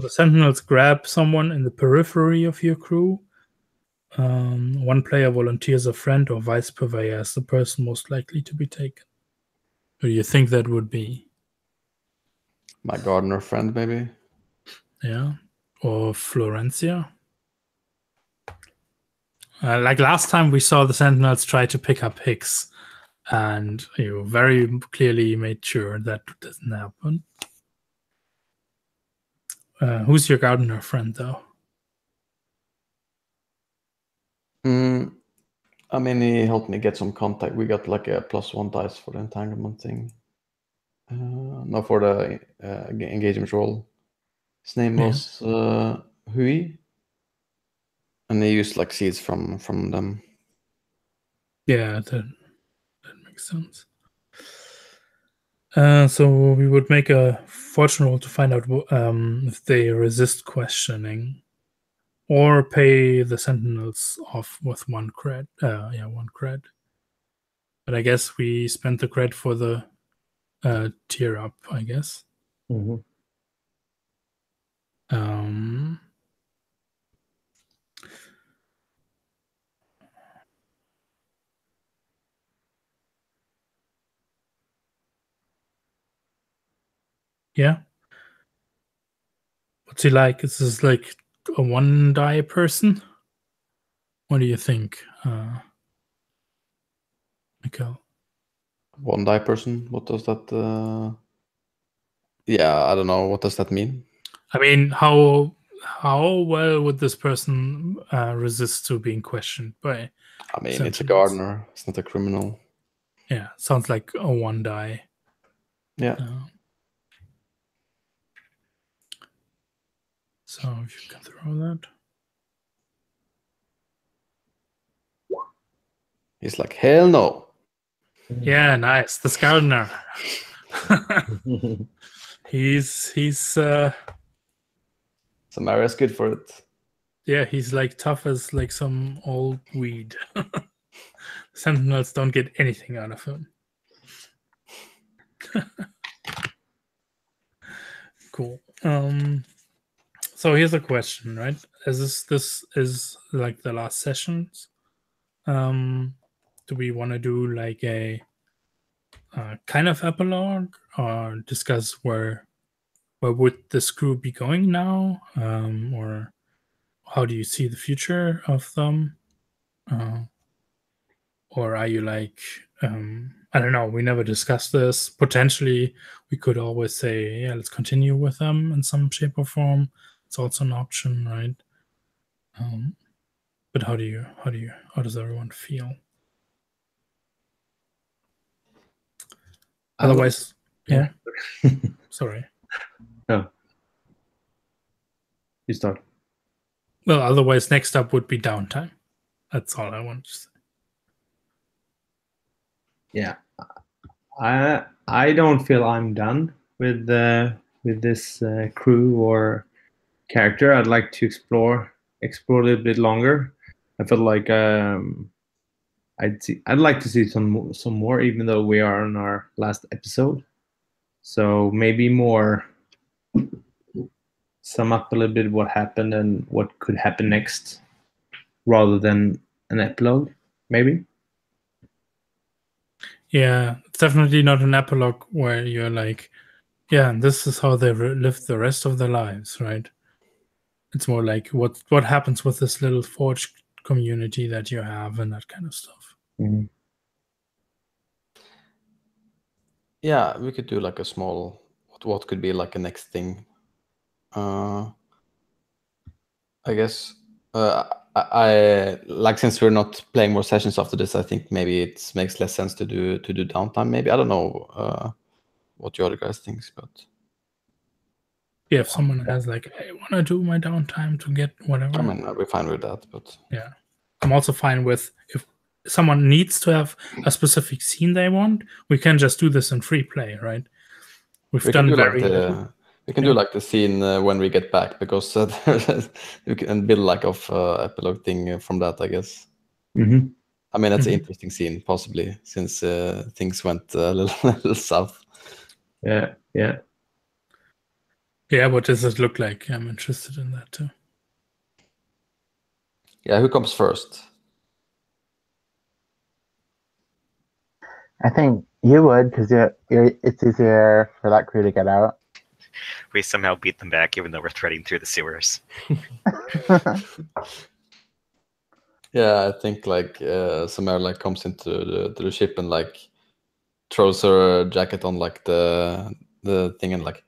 the sentinels grab someone in the periphery of your crew. One player volunteers a friend or vice purveyor as the person most likely to be taken. Who do you think that would be? My gardener friend, maybe. Yeah, or Florencia. Like last time, we saw the sentinels try to pick up Hicks, and you very clearly made sure that doesn't happen. Who's your gardener friend, though? I mean, he helped me get some contact. We got like a +1 dice for the entanglement thing. No, for the engagement roll. His name was Hui, and he used like seeds from them. Yeah, that makes sense. So we would make a fortune roll to find out if they resist questioning, or pay the sentinels off with 1 cred. 1 cred. But I guess we spent the cred for the tier up, I guess. Mm-hmm. Yeah. What's he like? Is this like a one die person? What do you think, Mikael? One die person. What does that? Yeah, I don't know. What does that mean? I mean, how well would this person resist to being questioned by? I mean, it's a sentience? gardener. It's not a criminal. Yeah, sounds like a one die. Yeah. So if you can throw that. He's like, hell no. Yeah, nice. The gardener. he's Samara's good for it. yeah, he's like tough as like some old weed. Sentinels don't get anything out of him. Cool. So here's a question, right? As this is like the last sessions, do we want to do like a kind of epilogue or discuss where would this crew be going now, or how do you see the future of them, or are you like I don't know, we never discussed this. Potentially we could always say, yeah, let's continue with them in some shape or form. It's also an option, right? But how does everyone feel? Otherwise, yeah. Sorry. No. You start. Well, otherwise, next up would be downtime. That's all I want to say. Yeah, I don't feel I'm done with this crew or character. I'd like to explore a little bit longer. I feel like I'd like to see some more, even though we are on our last episode. So maybe more sum up a little bit what happened and what could happen next, rather than an epilogue, maybe. Yeah, it's definitely not an epilogue where you're like, yeah, and this is how they live the rest of their lives, right? It's more like what happens with this little forge community that you have and that kind of stuff. Mm-hmm. Yeah, we could do like a small what could be like a next thing. I guess I like, since we're not playing more sessions after this, I think maybe it makes less sense to do downtime. Maybe, I don't know what you other guys think, but Yeah, if someone has like, I want to do my downtime to get whatever. I mean, I'll be fine with that. But yeah, I'm also fine with if someone needs to have a specific scene they want, we can just do this in free play, right? we can do like the scene when we get back, because you can build like of epilogue thing from that, I guess. Mm-hmm. I mean, that's an interesting scene, possibly, since things went a little south. Yeah. What does it look like? I'm interested in that too. Yeah, who comes first? I think you would, because it's easier for that crew to get out. We somehow beat them back, even though we're threading through the sewers. Yeah, I think like Samara like comes into the ship and like throws her jacket on like the thing and like,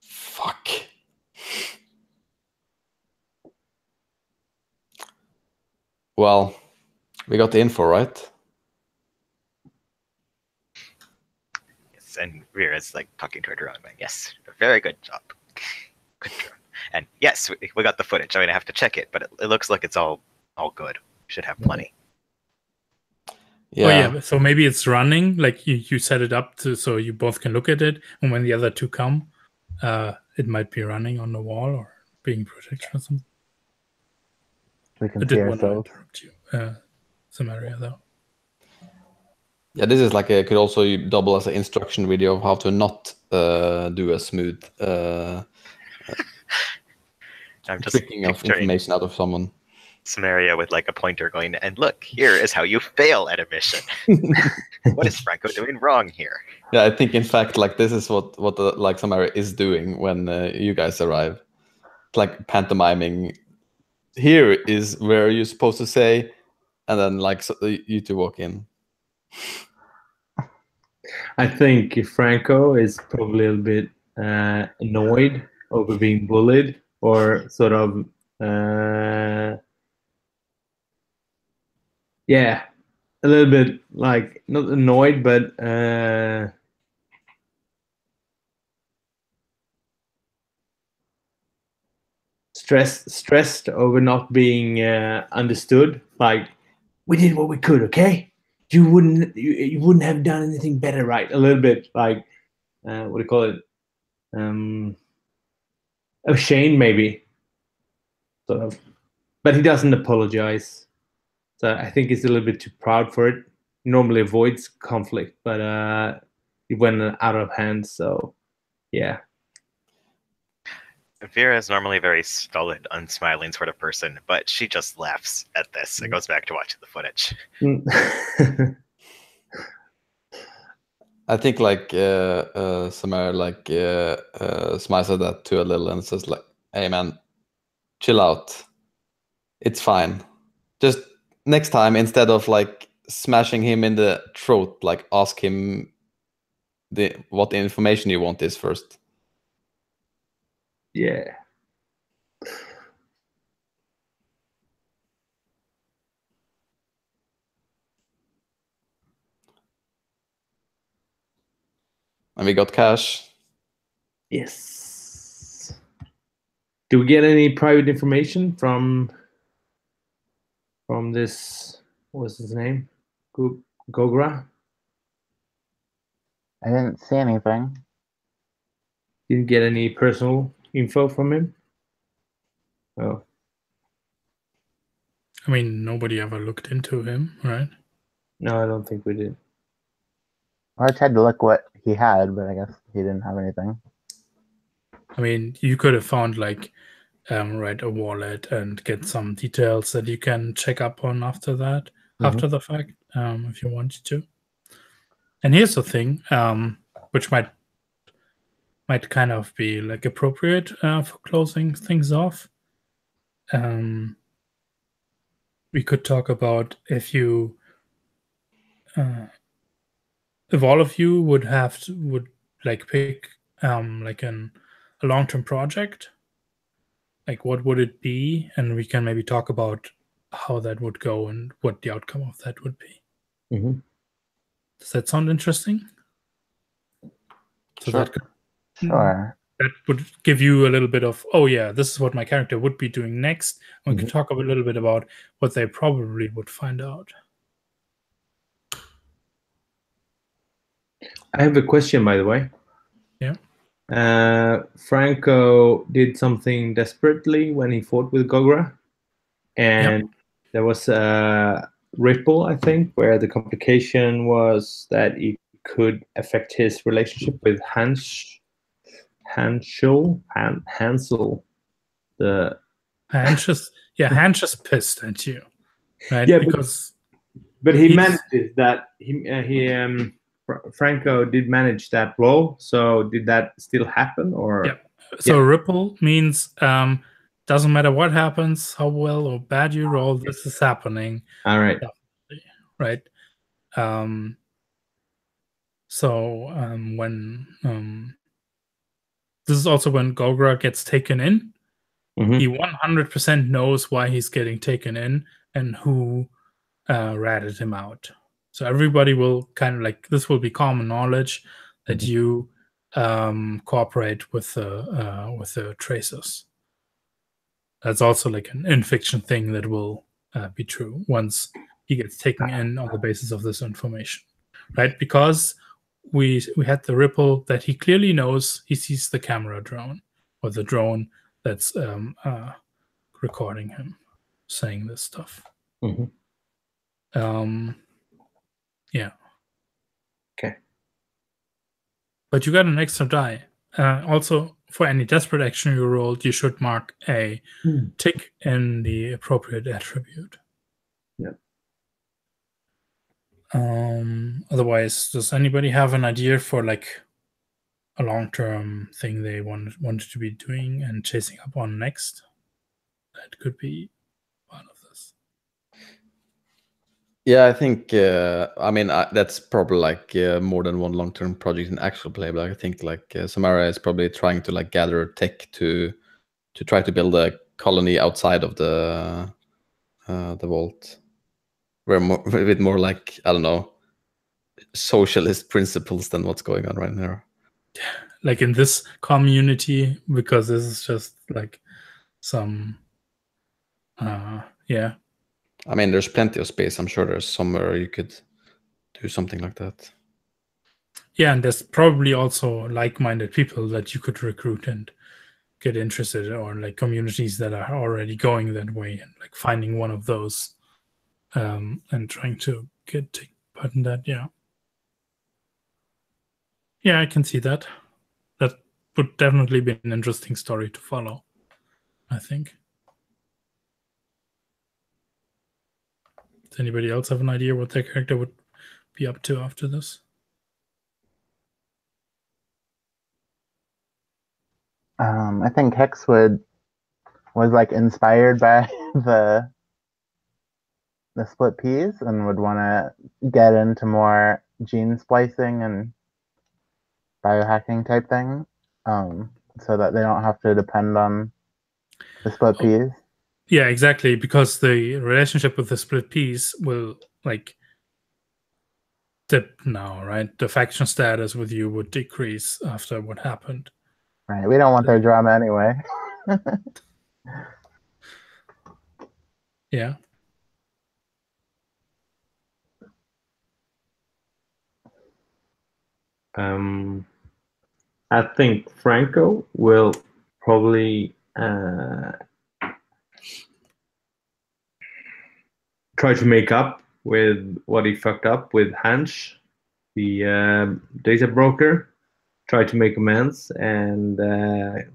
fuck. Well, we got the info, right? Yes, and Vera's like talking to her drone. Like, yes, very good job. Good drone. And yes, we got the footage. I mean, I have to check it, but it looks like it's all good. We should have plenty. Yeah. Oh yeah, so maybe it's running, like you set it up so you both can look at it, and when the other two come, it might be running on the wall or being protected or something. We can see ourselves. Interrupt you, Samaria, though. Yeah, this is like could also double as an instruction video of how to not do a smooth I'm just tricking of information out of someone. Samaria with like a pointer going, and look, here is how you fail at a mission. What is Franco doing wrong here? Yeah, I think in fact, like this is what the, like Samara is doing when you guys arrive, like pantomiming. Here is where you're supposed to say, and then like so, you two walk in. I think Franco is probably a little bit annoyed over being bullied, or sort of, yeah, a little bit like not annoyed, but stressed over not being understood. Like, we did what we could, okay? You wouldn't have done anything better, right? A little bit like what do you call it? Ashamed, maybe, sort of. But he doesn't apologize. So I think he's a little bit too proud for it. He normally avoids conflict, but it went out of hand. So yeah. Vera is normally a very stolid, unsmiling sort of person, but she just laughs at this and goes back to watching the footage. I think like Samara like smiles at that too a little and says like, "Hey man, chill out. It's fine. Just next time, instead of like smashing him in the throat, like ask him what the information you want is first." Yeah. And we got cash. Yes. Do we get any private information from this? What was his name? Gogra? I didn't see anything. Didn't get any personal info from him? Oh. I mean, nobody ever looked into him, right? No, I don't think we did. Well, I tried to look what he had, but I guess he didn't have anything. I mean, you could have found like right, a wallet and get some details that you can check up on after that, after the fact, if you wanted to. And here's the thing, which might kind of be like appropriate for closing things off. We could talk about if all of you would like pick like a long-term project, like what would it be, and we can maybe talk about how that would go and what the outcome of that would be. Does that sound interesting? So Sure. Sure. that would give you a little bit of, oh yeah, this is what my character would be doing next. We could talk a little bit about what they probably would find out. I have a question, by the way. Yeah. Franco did something desperately when he fought with Gogra, and there was a ripple, I think, where the complication was that it could affect his relationship with Hansel. The Hans just pissed at you, right? Yeah, because but he managed it. That Franco did manage that blow. So did that still happen, or? Yeah. So ripple means doesn't matter what happens, how well or bad you roll, this is happening. All right. Right. So when this is also when Gogra gets taken in, he 100% knows why he's getting taken in and who ratted him out. So everybody will kind of like, this will be common knowledge that you cooperate with the tracers. That's also like an in-fiction thing that will be true once he gets taken in on the basis of this information, right? Because we had the ripple that he clearly knows. He sees the camera drone or the drone that's recording him saying this stuff. Yeah. Okay. But you got an extra die. Also, for any desperate action you rolled, you should mark a tick in the appropriate attribute. Yeah. Otherwise, does anybody have an idea for like a long-term thing they wanted to be doing and chasing up on next? That could be part of this. Yeah, I think. I mean, that's probably like more than one long-term project in actual play. But I think like Samara is probably trying to like gather tech to try to build a colony outside of the vault, where with more like, I don't know, socialist principles than what's going on right now. Like in this community, because this is just like some yeah. I mean, there's plenty of space. I'm sure there's somewhere you could do something like that. Yeah, and there's probably also like-minded people that you could recruit and get interested, or like communities that are already going that way, and like finding one of those and trying to take part in that. Yeah, I can see that. That would definitely be an interesting story to follow, I think. Does anybody else have an idea what their character would be up to after this? I think Hexwood was like inspired by the split peas and would want to get into more gene splicing and biohacking type thing, so that they don't have to depend on the split peas. Yeah, exactly, because the relationship with the split peas will like dip now, right? The faction status with you would decrease after what happened. Right. We don't want their drama anyway. Yeah. I think Franco will probably try to make up with what he fucked up with Hansch, the data broker. Try to make amends and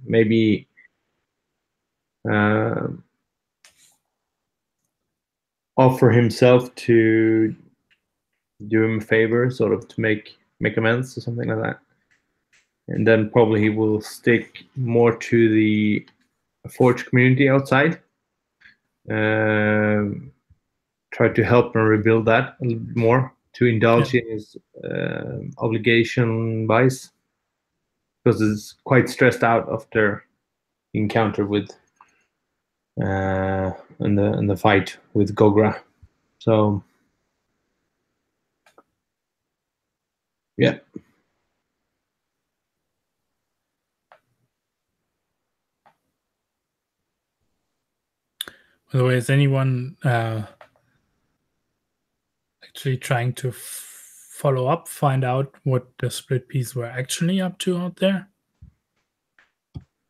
maybe offer himself to do him a favor, sort of to make amends or something like that. And then probably he will stick more to the Forge community outside. Try to help and rebuild that a little bit more, to indulge in his obligation vice, because it's quite stressed out after encounter with in the fight with Gogra. So yeah. By the way, is anyone actually trying to follow up, find out what the split peas were actually up to out there?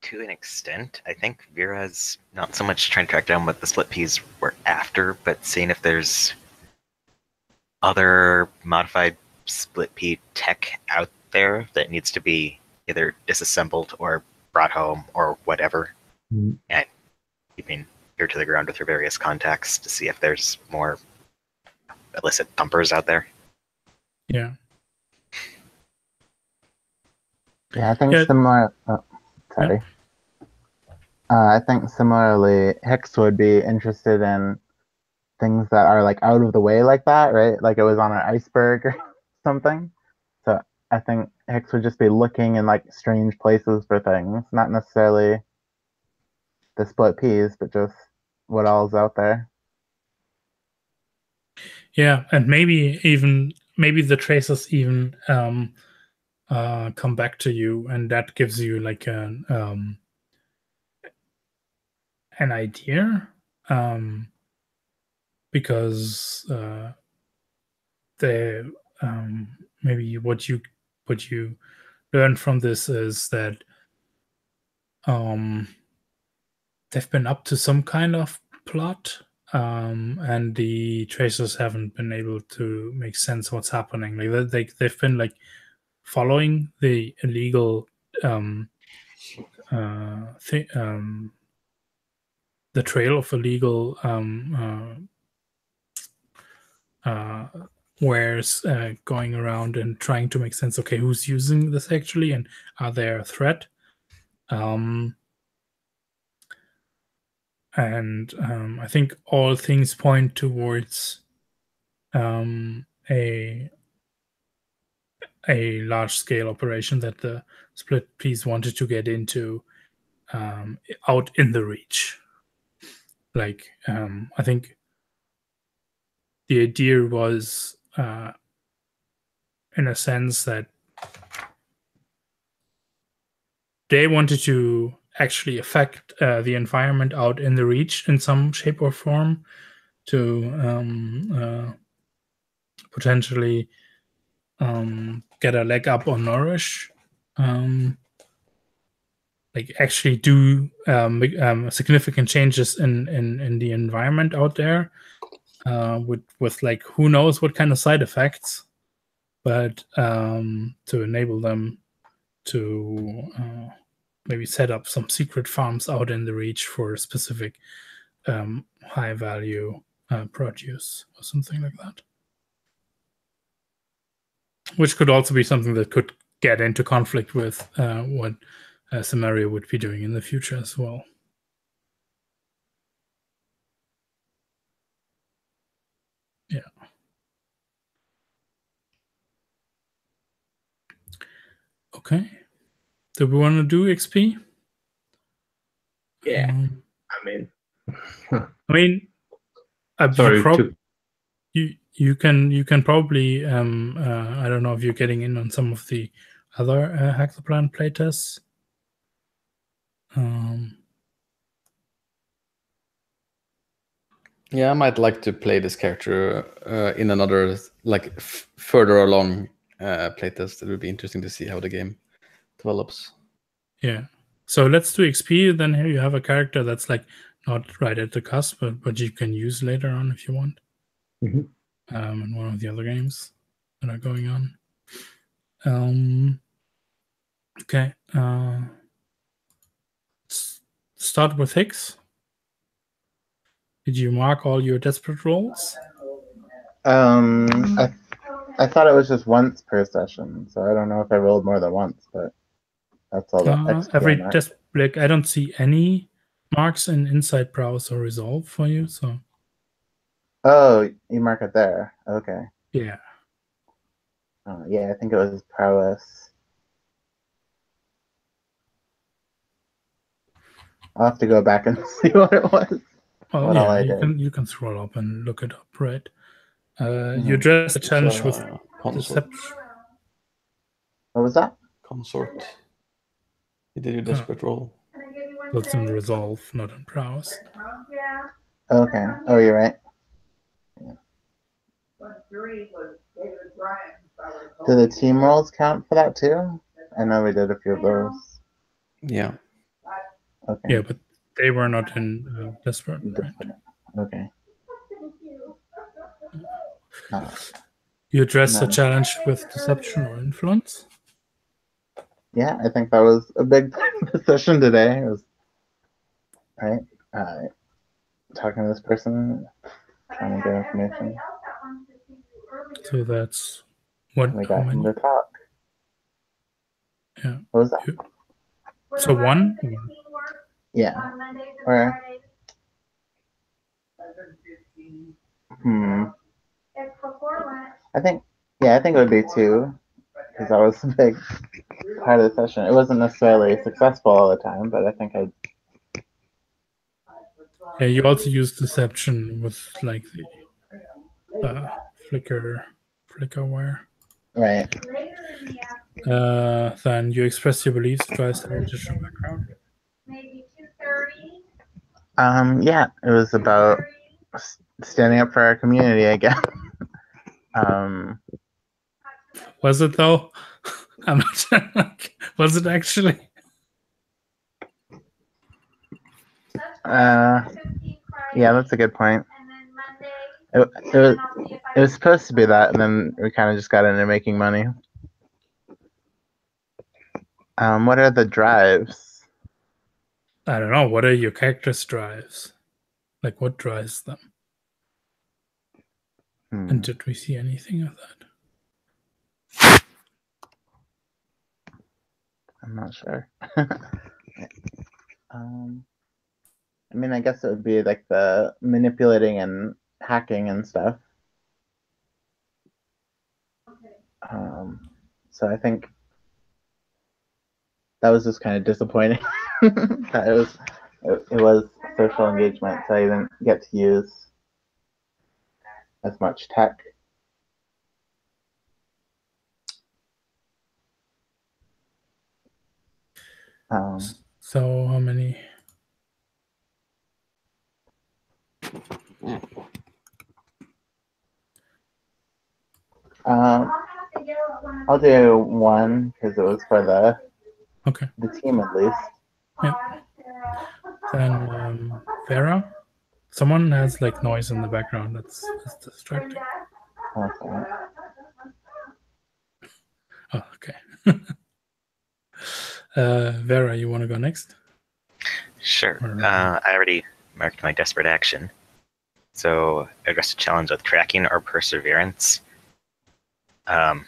To an extent, I think Vera's not so much trying to track down what the split peas were after, but seeing if there's other modified split pea tech out there that needs to be either disassembled or brought home or whatever, and keeping ear to the ground with her various contacts to see if there's more illicit thumpers out there. Yeah. Yeah, I think similar. Oh, sorry. I think similarly, Hicks would be interested in things that are like out of the way like that, right? Like it was on an iceberg or something. So I think Hicks would just be looking in like strange places for things, not necessarily the split peas, but just what all's out there. Yeah, and maybe the traces even come back to you, and that gives you like an idea, because the maybe what you learn from this is that they've been up to some kind of plot, and the tracers haven't been able to make sense of what's happening. Like they've been like following the illegal the trail of illegal wares going around and trying to make sense. Okay, who's using this actually, and are they a threat? And I think all things point towards a large-scale operation that the split piece wanted to get into out in the reach. Like, I think the idea was, in a sense, that they wanted to actually affect the environment out in the reach in some shape or form to potentially get a leg up on Nourish. Like actually do significant changes in the environment out there with like who knows what kind of side effects, but to enable them to maybe set up some secret farms out in the reach for specific high value produce or something like that. Which could also be something that could get into conflict with what Samaria would be doing in the future as well. Yeah. Okay. Do we want to do XP? Yeah. Sorry. You can probably I don't know if you're getting in on some of the other Hack the Plan playtests. Yeah, I might like to play this character in another, like, further along playtest. It would be interesting to see how the game develops. Yeah. So let's do XP. Then here you have a character that's like not right at the cusp, but you can use later on if you want. Mm-hmm. In one of the other games that are going on. Okay. Start with Hicks. Did you mark all your desperate rolls? I thought it was just once per session, so I don't know if I rolled more than once, but that's all that XP every I marked. like I don't see any marks in Insight, Browse, or Resolve for you. So. Oh, you mark it there. Okay. Yeah. Yeah, I think it was prowess. I'll have to go back and see what it was. Well, yeah, you can scroll up and look it up, right? You address the challenge with deception. What was that? Consort. You did your desperate roll. That's in Resolve, not in Browse. Okay. Oh, you're right. Yeah. Do the team rolls count for that too? I know we did a few of those. Yeah. Okay. Yeah, but they were not in desperate. Right? Okay. You address the challenge with deception or influence? Yeah, I think that was a big part of the session today. It was right. Talking to this person, trying to get information. So that's what we got him to talk. Yeah. What was that? So one? Yeah. Or I think it would be 2, because that was a big part of the session. It wasn't necessarily successful all the time, but I think I. Yeah, you also use deception with like the flickerware. Right. Then you express your beliefs, tries to heritage or background. Yeah, it was about standing up for our community, I guess. Was it though? Was it actually? Yeah, that's a good point. It was supposed to be that, and then we kind of just got into making money. What are the drives? I don't know. What are your characters' drives? Like, what drives them? And did we see anything of that? I'm not sure. I mean, I guess it would be like the manipulating and hacking and stuff. So I think that was just kind of disappointing. That it was social engagement, so I didn't get to use as much tech. So how many? I'll do one because it was for the team at least. Yeah. Then Vera, someone has like noise in the background that's distracting. Oh, okay. Vera, you want to go next? Sure. I already marked my desperate action. So address a challenge with tracking or perseverance. I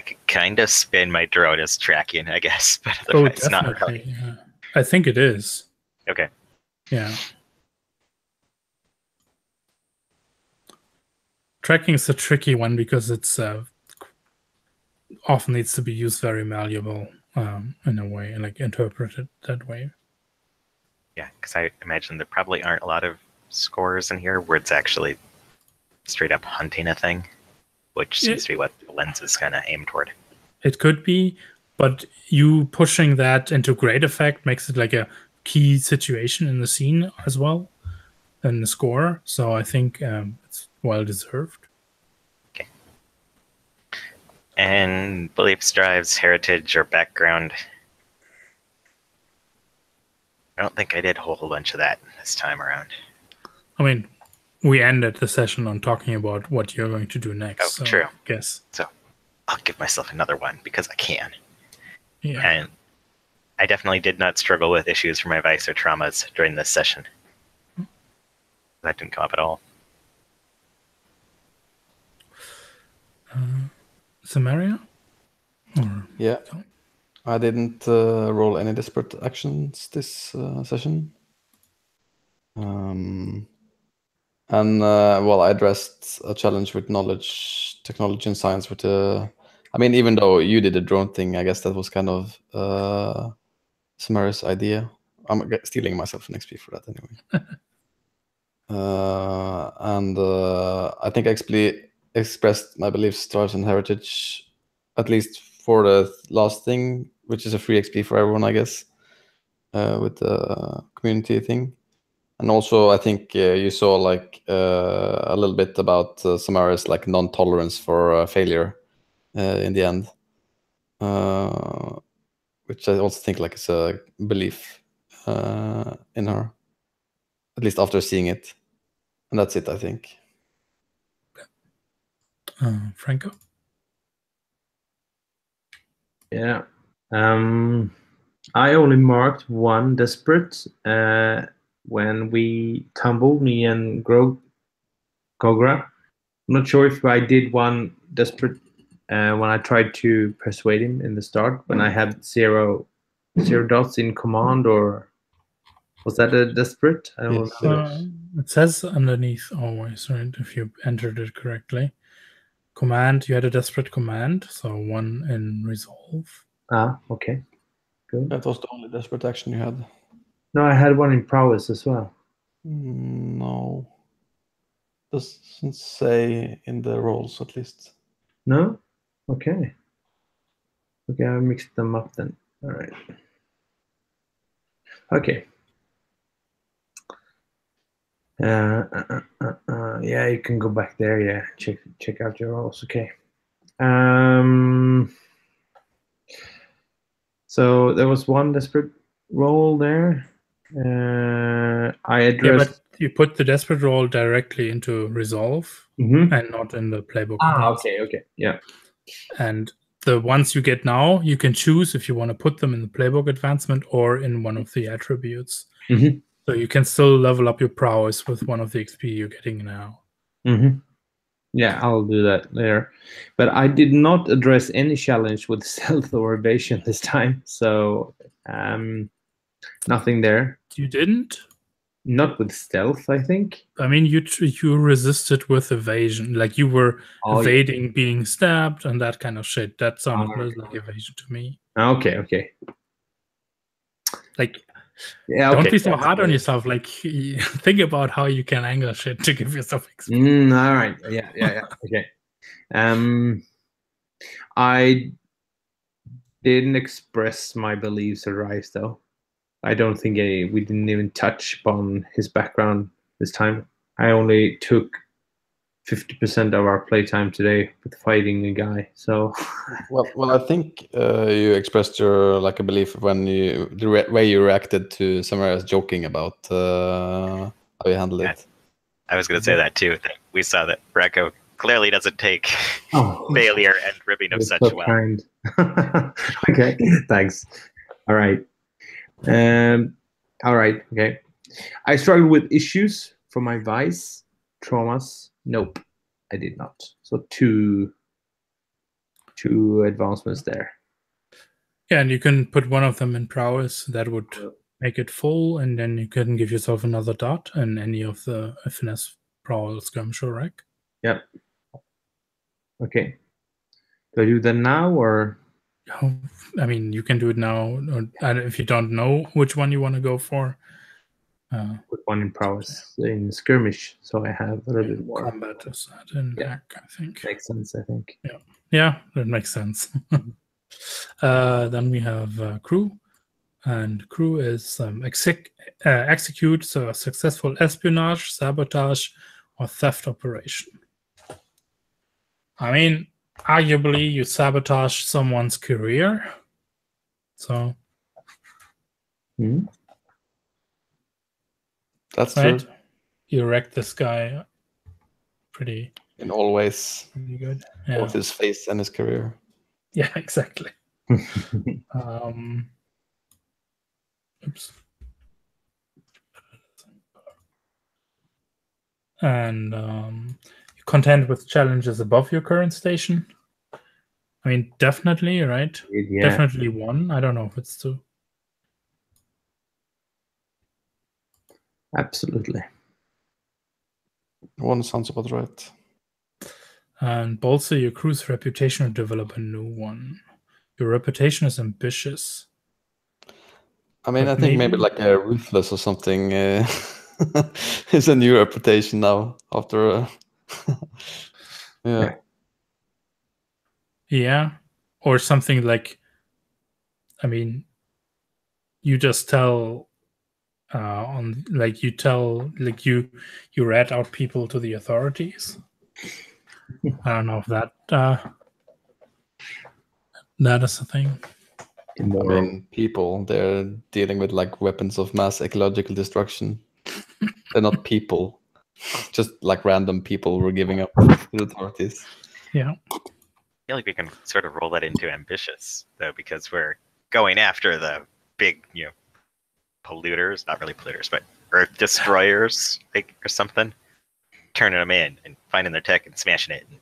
could kind of spin my drone as tracking, I guess, but otherwise not really. Yeah. I think it is. Okay. Yeah. Tracking is a tricky one because it's often needs to be used very malleable in a way, like interpreted that way. Yeah, because I imagine there probably aren't a lot of scores in here where it's actually straight up hunting a thing, which seems to be what the lens is kind of aimed toward. It could be, but you pushing that into great effect makes it like a key situation in the scene as well, in the score. So I think it's well deserved. Okay. And beliefs, drives, heritage, or background. I don't think I did a whole bunch of that this time around. I mean, we ended the session on talking about what you're going to do next. Oh, true. I guess. So I'll give myself another one because I can. Yeah. And I definitely did not struggle with issues from my vice or traumas during this session. That didn't come up at all. Samaria? Yeah. I didn't roll any desperate actions this session. And well, I addressed a challenge with knowledge, technology, and science with I mean, even though you did the drone thing, I guess that was kind of Samara's idea. I'm stealing myself an XP for that anyway. And I think I expressed my beliefs, drives, and heritage, at least for the last thing, which is a free XP for everyone, I guess, with the community thing. And also, I think you saw like a little bit about Samara's like non-tolerance for failure in the end, which I also think like is a belief in her, at least after seeing it. And that's it, I think. Franco? Yeah. I only marked one desperate when we tumbled, me and Gogra. I'm not sure if I did one desperate when I tried to persuade him in the start, when I had zero dots in command, or was that a desperate? I don't remember. It says underneath always, right? If you entered it correctly. Command, you had a desperate command, so one in resolve. Ah, okay. Good. That was the only desperate action you had. No, I had one in prowess as well. No. Doesn't say in the rolls, at least. No? Okay. Okay, I mixed them up then. All right. Okay. Yeah, you can go back there. Yeah, check out your rolls. Okay. So there was one desperate roll there. I addressed. Yeah, but you put the desperate roll directly into resolve and not in the playbook. Ah, okay, yeah. And the ones you get now, you can choose if you want to put them in the playbook advancement or in one of the attributes. Mhm. So you can still level up your prowess with one of the XP you're getting now. Mm-hmm. Yeah, I'll do that later. But I did not address any challenge with stealth or evasion this time, so nothing there. You didn't? Not with stealth, I think. I mean, you resisted with evasion. Like you were evading being stabbed and that kind of shit. That sounded like evasion to me. Okay. Like, yeah, don't okay. be so hard on yourself. Like, think about how you can angle shit to give yourself XP. All right. Yeah. Okay. I didn't express my beliefs or Rise, though. I don't think we didn't even touch upon his background this time. I only took 50% of our playtime today with fighting a guy. So, well, I think you expressed your like a belief when the way you reacted to Samara's joking about how you handled it. I was going to say that too. That we saw that Reko clearly doesn't take failure and ribbing of such so well. Kind. Okay, thanks. All right. Okay. I struggled with issues for my vice traumas. Nope, I did not. So two advancements there. Yeah, and you can put one of them in prowess. That would make it full, and then you can give yourself another dot in any of the finesse prowl skirmisher rack. Yep. Okay. Do I do that now or? Oh, I mean, you can do it now, or if you don't know which one you want to go for. Put one in prowess in skirmish, so I have a little bit more. Combat is that in hack, I think. Makes sense, I think. Yeah, that makes sense. Then we have crew, and crew is execute so a successful espionage, sabotage, or theft operation. I mean, arguably, you sabotage someone's career, so. That's right? true. You wrecked this guy pretty in all ways. Pretty good. Both his face and his career. Yeah, exactly. Oops. And you contend with challenges above your current station. I mean, definitely, right? Yeah. Definitely 1. I don't know if it's 2. Absolutely. 1 sounds about right. And bolster your crew's reputation or develop a new one. Your reputation is ambitious. I mean, I think maybe like a ruthless or something is a new reputation now after. Yeah. Yeah. Or something like, I mean, you just tell you rat out people to the authorities. I don't know if that that is a thing. I mean, people, they're dealing with like weapons of mass ecological destruction. They're not people, just like random people were giving up to the authorities. Yeah. I feel like we can sort of roll that into ambitious, though, because we're going after the big, polluters, not really polluters, but Earth destroyers, like, or something. Turning them in and finding their tech and smashing it and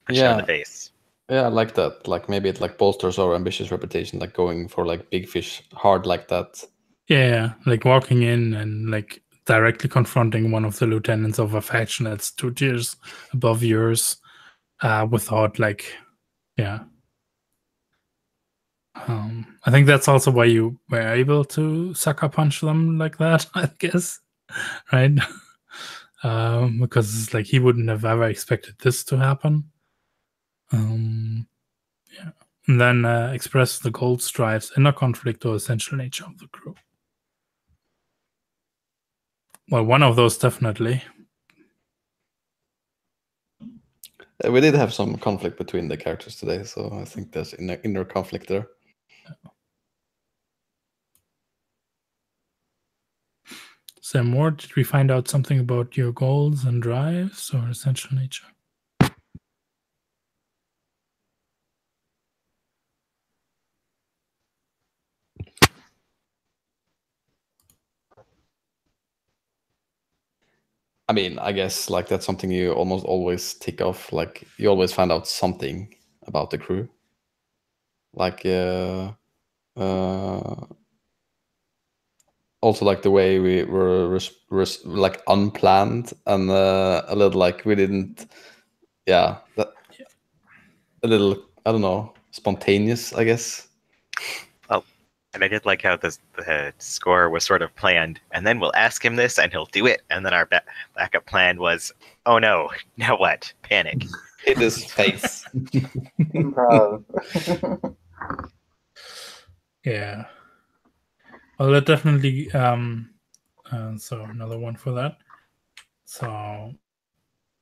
punching it in the face. Yeah, I like that. Like maybe it like bolsters our ambitious reputation, like going for like big fish hard like that. Yeah, like walking in and like directly confronting one of the lieutenants of a faction that's 2 tiers above yours, without like, yeah. I think that's also why you were able to sucker punch them like that, I guess, right? Because like he wouldn't have ever expected this to happen. Yeah. And then express the gold stripes, inner conflict, or essential nature of the crew. Well, one of those definitely. We did have some conflict between the characters today, so I think there's inner conflict there. Sam Moore, did we find out something about your goals and drives or essential nature? I mean, I guess like that's something you almost always tick off. Like you always find out something about the crew. Like also like the way we were like unplanned and a little like we didn't, a little, I don't know, spontaneous, I guess. And I did like how the score was sort of planned, and then we'll ask him this, and he'll do it. And then our backup plan was, oh no, now what? Panic. Hit his face. Improv. Yeah. Well, that definitely. So another one for that. So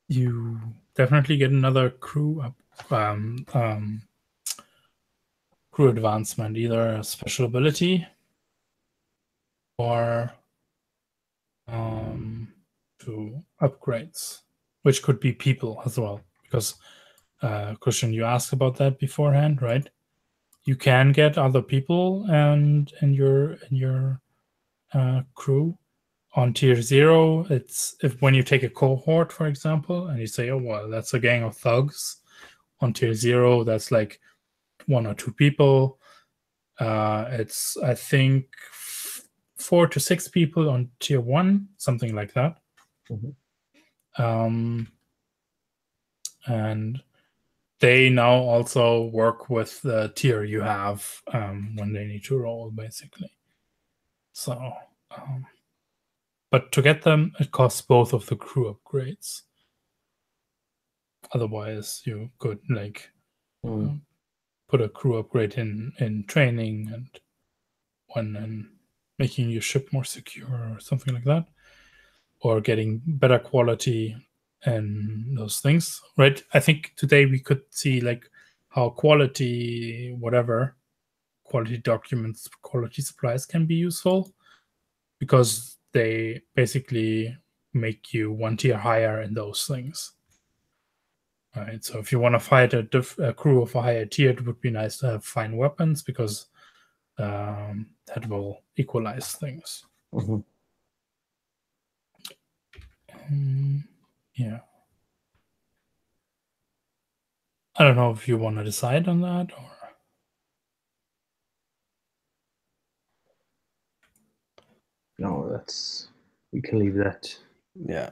you definitely get another crew up. Crew advancement, either a special ability or to upgrades, which could be people as well. Because Christian, you asked about that beforehand, right? You can get other people and in your crew on tier 0. It's when you take a cohort, for example, and you say, oh well, that's a gang of thugs. On tier 0, that's like 1 or 2 people. It's I think 4 to 6 people on tier 1, something like that. And they now also work with the tier you have when they need to roll, basically. So, but to get them, it costs both of the crew upgrades. Otherwise, you could like put a crew upgrade in training and one in making your ship more secure or something like that, or getting better quality and those things, right? I think today we could see like how quality, whatever, quality documents, quality supplies can be useful because they basically make you 1 tier higher in those things. Right, so if you want to fight a crew of a higher tier, it would be nice to have fine weapons because that will equalize things. Yeah. I don't know if you want to decide on that or. No, we can leave that. Yeah.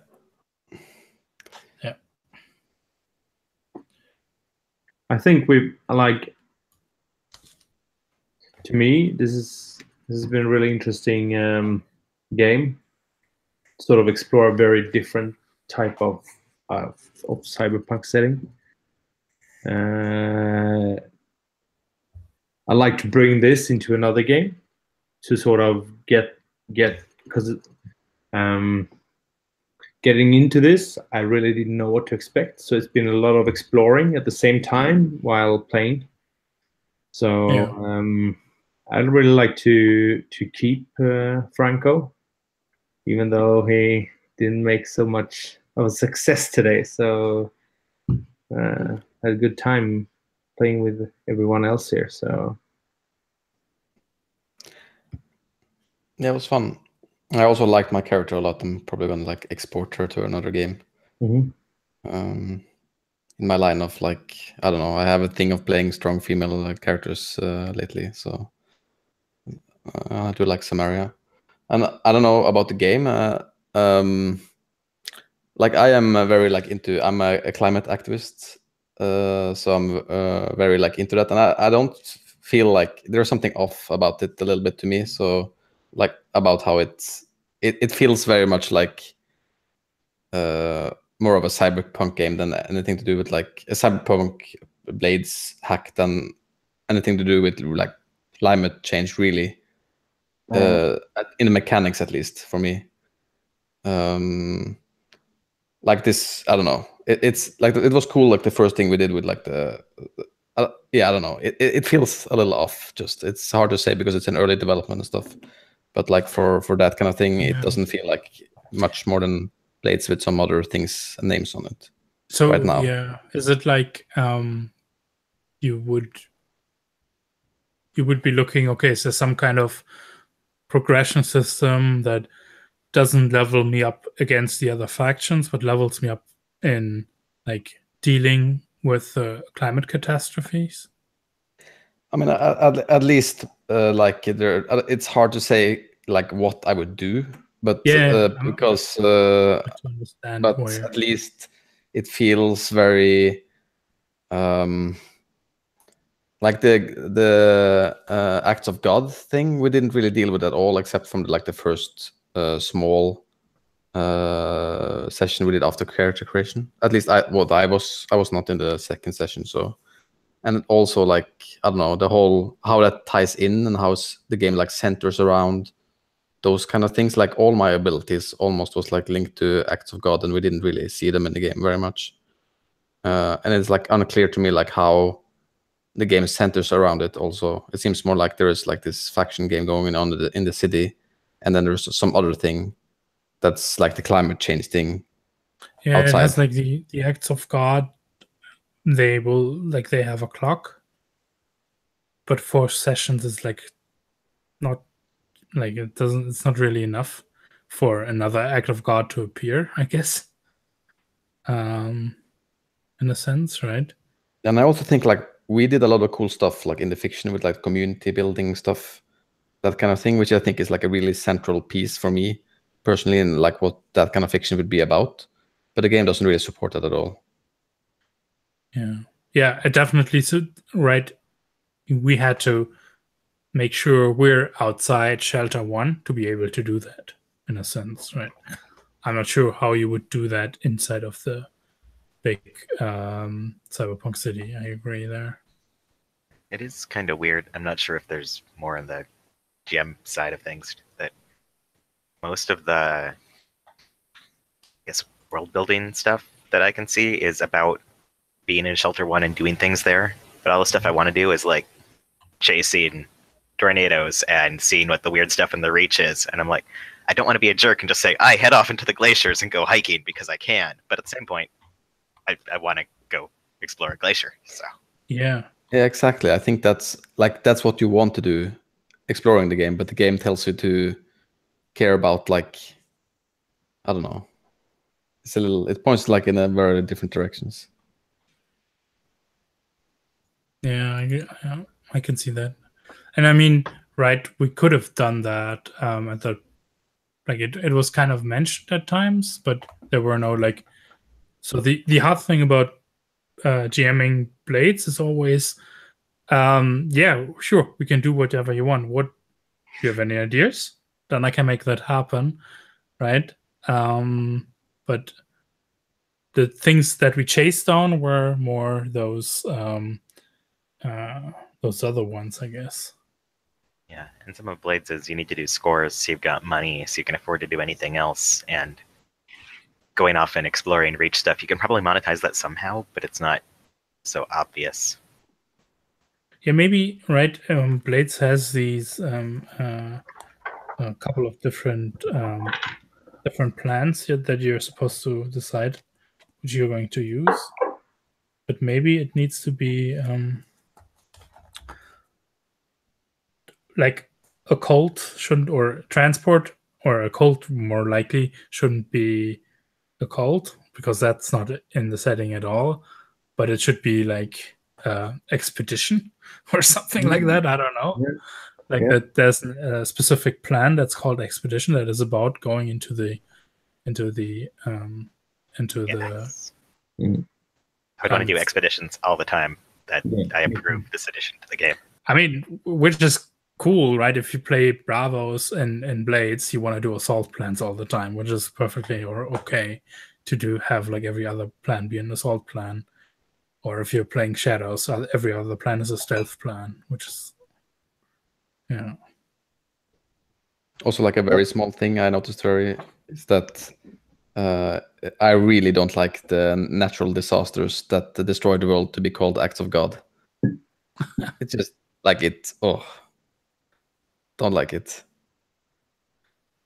Yeah. I think to me, this has been a really interesting game. Sort of explore a very different type of cyberpunk setting. I like to bring this into another game to sort of get because getting into this, I really didn't know what to expect. So it's been a lot of exploring at the same time while playing. So I'd really like to keep Franco, even though he didn't make so much of a success today. So had a good time playing with everyone else here. So yeah, it was fun. I also liked my character a lot. I'm probably gonna like export her to another game. In my line of like, I don't know, I have a thing of playing strong female characters lately, so I do like Samaria. And I don't know about the game. Like I am very like I'm a climate activist, so I'm very like into that, and I don't feel like there's something off about it a little bit to me. So like about how it feels very much like more of a cyberpunk game than anything to do with like a cyberpunk blades hack than anything to do with like climate change, really. In the mechanics, at least for me. Like this, I don't know. It's like it was cool. Like the first thing we did with like I don't know. It feels a little off. Just it's hard to say because it's an early development and stuff. But like for that kind of thing, it doesn't feel like much more than blades with some other things and names on it. So right now. Yeah, is it like you would be looking? Okay, so some kind of progression system that doesn't level me up against the other factions, but levels me up in like dealing with climate catastrophes. I mean, at least like it's hard to say like what I would do, but because to understand but where. at least it feels very like the acts of God thing. We didn't really deal with at all, except from like the first small session we did after character creation. At least I was not in the second session, so. And also, like, I don't know, the whole how that ties in and how the game like centers around those kind of things. Like all my abilities almost was like linked to acts of God, and we didn't really see them in the game very much. And it's like unclear to me like how the game centers around it. Also, it seems more like there is like this faction game going on in the city, and then there's some other thing that's like the climate change thing. Yeah, outside. It has like the acts of God. They have a clock, but 4 sessions is like not like it's not really enough for another act of God to appear, I guess. In a sense, right? And I also think like we did a lot of cool stuff like in the fiction with like community building stuff, that kind of thing, which I think is like a really central piece for me personally, and like what that kind of fiction would be about. But the game doesn't really support that at all. Yeah, it definitely should. Right, we had to make sure we're outside Shelter 1 to be able to do that, in a sense, right? I'm not sure how you would do that inside of the big Cyberpunk city. I agree there. It is kind of weird. I'm not sure if there's more on the GM side of things, that most of the, I guess, world building stuff that I can see is about being in Shelter 1 and doing things there. But all the stuff I want to do is like chasing tornadoes and seeing what the weird stuff in the Reach is. And I'm like, I don't want to be a jerk and just say, I head off into the glaciers and go hiking because I can. But at the same point, I want to go explore a glacier. So Yeah, exactly. I think that's what you want to do, exploring the game, but the game tells you to care about like, I don't know. It points like in a very different directions. Yeah, I can see that. And I mean, right, we could have done that at the, like it was kind of mentioned at times, but there were no like, so the hard thing about GMing Blades is always, yeah, sure, we can do whatever you want. What, do you have any ideas? Then I can make that happen, right? But the things that we chased down were more those other ones, I guess. yeah, and some of Blades is you need to do scores so you've got money so you can afford to do anything else. And going off and exploring Reach stuff, you can probably monetize that somehow, but it's not so obvious. Yeah, maybe, right? Blades has these a couple of different plans that you're supposed to decide which you're going to use, but maybe it needs to be like a cult shouldn't, or transport, or a cult more likely shouldn't be a cult because that's not in the setting at all, but it should be like expedition or something like that. I don't know. Like that there's a specific plan that's called expedition that is about going into the I would want to do expeditions all the time. That I approve this addition to the game. I mean, which is cool, right? If you play Bravos and Blades, you want to do assault plans all the time, which is perfectly or okay to have like every other plan be an assault plan. Or if you're playing Shadows, every other plan is a stealth plan, which is, yeah. Also, like a very small thing I noticed is that I really don't like the natural disasters that destroy the world to be called acts of God. It's just like don't like it.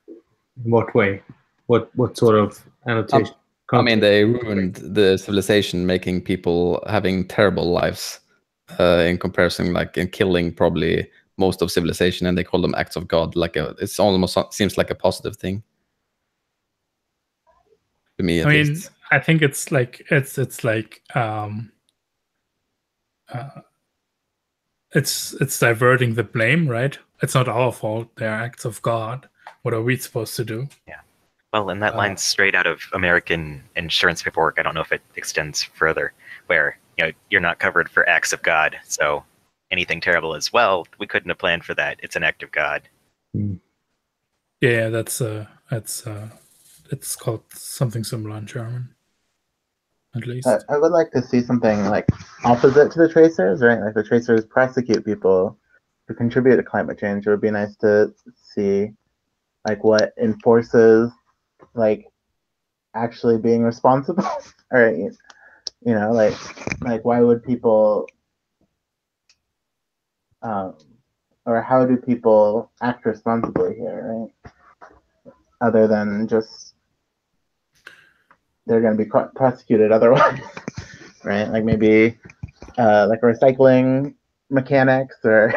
In what way? What sort of annotation? I mean, they ruined the civilization, making people having terrible lives in comparison, like in killing probably most of civilization, and they call them acts of God. Like it's almost seems like a positive thing. to me at I mean, least. I think it's like it's diverting the blame, right? It's not our fault. They're acts of God. What are we supposed to do? Well, and that line's straight out of American insurance paperwork. I don't know if it extends further, where you're not covered for acts of God. So anything terrible as well, we couldn't have planned for that. It's an act of God. Yeah, that's it's called something similar in German, at least. I would like to see something like opposite to the tracers, right? Like the tracers prosecute people who contribute to climate change. It would be nice to see like what enforces like actually being responsible, or like why would people, or how do people act responsibly here, right? Other than just they're going to be prosecuted otherwise, right? Like maybe like recycling mechanics, or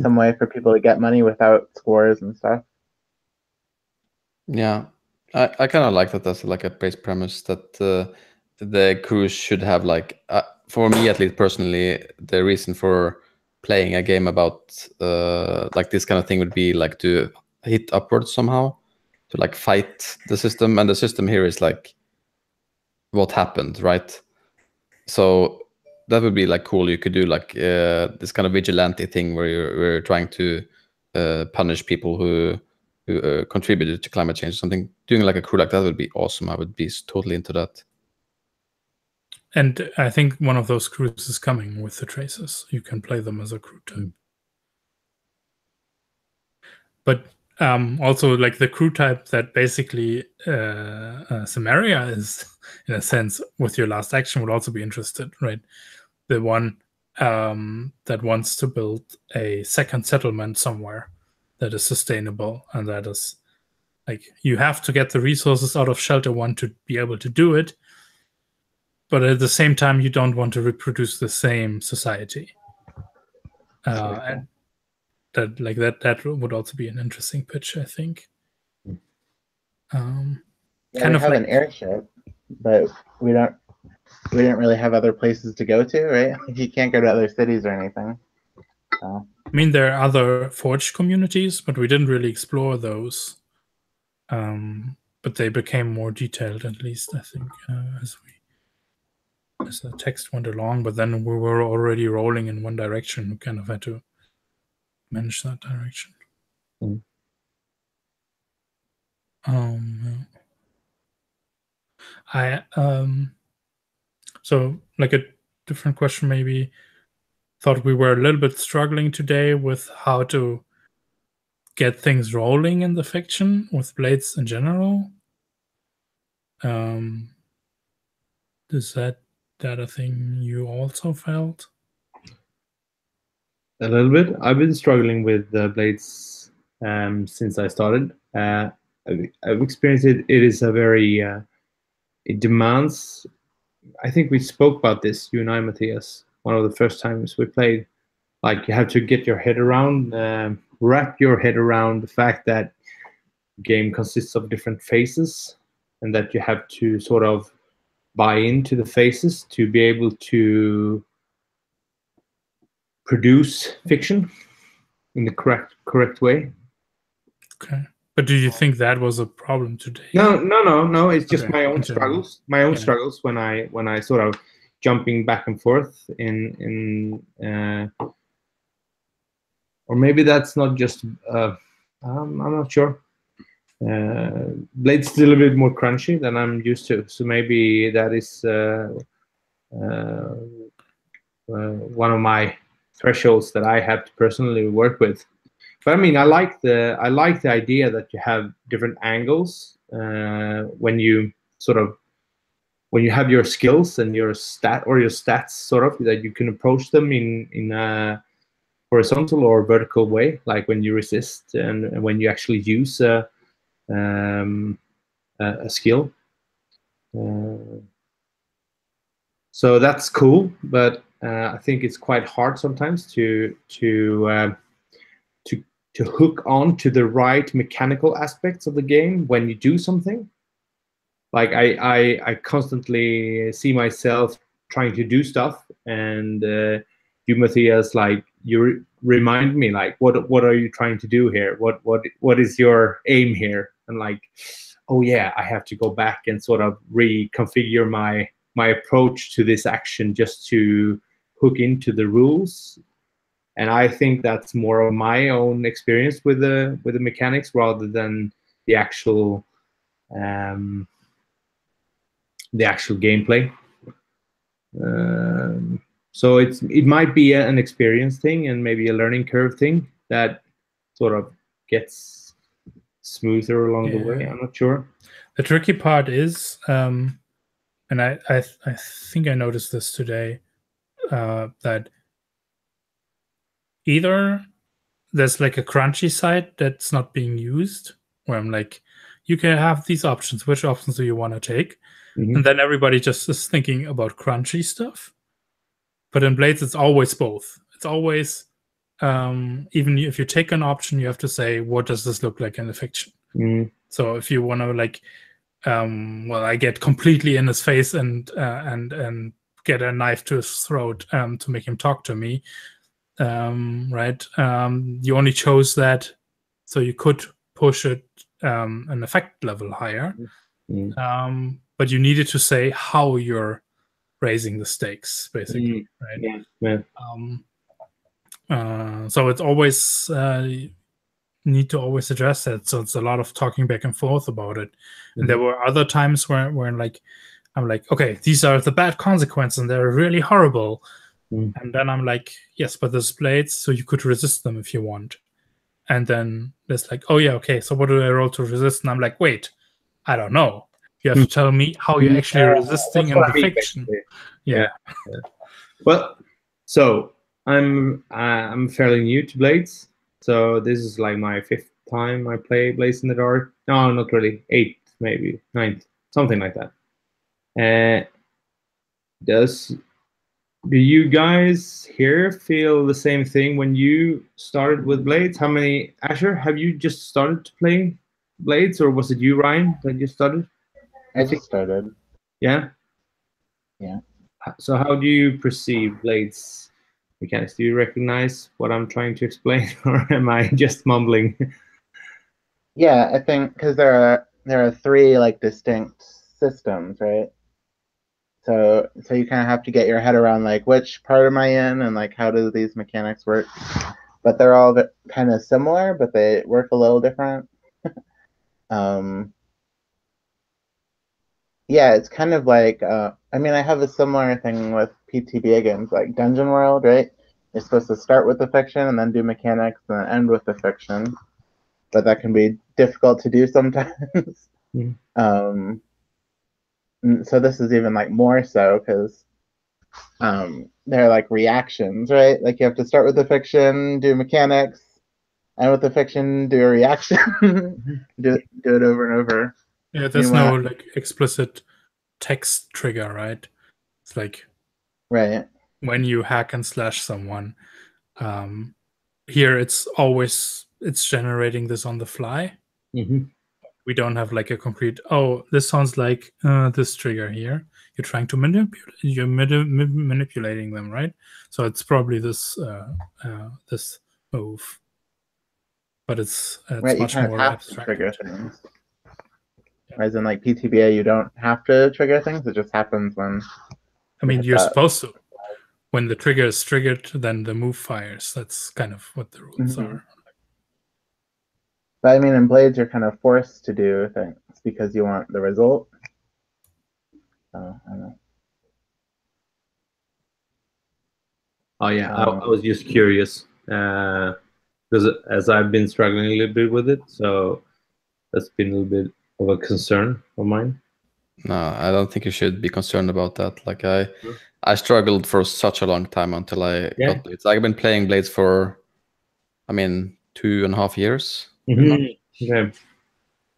some way for people to get money without scores and stuff. Yeah, I kind of like that as like a base premise that the crews should have like, for me at least personally, the reason for playing a game about like this kind of thing would be like to hit upwards somehow, to like fight the system, and the system here is like what happened, right? So that would be like cool. You could do like this kind of vigilante thing where you're trying to punish people who contributed to climate change or something. Doing like a crew like that would be awesome. I would be totally into that. And I think one of those crews is coming with the tracers. You can play them as a crew type. But also like the crew type that basically Samaria is, in a sense, with your last action would also be interested, right? The one that wants to build a second settlement somewhere that is sustainable, and that is like you have to get the resources out of Shelter 1 to be able to do it, but at the same time you don't want to reproduce the same society. And that would also be an interesting pitch, I think. Yeah, kind we of have like an airship, but we didn't really have other places to go to, right? You can't go to other cities or anything. So. I mean, there are other Forge communities, but we didn't really explore those. But they became more detailed, at least, I think, as the text went along. But then we were already rolling in one direction. We kind of had to manage that direction. So like a different question, maybe. Thought we were a little bit struggling today with how to get things rolling in the fiction with Blades in general. Is that a thing you also felt? A little bit. I've been struggling with Blades since I started. I've experienced it. It is a very it demands. I think we spoke about this, you and I, Matthias, one of the first times we played. Like you have to get your head around, wrap your head around the fact that the game consists of different phases, and that you have to sort of buy into the phases to be able to produce fiction in the correct way. Okay. But do you think that was a problem today? No. It's just Okay. my own struggles. My own struggles when I sort of jumping back and forth in or maybe that's not just I'm not sure. Blade's still a bit more crunchy than I'm used to, so maybe that is one of my thresholds that I have to personally work with. But I mean, I like the idea that you have different angles when you have your skills and your stats sort of, that you can approach them in a horizontal or vertical way, like when you resist and when you actually use a skill. So that's cool, but I think it's quite hard sometimes to hook on to the right mechanical aspects of the game when you do something. like I constantly see myself trying to do stuff, and you, Matthias, like you remind me, like what are you trying to do here? What is your aim here? And like, oh yeah, I have to go back and sort of reconfigure my approach to this action just to hook into the rules. And I think that's more of my own experience with the mechanics rather than the actual gameplay. So it might be an experience thing and maybe a learning curve thing that sort of gets smoother along the way. I'm not sure. The tricky part is, and I think I noticed this today, that either there's like a crunchy side that's not being used, where I'm like, you can have these options. Which options do you want to take? And then everybody just is thinking about crunchy stuff. But in Blades, it's always both. It's always, even if you take an option, you have to say, what does this look like in the fiction? So if you want to like, well, I get completely in his face and get a knife to his throat to make him talk to me, right? You only chose that so you could push it an effect level higher. But you needed to say how you're raising the stakes, basically, right? So it's always need to always address that. So it's a lot of talking back and forth about it. And there were other times where like I'm like, okay, these are the bad consequences and they're really horrible. And then I'm like, yes, but there's blades, so you could resist them if you want. And then there's like, oh yeah, okay, so what do I roll to resist? And I'm like, wait, I don't know. You have to tell me how you're actually resisting in the fiction. Yeah. Well, so I'm fairly new to Blades, so this is like my 5th time I play Blades in the Dark. No, not really. 8th, maybe 9th, something like that. Do you guys here feel the same thing when you started with Blades? How many, Asher, have you just started to play Blades, or was it you, Ryan, that you started? I just started. Yeah? Yeah. So how do you perceive Blades mechanics? Do you recognize what I'm trying to explain, or am I just mumbling? Yeah, I think because there are 3 like distinct systems, right? So you kind of have to get your head around like which part am I in and like how do these mechanics work? But they're all kind of similar, but they work a little different. Yeah, it's kind of like I mean, I have a similar thing with PTBA games like Dungeon World, right? You're supposed to start with the fiction and then do mechanics and then end with the fiction, but that can be difficult to do sometimes. So this is even like more so because they're like reactions, right? Like you have to start with the fiction, do mechanics, and with the fiction, do a reaction, do it over and over. Yeah, there's no like explicit text trigger, right? It's like right when you hack and slash someone. Here it's generating this on the fly. We don't have like a concrete, oh, this sounds like this trigger here. You're trying to manipulate. You're manipulating them, right? So it's probably this this move, but it's right. much You kind more of have abstract. to trigger things. Whereas in like PTBA, you don't have to trigger things. It just happens when. I mean, you're supposed to. When the trigger is triggered, then the move fires. That's kind of what the rules are. But I mean, in Blades, you're kind of forced to do things because you want the result. So, I don't know. Oh yeah, I was just curious because as I've been struggling a little bit with it, so that's been a little bit of a concern of mine. No, I don't think you should be concerned about that. Like I struggled for such a long time until I got Blades. I've been playing Blades for, I mean, 2.5 years. Okay.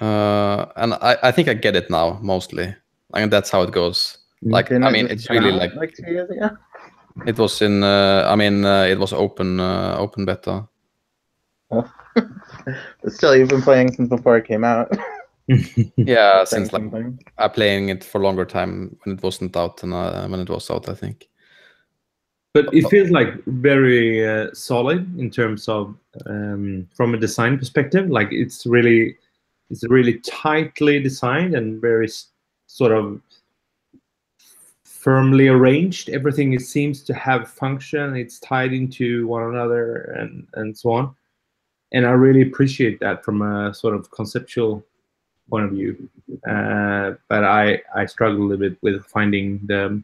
And I think I get it now mostly. I mean, that's how it goes. Like I mean, it's really like 2 years ago. It was in. I mean, it was open beta. But still, you've been playing since before it came out. Yeah, Saying since like something. I'm playing it for longer time when it wasn't out and when it was out, I think. But it feels like very solid in terms of from a design perspective. Like it's really tightly designed and very sort of firmly arranged. Everything it seems to have function. It's tied into one another and so on. And I really appreciate that from a sort of conceptual point of view. But I struggle a little bit with finding the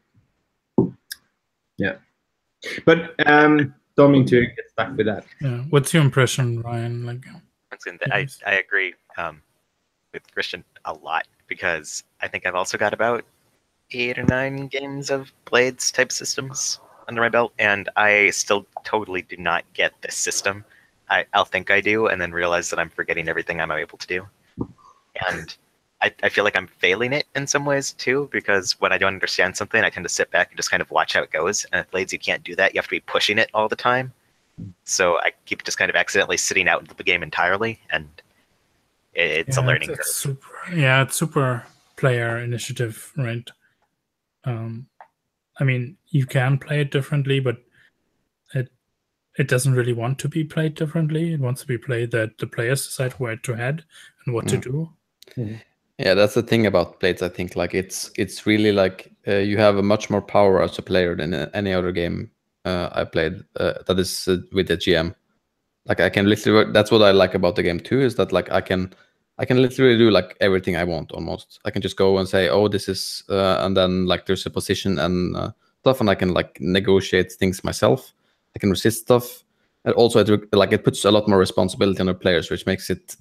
But don't mean to get stuck with that. Yeah. What's your impression, Ryan? Like, I agree with Christian a lot, because I think I've also got about 8 or 9 games of Blades type systems under my belt, and I still totally do not get this system. I'll think I do, and then realize that I'm forgetting everything I'm able to do. And I feel like I'm failing it in some ways too, because when I don't understand something, I tend to sit back and just kind of watch how it goes. And with Blades, you can't do that. You have to be pushing it all the time. So I keep just kind of accidentally sitting out of the game entirely, and it's a learning curve. It's super player initiative, right? I mean, you can play it differently, but it doesn't really want to be played differently. It wants to be played that the players decide where to head and what to do. Yeah, that's the thing about Blades. I think like it's really like you have a much more power as a player than any other game I played that is with the GM. Like I can literally, that's what I like about the game too, is that like I can literally do like everything I want almost. I can just go and say, oh, this is and then like there's a position and stuff, and I can like negotiate things myself. I can resist stuff, and also it puts a lot more responsibility on the players, which makes it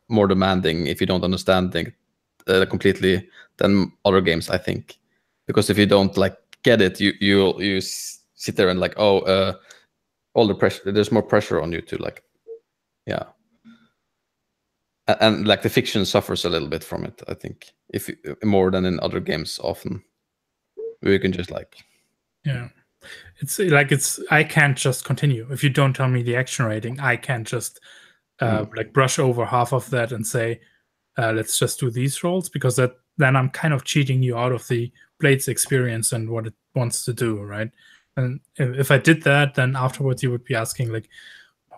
more demanding if you don't understand it completely than other games, I think. Because if you don't like get it, you sit there and like, oh, all the pressure, there's more pressure on you to like, yeah. And like the fiction suffers a little bit from it, I think, if more than in other games often. We can just like, yeah. It's like I can't just continue. If you don't tell me the action rating, I can't just like brush over half of that and say, let's just do these rolls, because then I'm kind of cheating you out of the Blades experience and what it wants to do, right? And if I did that, then afterwards you would be asking like,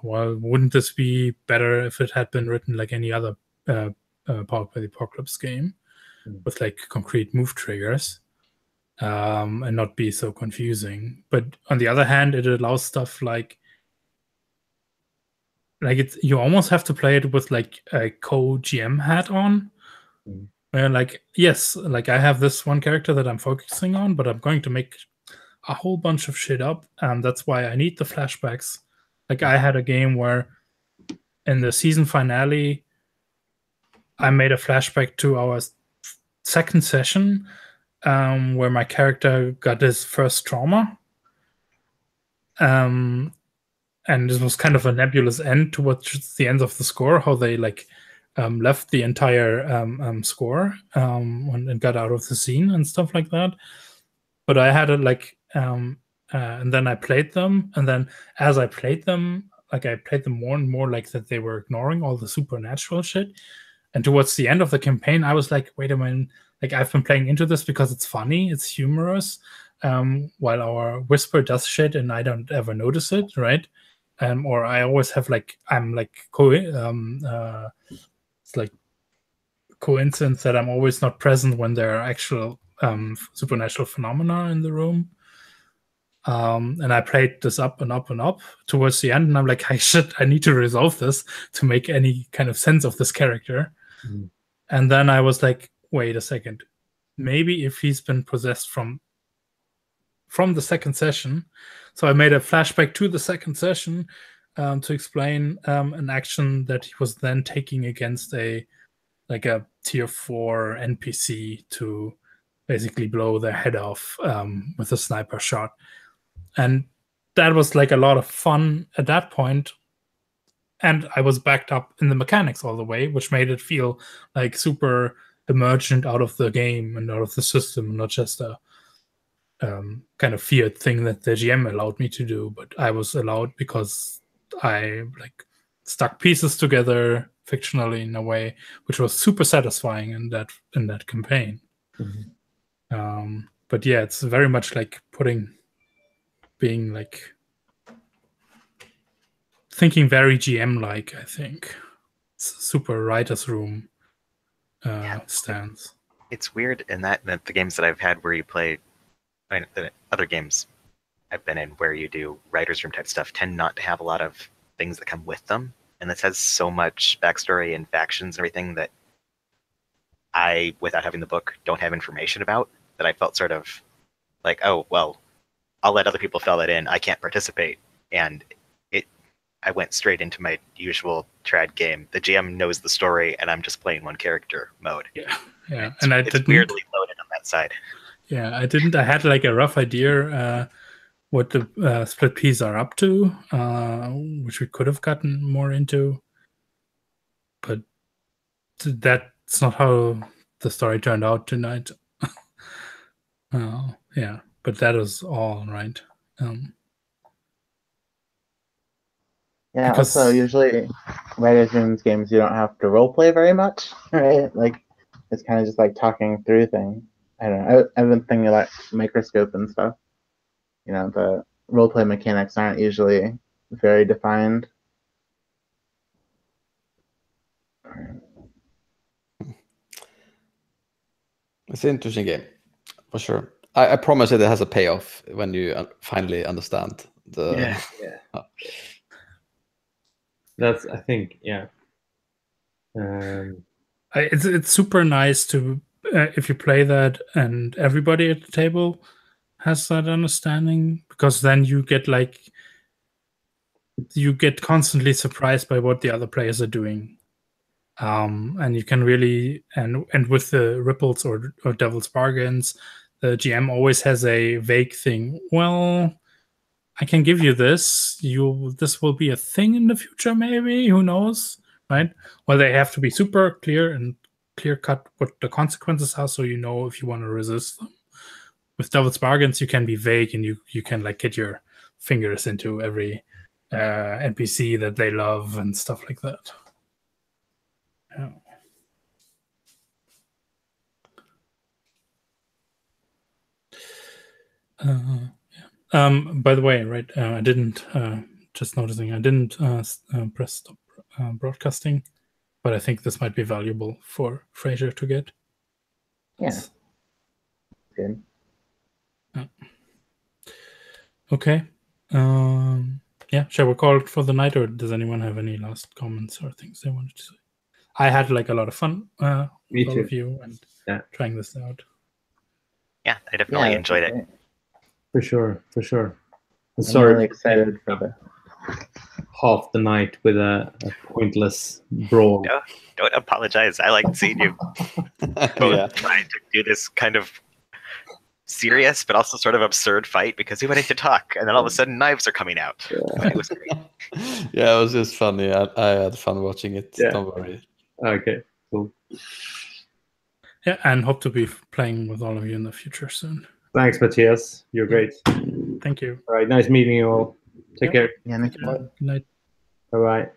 well, wouldn't this be better if it had been written like any other Powered by the Apocalypse game with like concrete move triggers? And not be so confusing. But on the other hand, it allows stuff like you almost have to play it with like a co-GM hat on. Where like, yes, like I have this one character that I'm focusing on, but I'm going to make a whole bunch of shit up, and that's why I need the flashbacks. Like I had a game where in the season finale, I made a flashback to our second session, where my character got his first trauma. And this was kind of a nebulous end towards the end of the score, how they like left the entire score and got out of the scene and stuff like that. But I had it like, and then I played them, and then as I played them, like I played them more and more like that they were ignoring all the supernatural shit. And towards the end of the campaign, I was like, wait a minute, like I've been playing into this because it's funny, it's humorous, while our whisper does shit and I don't ever notice it, right? Or I always have like, I'm like, it's like coincidence that I'm always not present when there are actual supernatural phenomena in the room. And I played this up and up and up towards the end, and I'm like, I need to resolve this to make any kind of sense of this character. And then I was like, wait a second, maybe if he's been possessed from the second session. So I made a flashback to the second session to explain an action that he was then taking against a tier 4 NPC to basically blow their head off with a sniper shot. And that was like a lot of fun at that point. And I was backed up in the mechanics all the way, which made it feel like super emergent out of the game and out of the system, not just a kind of feared thing that the GM allowed me to do, but I was allowed because I like stuck pieces together fictionally in a way, which was super satisfying in that campaign. But yeah, it's very much like being like thinking very GM-like. I think it's super writer's room stance. It's weird in that the games that I've had where you play, the other games I've been in where you do writer's room type stuff tend not to have a lot of things that come with them. And this has so much backstory and factions and everything that I, without having the book, don't have information about, that I felt sort of like, oh, well, I'll let other people fill that in. I can't participate. And I went straight into my usual trad game. The GM knows the story, and I'm just playing one character mode. Yeah. It's weirdly loaded on that side. Yeah, I had like a rough idea what the split peas are up to, which we could have gotten more into, but that's not how the story turned out tonight. Yeah, but that was all right. Yeah, because- also usually writers' rooms games you don't have to roleplay very much, right? Like it's kind of just like talking through things. I don't know. I've been thinking about microscope and stuff. You know, the roleplay mechanics aren't usually very defined. It's an interesting game, for sure. I promise it has a payoff when you finally understand the. Yeah. That's, I think, yeah. It's super nice to if you play that and everybody at the table has that understanding, because then you get constantly surprised by what the other players are doing, and you can really and with the ripples or devil's bargains, the GM always has a vague thing. Well, I can give you this. This will be a thing in the future, maybe. Who knows, right? Well, they have to be super clear and clear cut what the consequences are, so you know if you want to resist them. With devil's bargains, you can be vague and you can like get your fingers into every NPC that they love and stuff like that. Yeah. By the way, right? I didn't just noticing. I didn't press stop broadcasting, but I think this might be valuable for Fraser to get. Yeah. Good. Okay. Yeah. Shall we call it for the night, or does anyone have any last comments or things they wanted to say? I had like a lot of fun with all of you and trying this out. Yeah, I definitely enjoyed it. For sure. I'm Sorry, really excited for the half the night with a pointless brawl. No, don't apologize. I like seeing you both trying to do this kind of serious but also sort of absurd fight because we wanted to talk, and then all of a sudden knives are coming out. But it was great. Yeah, it was just funny. I had fun watching it. Yeah. Don't worry. Okay, cool. Yeah, and hope to be playing with all of you in the future soon. Thanks, Matthias. You're great. Thank you. All right, nice meeting you all. Take care. yeah, Good night. Bye-bye.